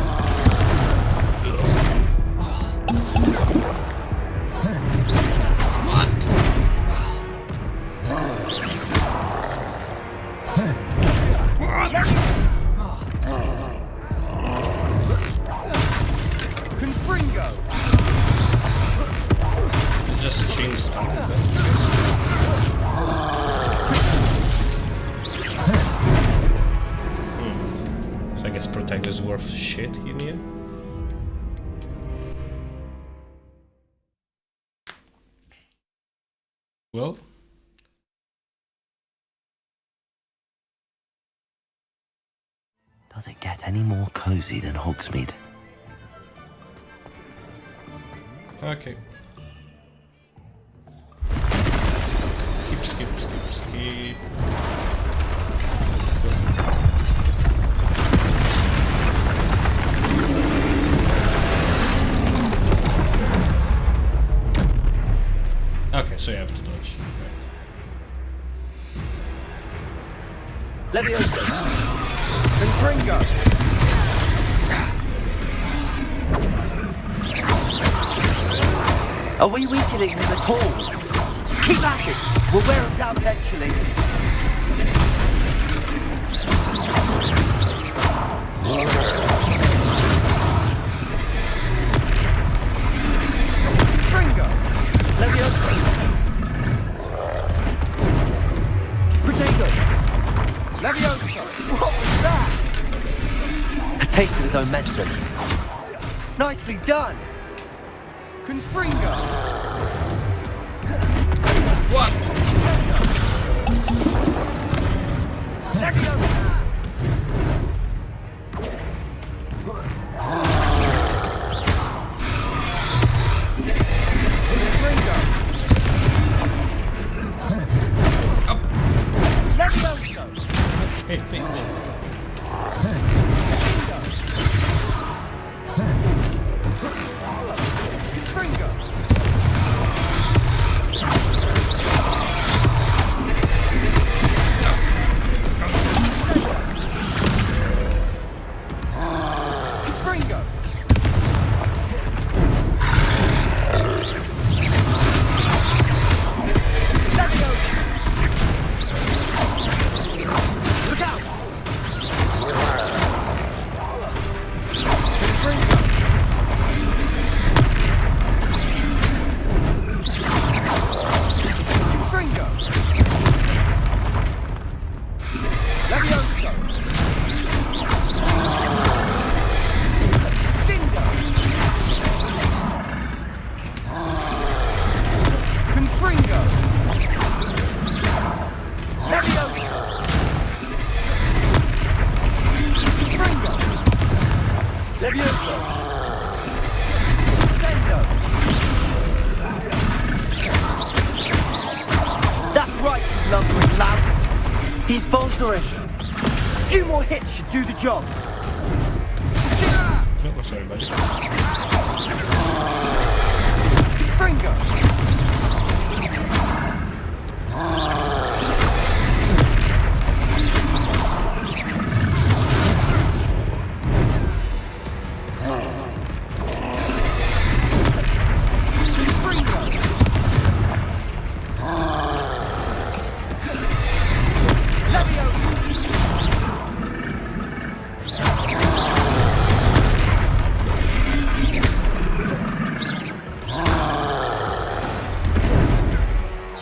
Just change style. So I guess protect is worth shit in here. Well. Does it get any more cozy than Hogsmeade? Okay. Skip. Okay, so you have to dodge. Right. Leviosa! Confringo! Are we weakening him at all? Keep at it! We'll wear him down eventually. Confringo! Leviosa! Potato! Leviosa! What was that? A taste of his own medicine. Nicely done! Confringo! What? Leviosa! Confringo! Leviosa! Hey, bitch. Confringo! Confringo! Look out! Confringo! Confringo! Leviosa! Findo! Confringo! Leviosa! Confringo! Leviosa! Sendo! That's right, you lumbering louts! He's faltering! A few more hits should do the job! No, sorry, buddy. Confringo!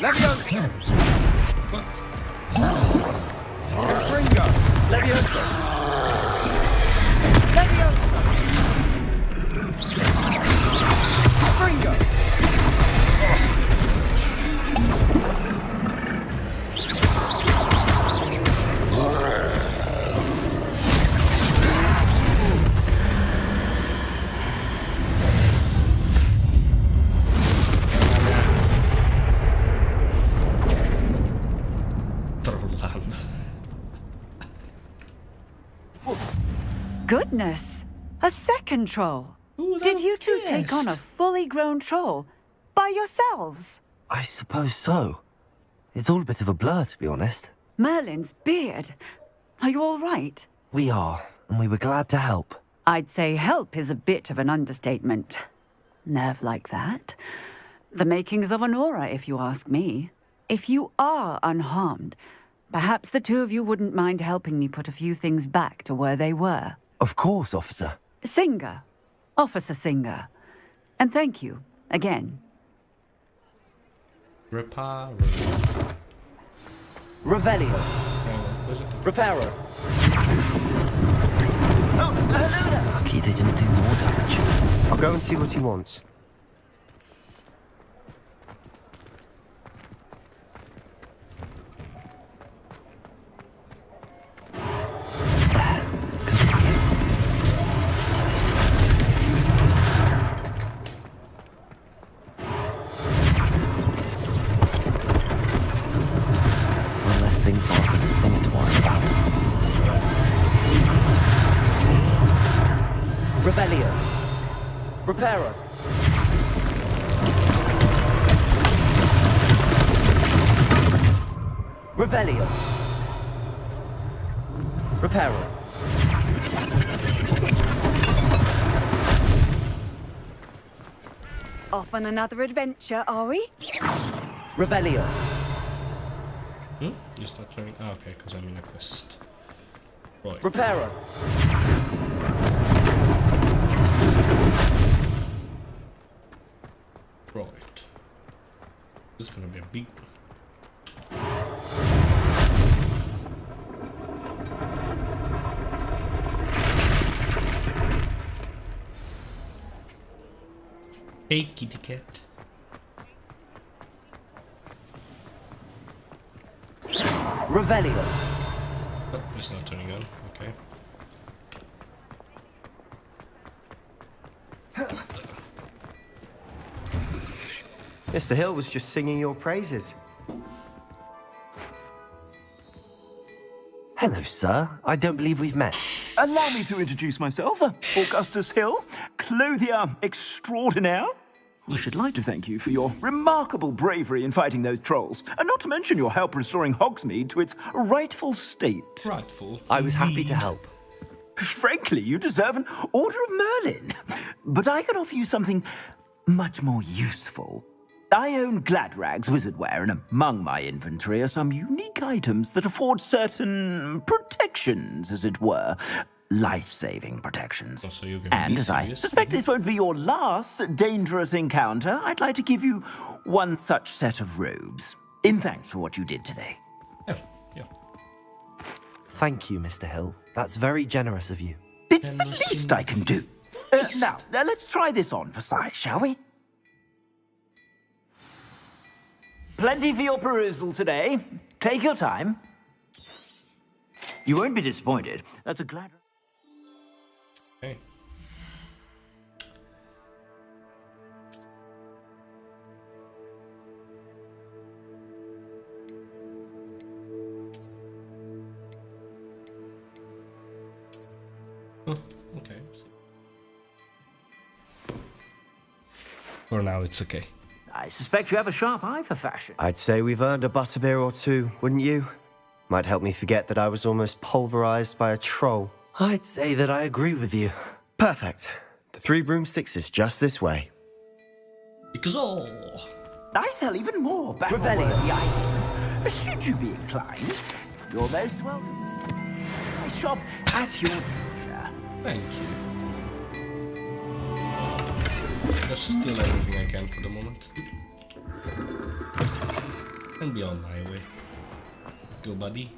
Leviosa! Confringo! Leviosa! Leviosa! Confringo! Goodness! A second troll! Did you two take on a fully grown troll? By yourselves? I suppose so. It's all a bit of a blur, to be honest. Merlin's beard! Are you all right? We are, and we were glad to help. I'd say help is a bit of an understatement. Nerve like that. The makings of an aura, if you ask me. If you are unharmed, perhaps the two of you wouldn't mind helping me put a few things back to where they were. Of course, officer. Singer. Officer Singer. And thank you, again. Reparo. Revelio. Reparo. Oh, hello there. Lucky they didn't do more damage. I'll go and see what he wants. Revelio. Reparo. Revelio. Reparo. Off on another adventure, are we? Revelio. Just not turning. Oh, okay, because I'm in a quest. Right. Reparo. Right. This is gonna be a big one. Hey, kitty cat. Revelio. Oh, it's not turning on. Okay. Mr. Hill was just singing your praises. Hello, sir. I don't believe we've met. Allow me to introduce myself, Augustus Hill, clothier extraordinaire. We should like to thank you for your remarkable bravery in fighting those trolls, and not to mention your help restoring Hogsmeade to its rightful state. Rightful? I was happy to help. Frankly, you deserve an Order of Merlin. But I can offer you something much more useful. I own Gladrag's wizardware, and among my inventory are some unique items that afford certain protections, as it were. Life-saving protections. Oh, so you're gonna And be as I serious? suspect this won't be your last dangerous encounter, I'd like to give you one such set of robes, in thanks for what you did today. Thank you, Mr. Hill. That's very generous of you. It's the least I can do. Now, let's try this on for size, shall we? Plenty for your perusal today. Take your time. You won't be disappointed. That's a glad... Okay. Okay. For now, it's okay. I suspect you have a sharp eye for fashion. I'd say we've earned a butterbeer or two, wouldn't you? Might help me forget that I was almost pulverized by a troll. I'd say that I agree with you. Perfect. The 3 broomsticks is just this way. Because I sell even more battle worthy items. Should you be inclined, you're most welcome. I shop at your leisure. Thank you. Just steal everything I can for the moment. And be on my way. Go, buddy.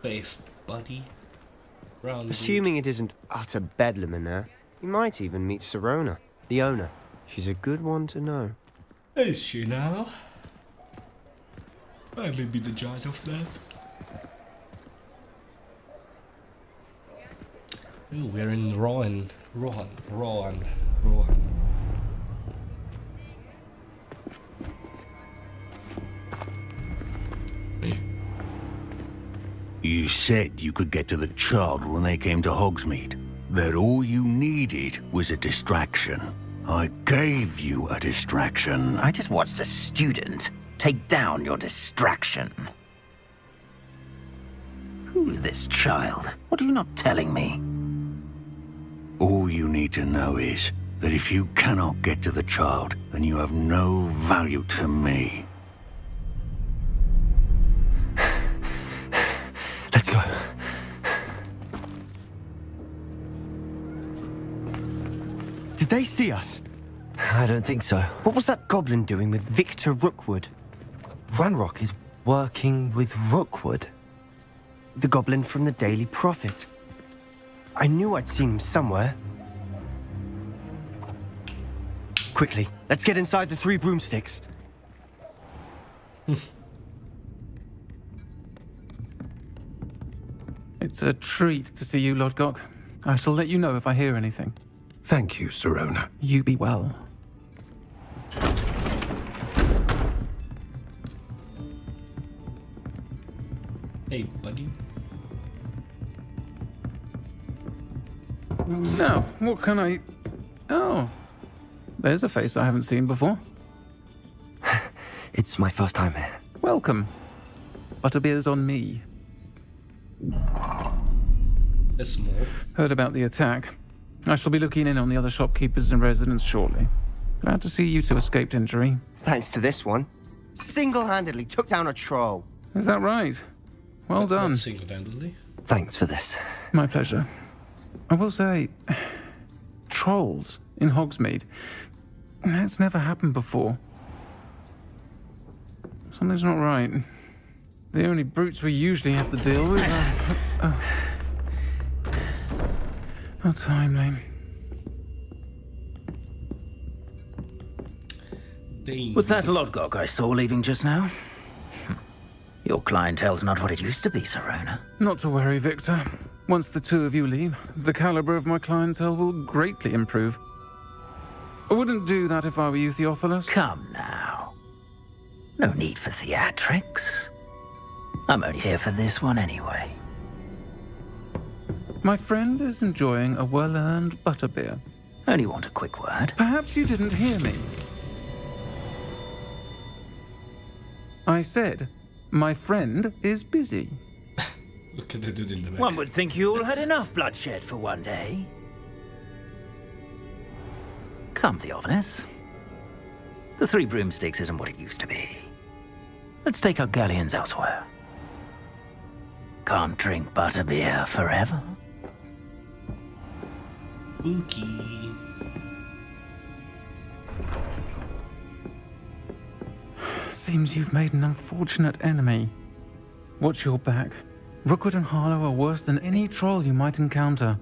Based, buddy. Round. Assuming it isn't utter bedlam in there, you might even meet Sirona, the owner. She's a good one to know. Is she now? I may be the judge of that. Ooh, we're in Rohan. You said you could get to the child when they came to Hogsmeade. That all you needed was a distraction. I gave you a distraction. I just watched a student take down your distraction. Who's this child? What are you not telling me? All you need to know is that if you cannot get to the child, then you have no value to me. Let's go. Did they see us? I don't think so. What was that goblin doing with Victor Rookwood? Ranrock is working with Rookwood. The goblin from the Daily Prophet. I knew I'd seen him somewhere. Quickly, let's get inside the 3 broomsticks. It's a treat to see you, Lodgok. I shall let you know if I hear anything. Thank you, Sirona. You be well. Hey, buddy. Now, what can I... Oh, there's a face I haven't seen before. It's my first time here. Welcome. Butterbeer's on me. There's small. Heard about the attack. I shall be looking in on the other shopkeepers and residents shortly. Glad to see you two escaped injury. Thanks to this one. Single-handedly took down a troll. Is that right? Well done. Single-handedly. Thanks for this. My pleasure. I will say, trolls in Hogsmeade. That's never happened before. Something's not right. The only brutes we usually have to deal with are... How timely. Was that Lodgok I saw leaving just now? Your clientele's not what it used to be, Serona. Not to worry, Victor. Once the two of you leave, the caliber of my clientele will greatly improve. I wouldn't do that if I were you, Theophilus. Come now. No need for theatrics. I'm only here for this one anyway. My friend is enjoying a well-earned butterbeer. Only want a quick word. Perhaps you didn't hear me. I said, my friend is busy. Look at the dude in the back. One would think you all had enough bloodshed for one day. Come, Theophilus. The Three Broomsticks isn't what it used to be. Let's take our galleons elsewhere. Can't drink butterbeer forever. Spooky. Seems you've made an unfortunate enemy. Watch your back. Rookwood and Harlow are worse than any troll you might encounter.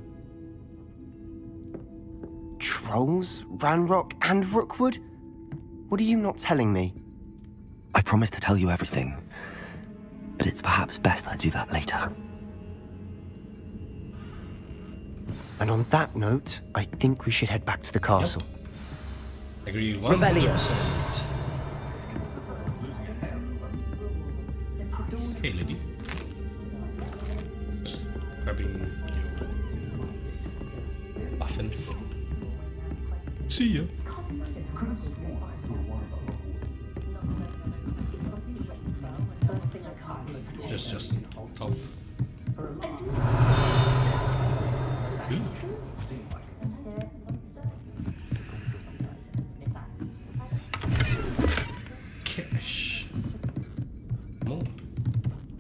Trolls? Ranrock and Rookwood? What are you not telling me? I promise to tell you everything, but it's perhaps best I do that later. And on that note, I think we should head back to the castle. Agree. Revelio. Hey, lady. Just grabbing your muffins. See ya. Just top. Cash. Oh,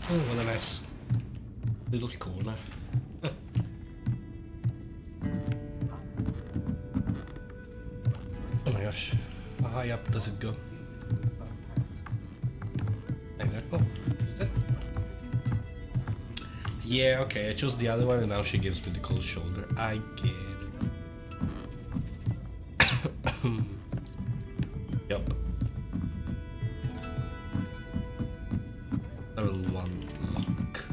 what a nice little corner. Oh my gosh, how high up does it go? Oh, is that? Yeah, okay, I chose the other one and now she gives me the cold shoulder. I get it. Yup. Level 1 lock.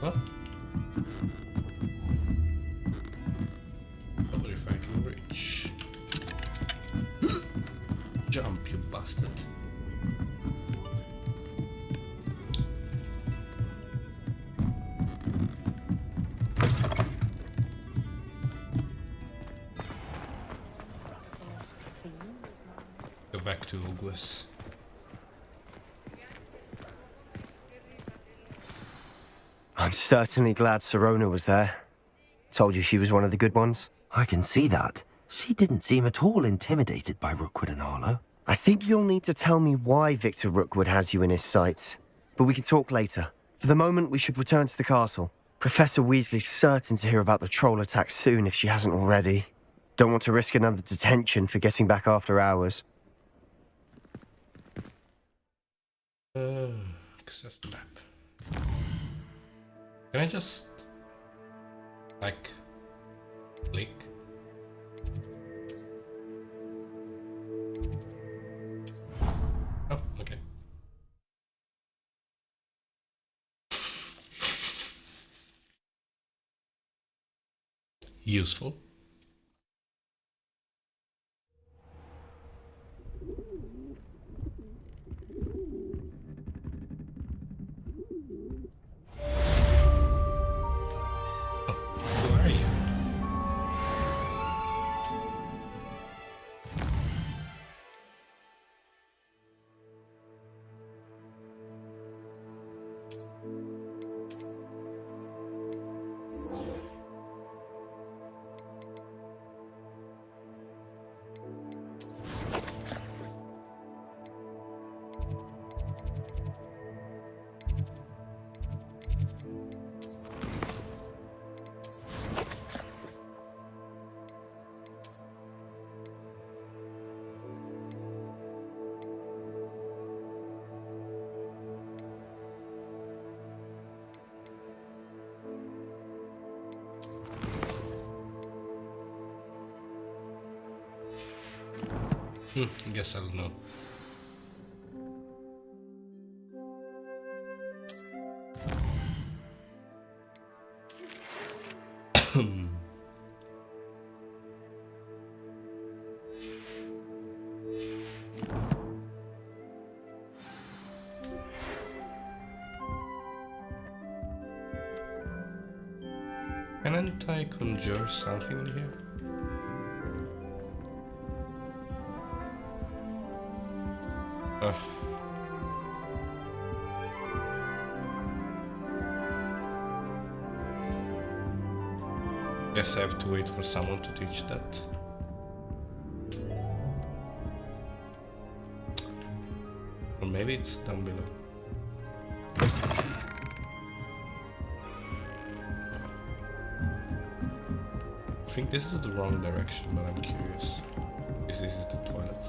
What? I wonder if I can reach. Jump, you bastard. Go back to Hogwarts. I'm certainly glad Serona was there. Told you she was one of the good ones. I can see that. She didn't seem at all intimidated by Rookwood and Harlow. I think you'll need to tell me why Victor Rookwood has you in his sights. But we can talk later. For the moment, we should return to the castle. Professor Weasley's certain to hear about the troll attack soon if she hasn't already. Don't want to risk another detention for getting back after hours. Access the map. Can I just like click? Oh, okay. Useful. Guess I'll know. Can't I conjure something in here? Ugh. Guess I have to wait for someone to teach that. Or maybe it's down below. I think this is the wrong direction, but I'm curious. This is the toilet.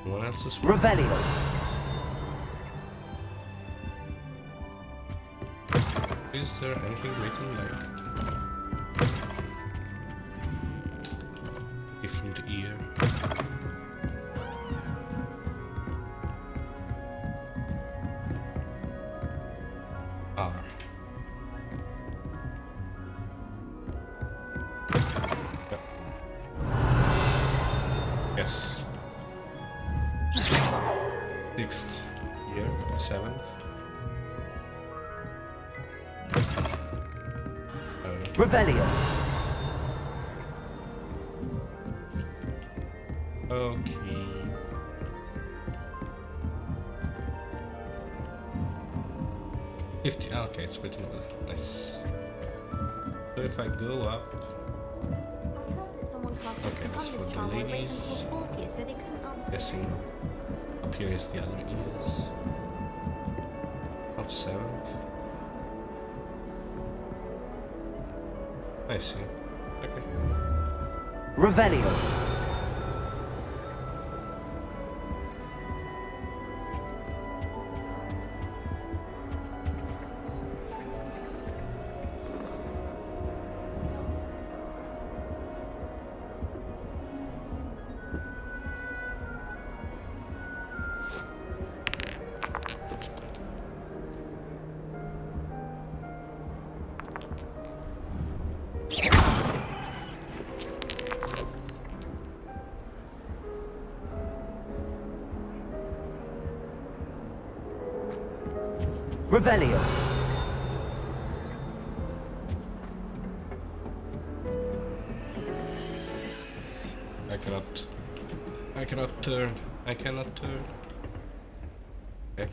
Anyone else is Revelio. Is there anything written like different ear? R. Yep. Yes. 6th year, 7th. Revelio. Okay. Okay, it's written over there. Nice. So if I go up. Okay, that's for the ladies. Guessing up here is the other ears. Not 7th. I see. Okay. Revelio. Revelio. I cannot turn. I cannot turn. Okay.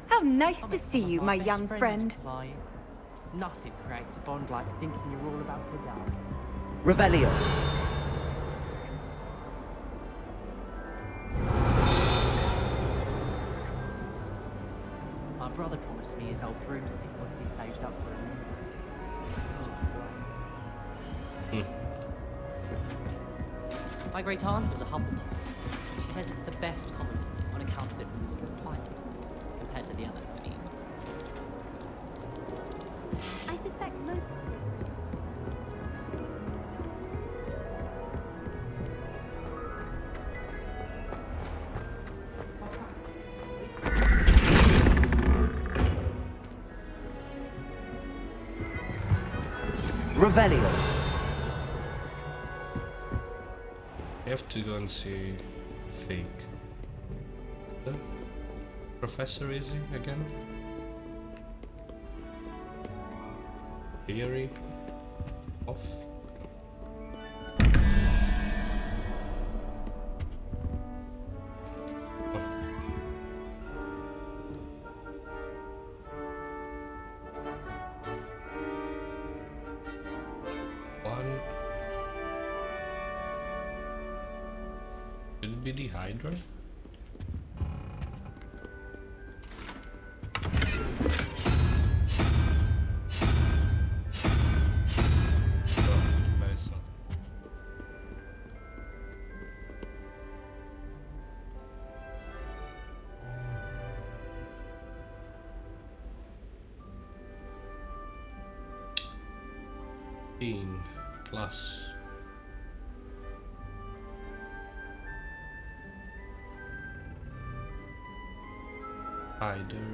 How nice to see you, my young friend. Nothing creates a bond like thinking you're all about to die. Revelio. My brother promised me his old broomstick once he saved up for a new. My great aunt was a Hufflepuff. She says it's the best common on account of it being quiet compared to the others. I mean, I suspect most. Revelio. I have to go and see Fake. Professor is he again? Theory off. One. Should it be the Hydra? 15 plus. Spider.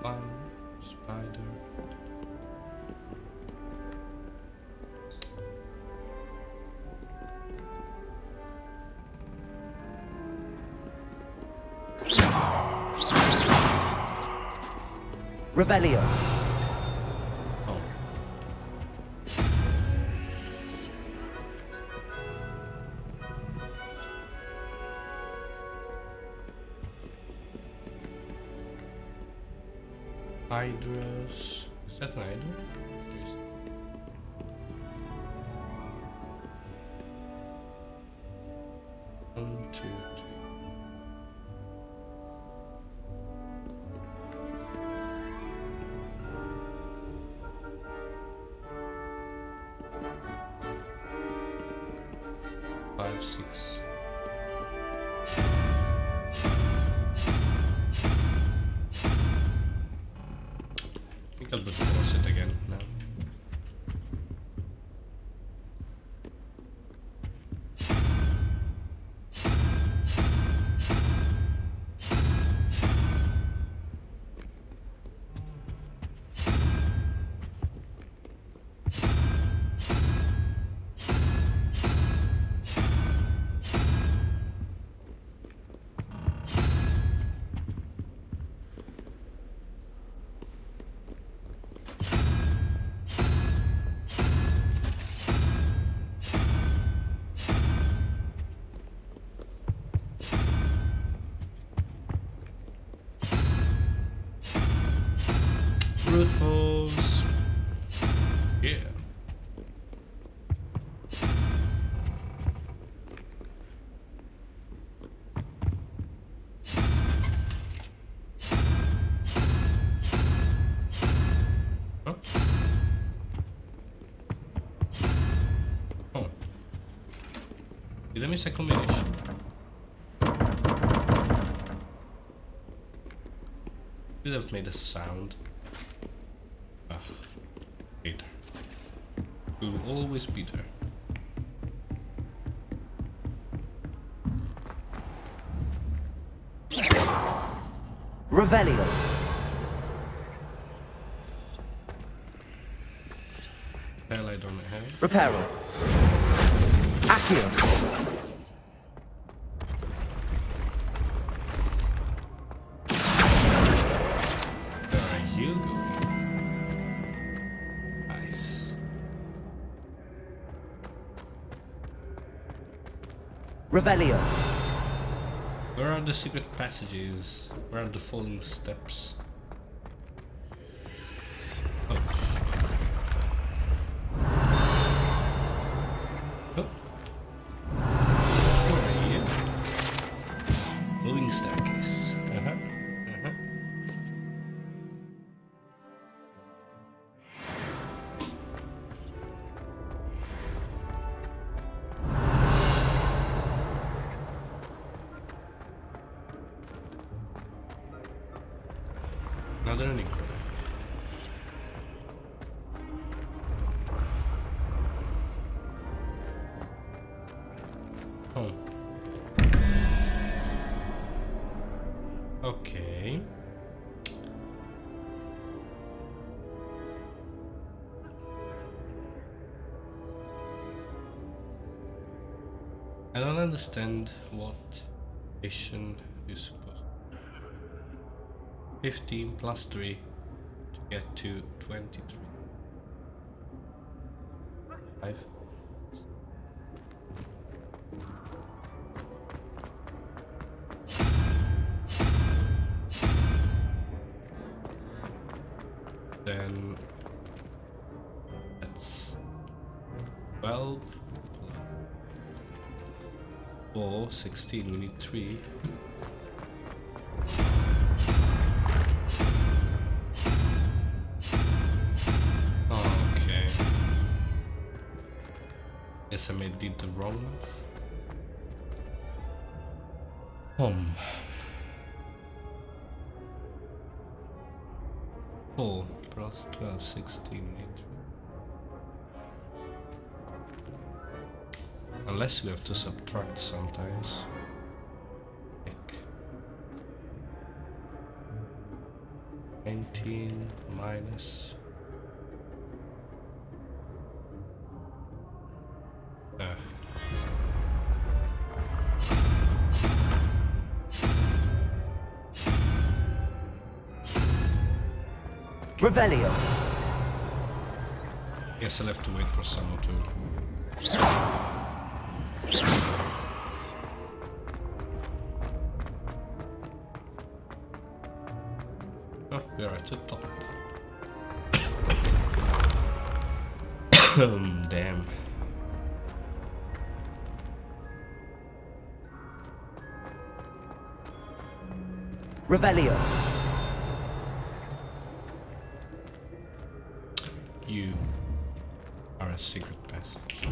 One spider. Revelio. Hydras. Is that an hydra? One, two, three. Five, six. I think I'll put force it again now. Brute force. Yeah. Huh? Oh. Did I miss a combination? Could have made a sound. Later. We will always be there. Revelio. Hell, I don't have. Reparo. Accio. You go. Nice. Revelio. Where are the secret passages? Where are the falling steps? Oh, shit. Oh. Where are you? Moving staircase. Another enigma. Oh. Okay. I don't understand what mission is supposed to. 15 plus 3 to get to 23. 5. Then that's 12 4, 16, we need 3. Okay. Guess I did the wrong one. 4 plus 12, 16, Unless we have to subtract sometimes. Like 19 minus. Revelio. Guess I'll have to wait for someone to. Oh, we are at the top. Damn. Revelio. You are a secret passage.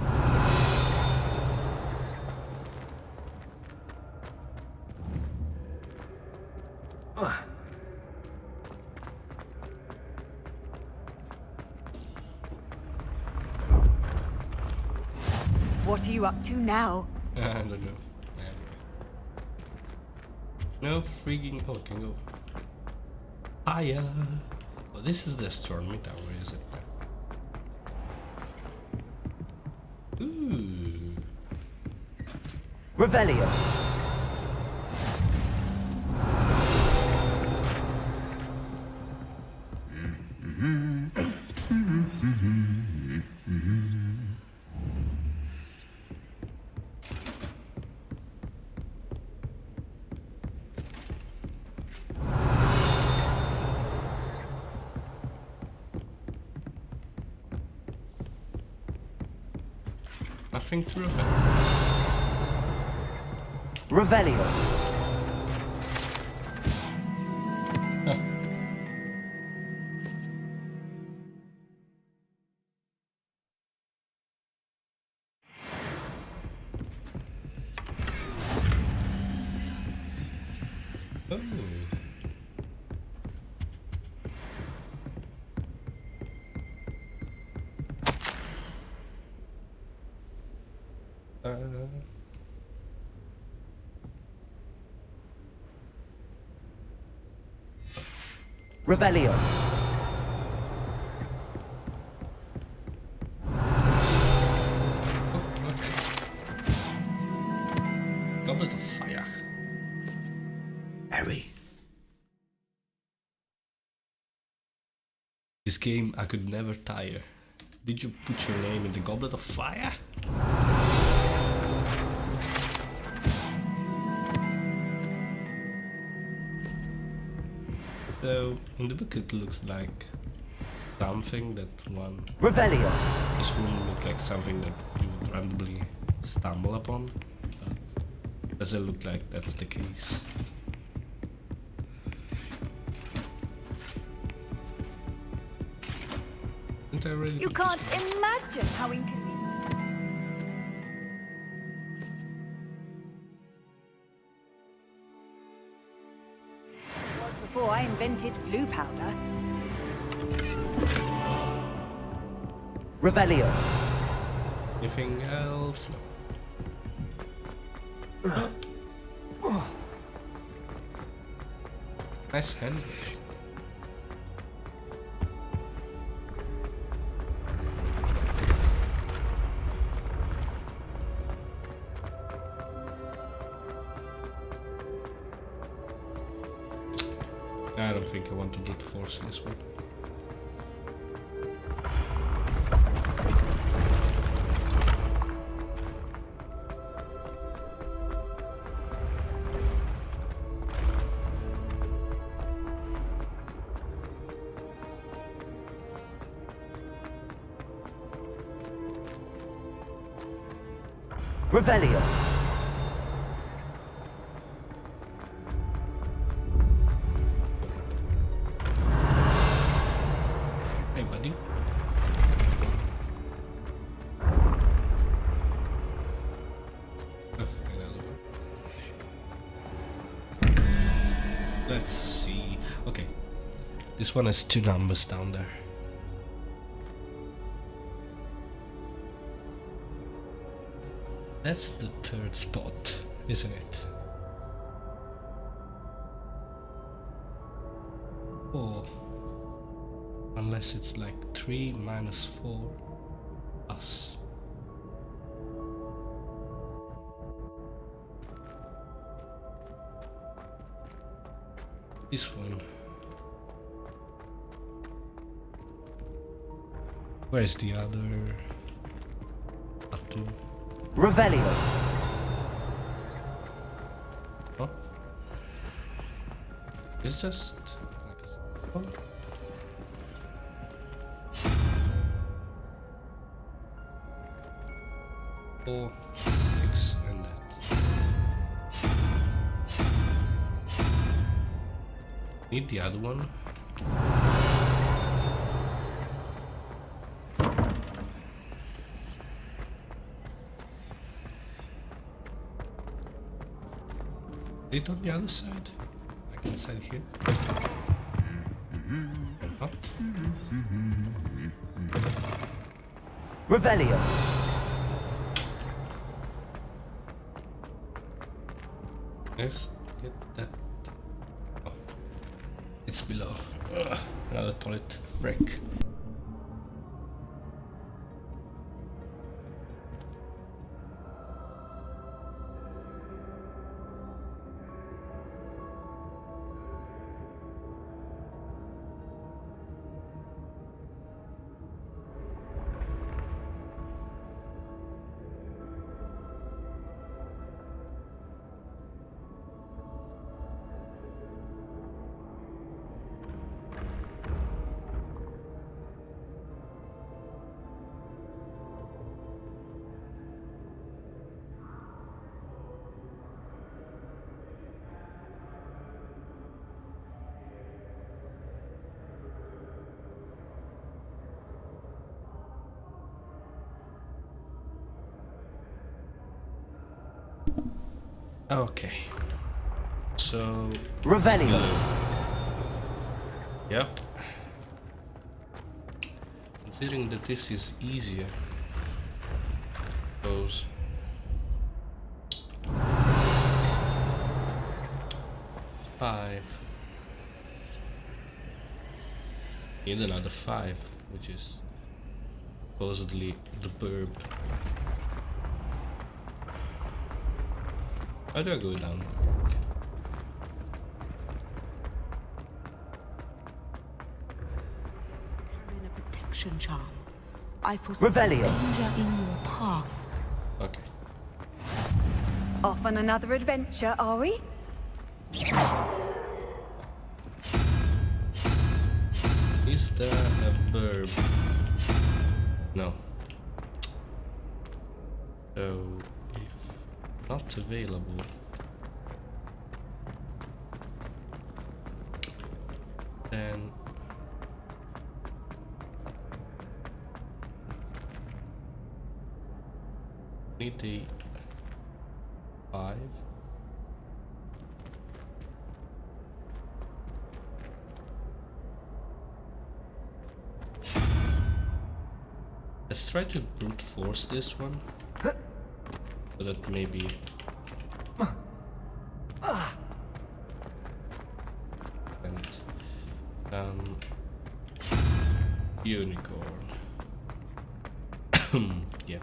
What are you up to now? I don't know. No freaking. Oh, I can go higher. Oh, this is the astronomy tower, is it? Ooh. Revelio. Nothing to repair. Revelio. Oh. Revelio. Goblet of fire. Harry. This game I could never tire. Did you put your name in the Goblet of Fire? So, in the book it looks like something that one... Revelio. This wouldn't look like something that you would randomly stumble upon, but does it look like that's the case? Didn't I already You put can't this one? imagine how inconvenient. Was before I invented flu powder. Revelio. Anything else? No. Nice hand. I don't think I want to brute force this one. Revelio. Hey, buddy. Oh, another one. Let's see. Okay. This one has 2 numbers down there. That's the third spot, isn't it? Oh. Unless it's like 3 minus 4 plus. This one. Where's the other button? Revelio. Huh? It's just like a symbol. 4, 6, and that. Need the other one. Is it on the other side? Like inside here? Not? Revelio. Yes, get that. Oh. It's below. Another toilet break. Okay. So Revelio. Yep. Considering that this is easier, goes 5. Need another 5, which is supposedly the burb. How do I go down? In a protection charm. I foresee Revelio. danger in your path. Okay. Off on another adventure, are we? Is there a burb? No. So, if not available, then need the 5. Let's try to brute force this one, so that maybe and unicorn. Yeah.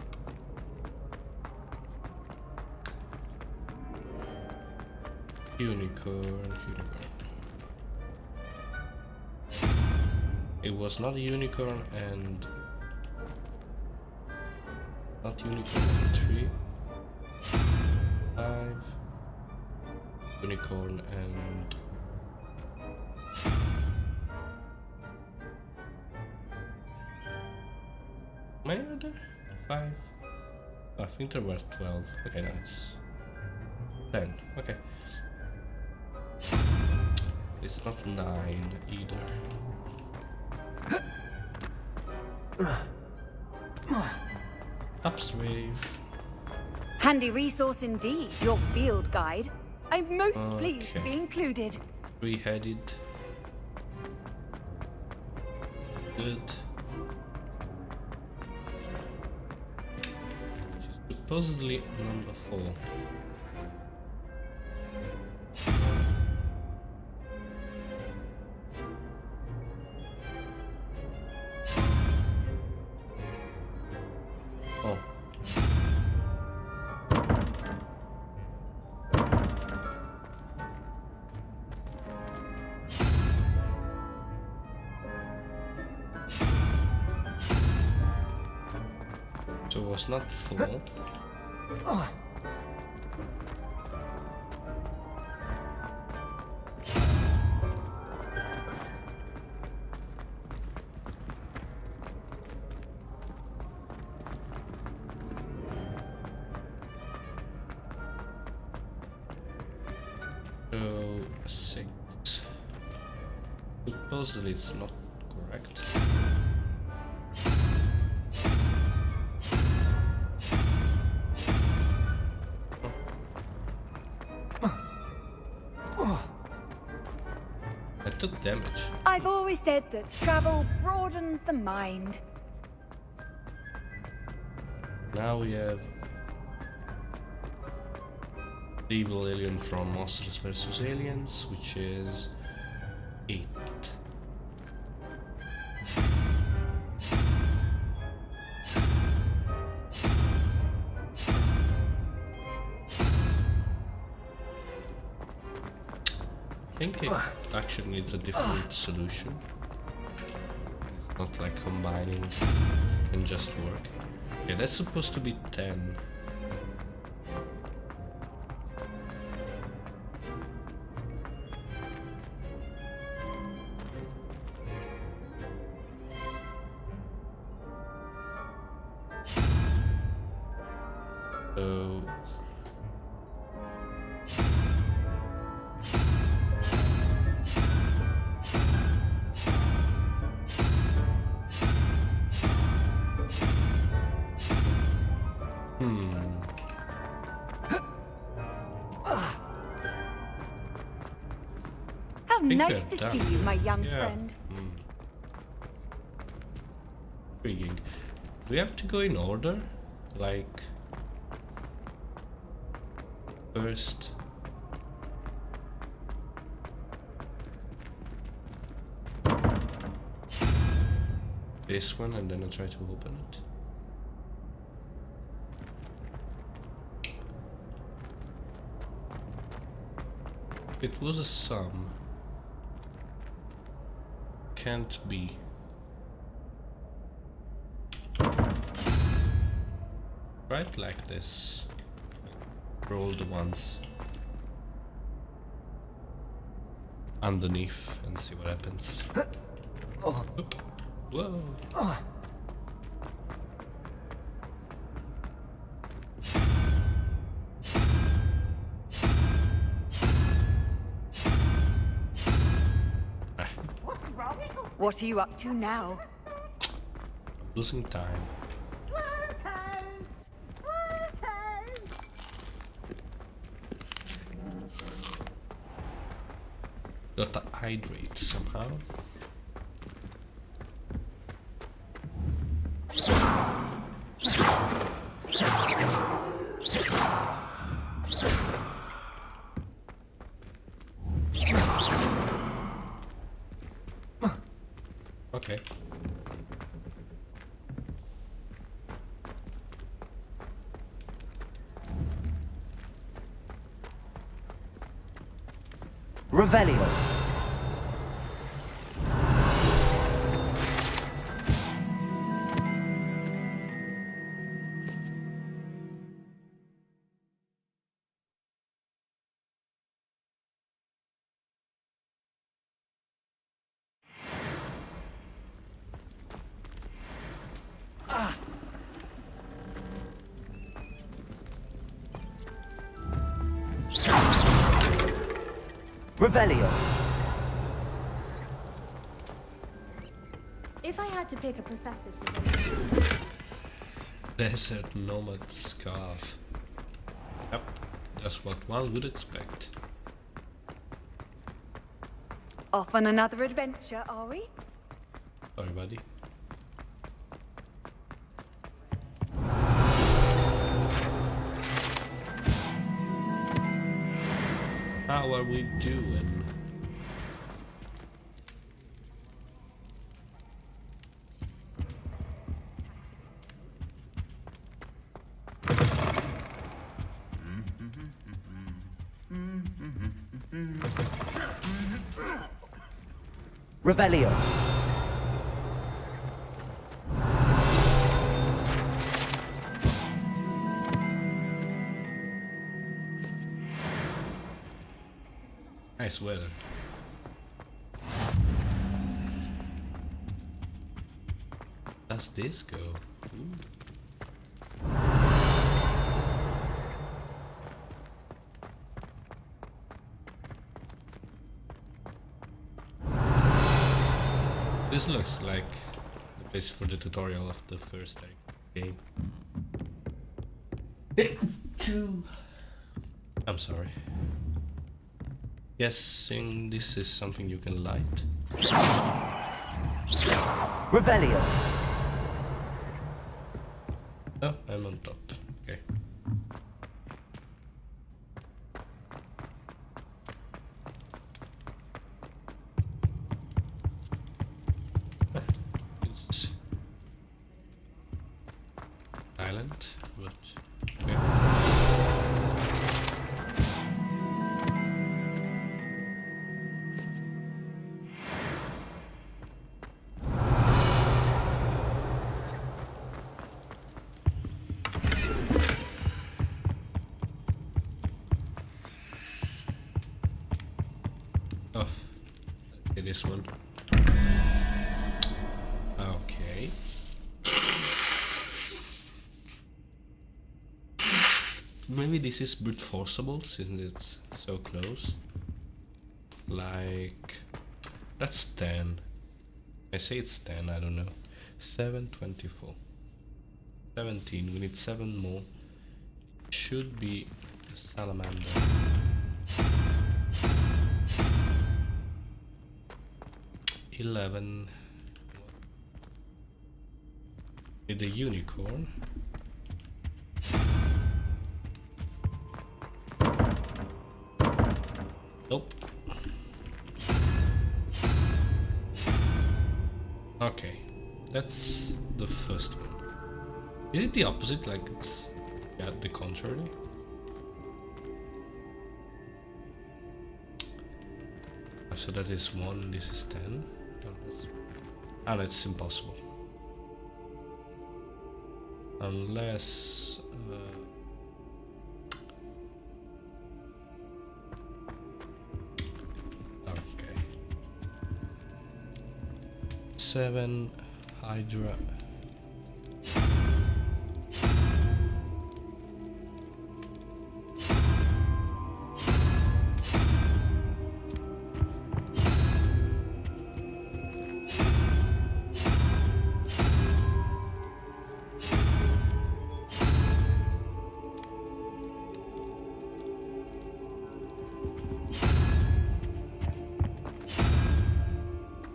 Unicorn. It was not a unicorn and not unicorn and 3. 5. Unicorn and many are there? 5. I think there were 12. Okay, now it's 10. Okay. It's not 9 either. Upstream. Handy resource indeed, your field guide. I'm most pleased to Okay. be included. 3-headed. Good. Which is Supposedly number 4. Oh. So it was not 4. So 6. Supposedly it's not correct. I took damage. I've always said that travel broadens the mind. Now we have the evil alien from Monsters vs. Aliens, which is 8. I think it actually needs a different solution. It's not like combining can just work. Yeah, that's supposed to be 10. So How think nice they're to see done. you, my young Yeah. friend. Intriguing. Do we have to go in order? Like first this one and then I try to open it. It was a sum. Can't be. Right like this. Roll the ones underneath and see what happens. Whoa. What are you up to now? Losing time. Got to hydrate somehow. Okay. Revelio. Revelio. If I had to pick a professor, Desert nomad scarf. Yep, just what one would expect. Off on another adventure, are we? Sorry, buddy. How are we doing? Revelio. Nice weather. Does this go? Ooh. This looks like the base for the tutorial of the first game. I'm sorry. Guessing this is something you can light. Revelio. Oh, I'm on top. Okay. It's silent, but okay. Oh, okay, this one. Okay. Maybe this is brute forceable since it's so close. Like, that's 10. I say it's 10, I don't know. 7, 24. 17, we need 7 more. It should be a salamander. $11. Need a unicorn. Nope. Okay, that's the first one. Is it the opposite? Like it's the contrary? So that is 1, this is 10. Oh, that's impossible. Unless... okay. 7, Hydra.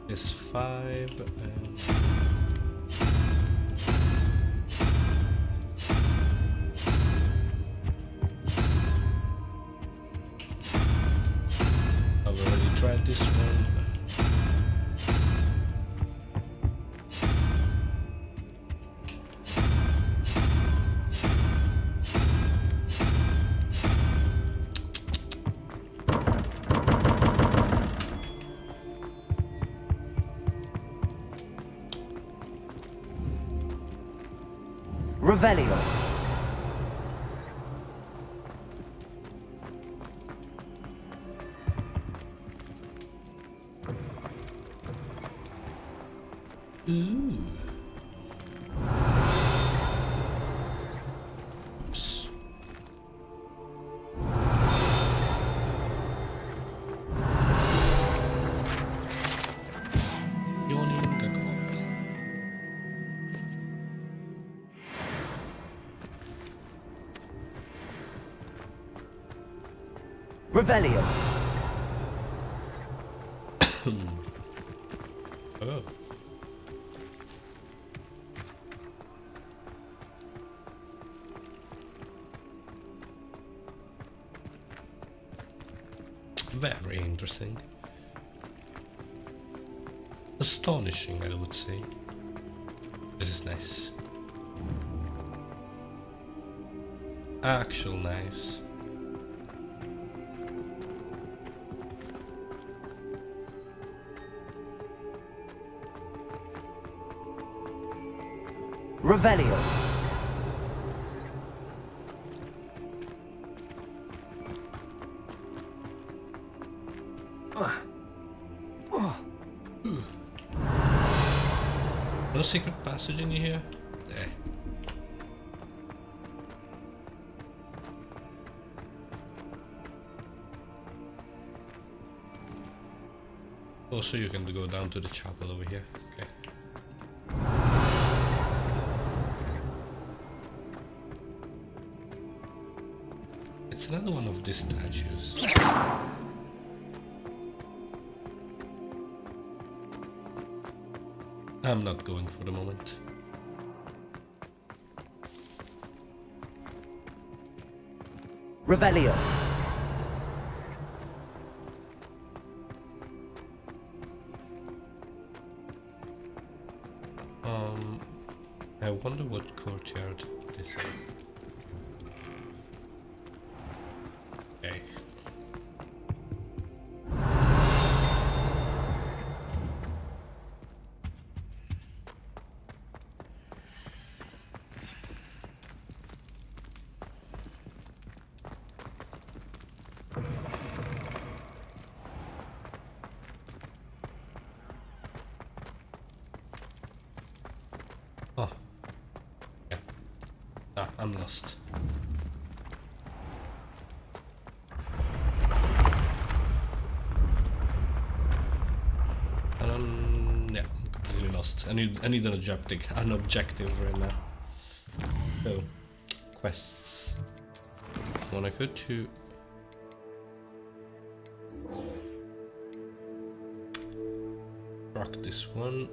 Is 5 and I've already tried this one. Revelio. Ooh. Oops. Yawning gargoyle. Revelio. Oh. Very interesting. Astonishing, I would say. This is nice. Actual nice. Revelio. No secret passage in here? Eh. Also, you can go down to the chapel over here. Okay. It's another one of these statues. I'm not going for the moment. Revelio. I wonder what courtyard this is. Okay. Oh. Yeah. Ah, I'm lost. Yeah, I'm completely lost. I need an objective right now. So, quests. Wanna go to rock this one.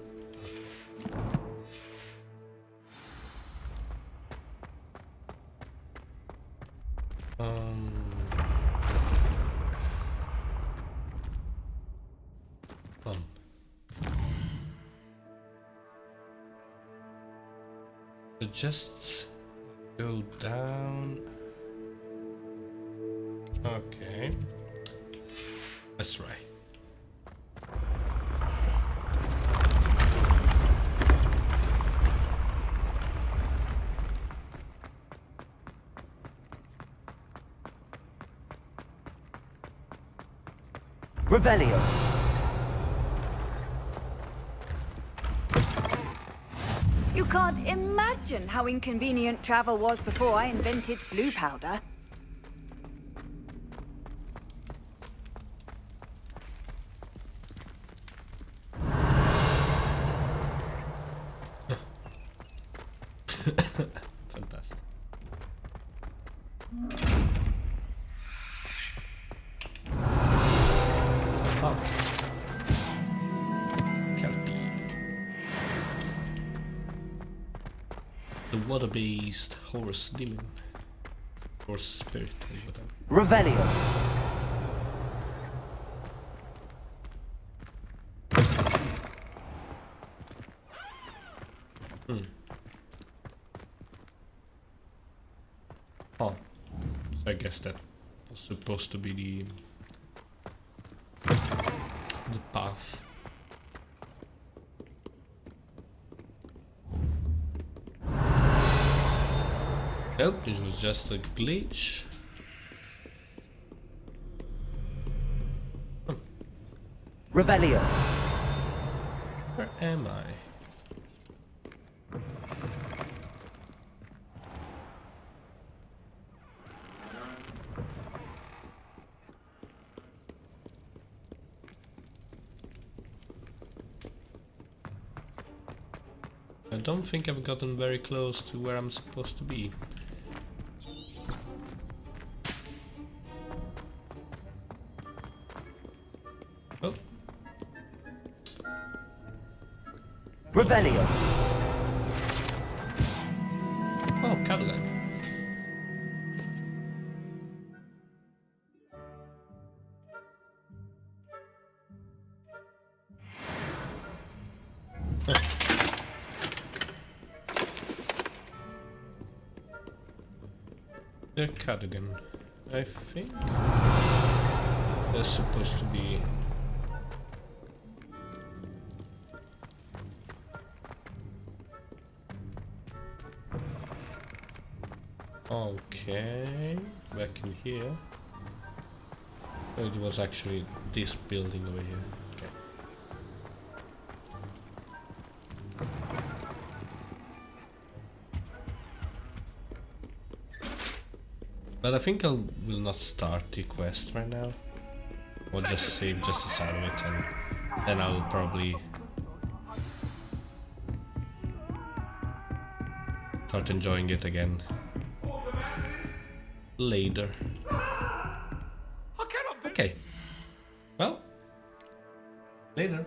So just go down. Okay. Let's try. Revelio. You can't imagine how inconvenient travel was before I invented flu powder. Fantastic. Oh. The water-based horse demon. Horse spirit or whatever. Revelio. Oh. So I guess that was supposed to be the path. Nope, it was just a glitch. Revelio. Where am I? I don't think I've gotten very close to where I'm supposed to be. Oh. Revelio. Oh, Cadillac. The cardigan. I think there's supposed to be. Okay, back in here. Oh, it was actually this building over here. Okay. But I think I will not start the quest right now. Or just save just the sound of it, and then I will probably start enjoying it again later. Okay. Well, later.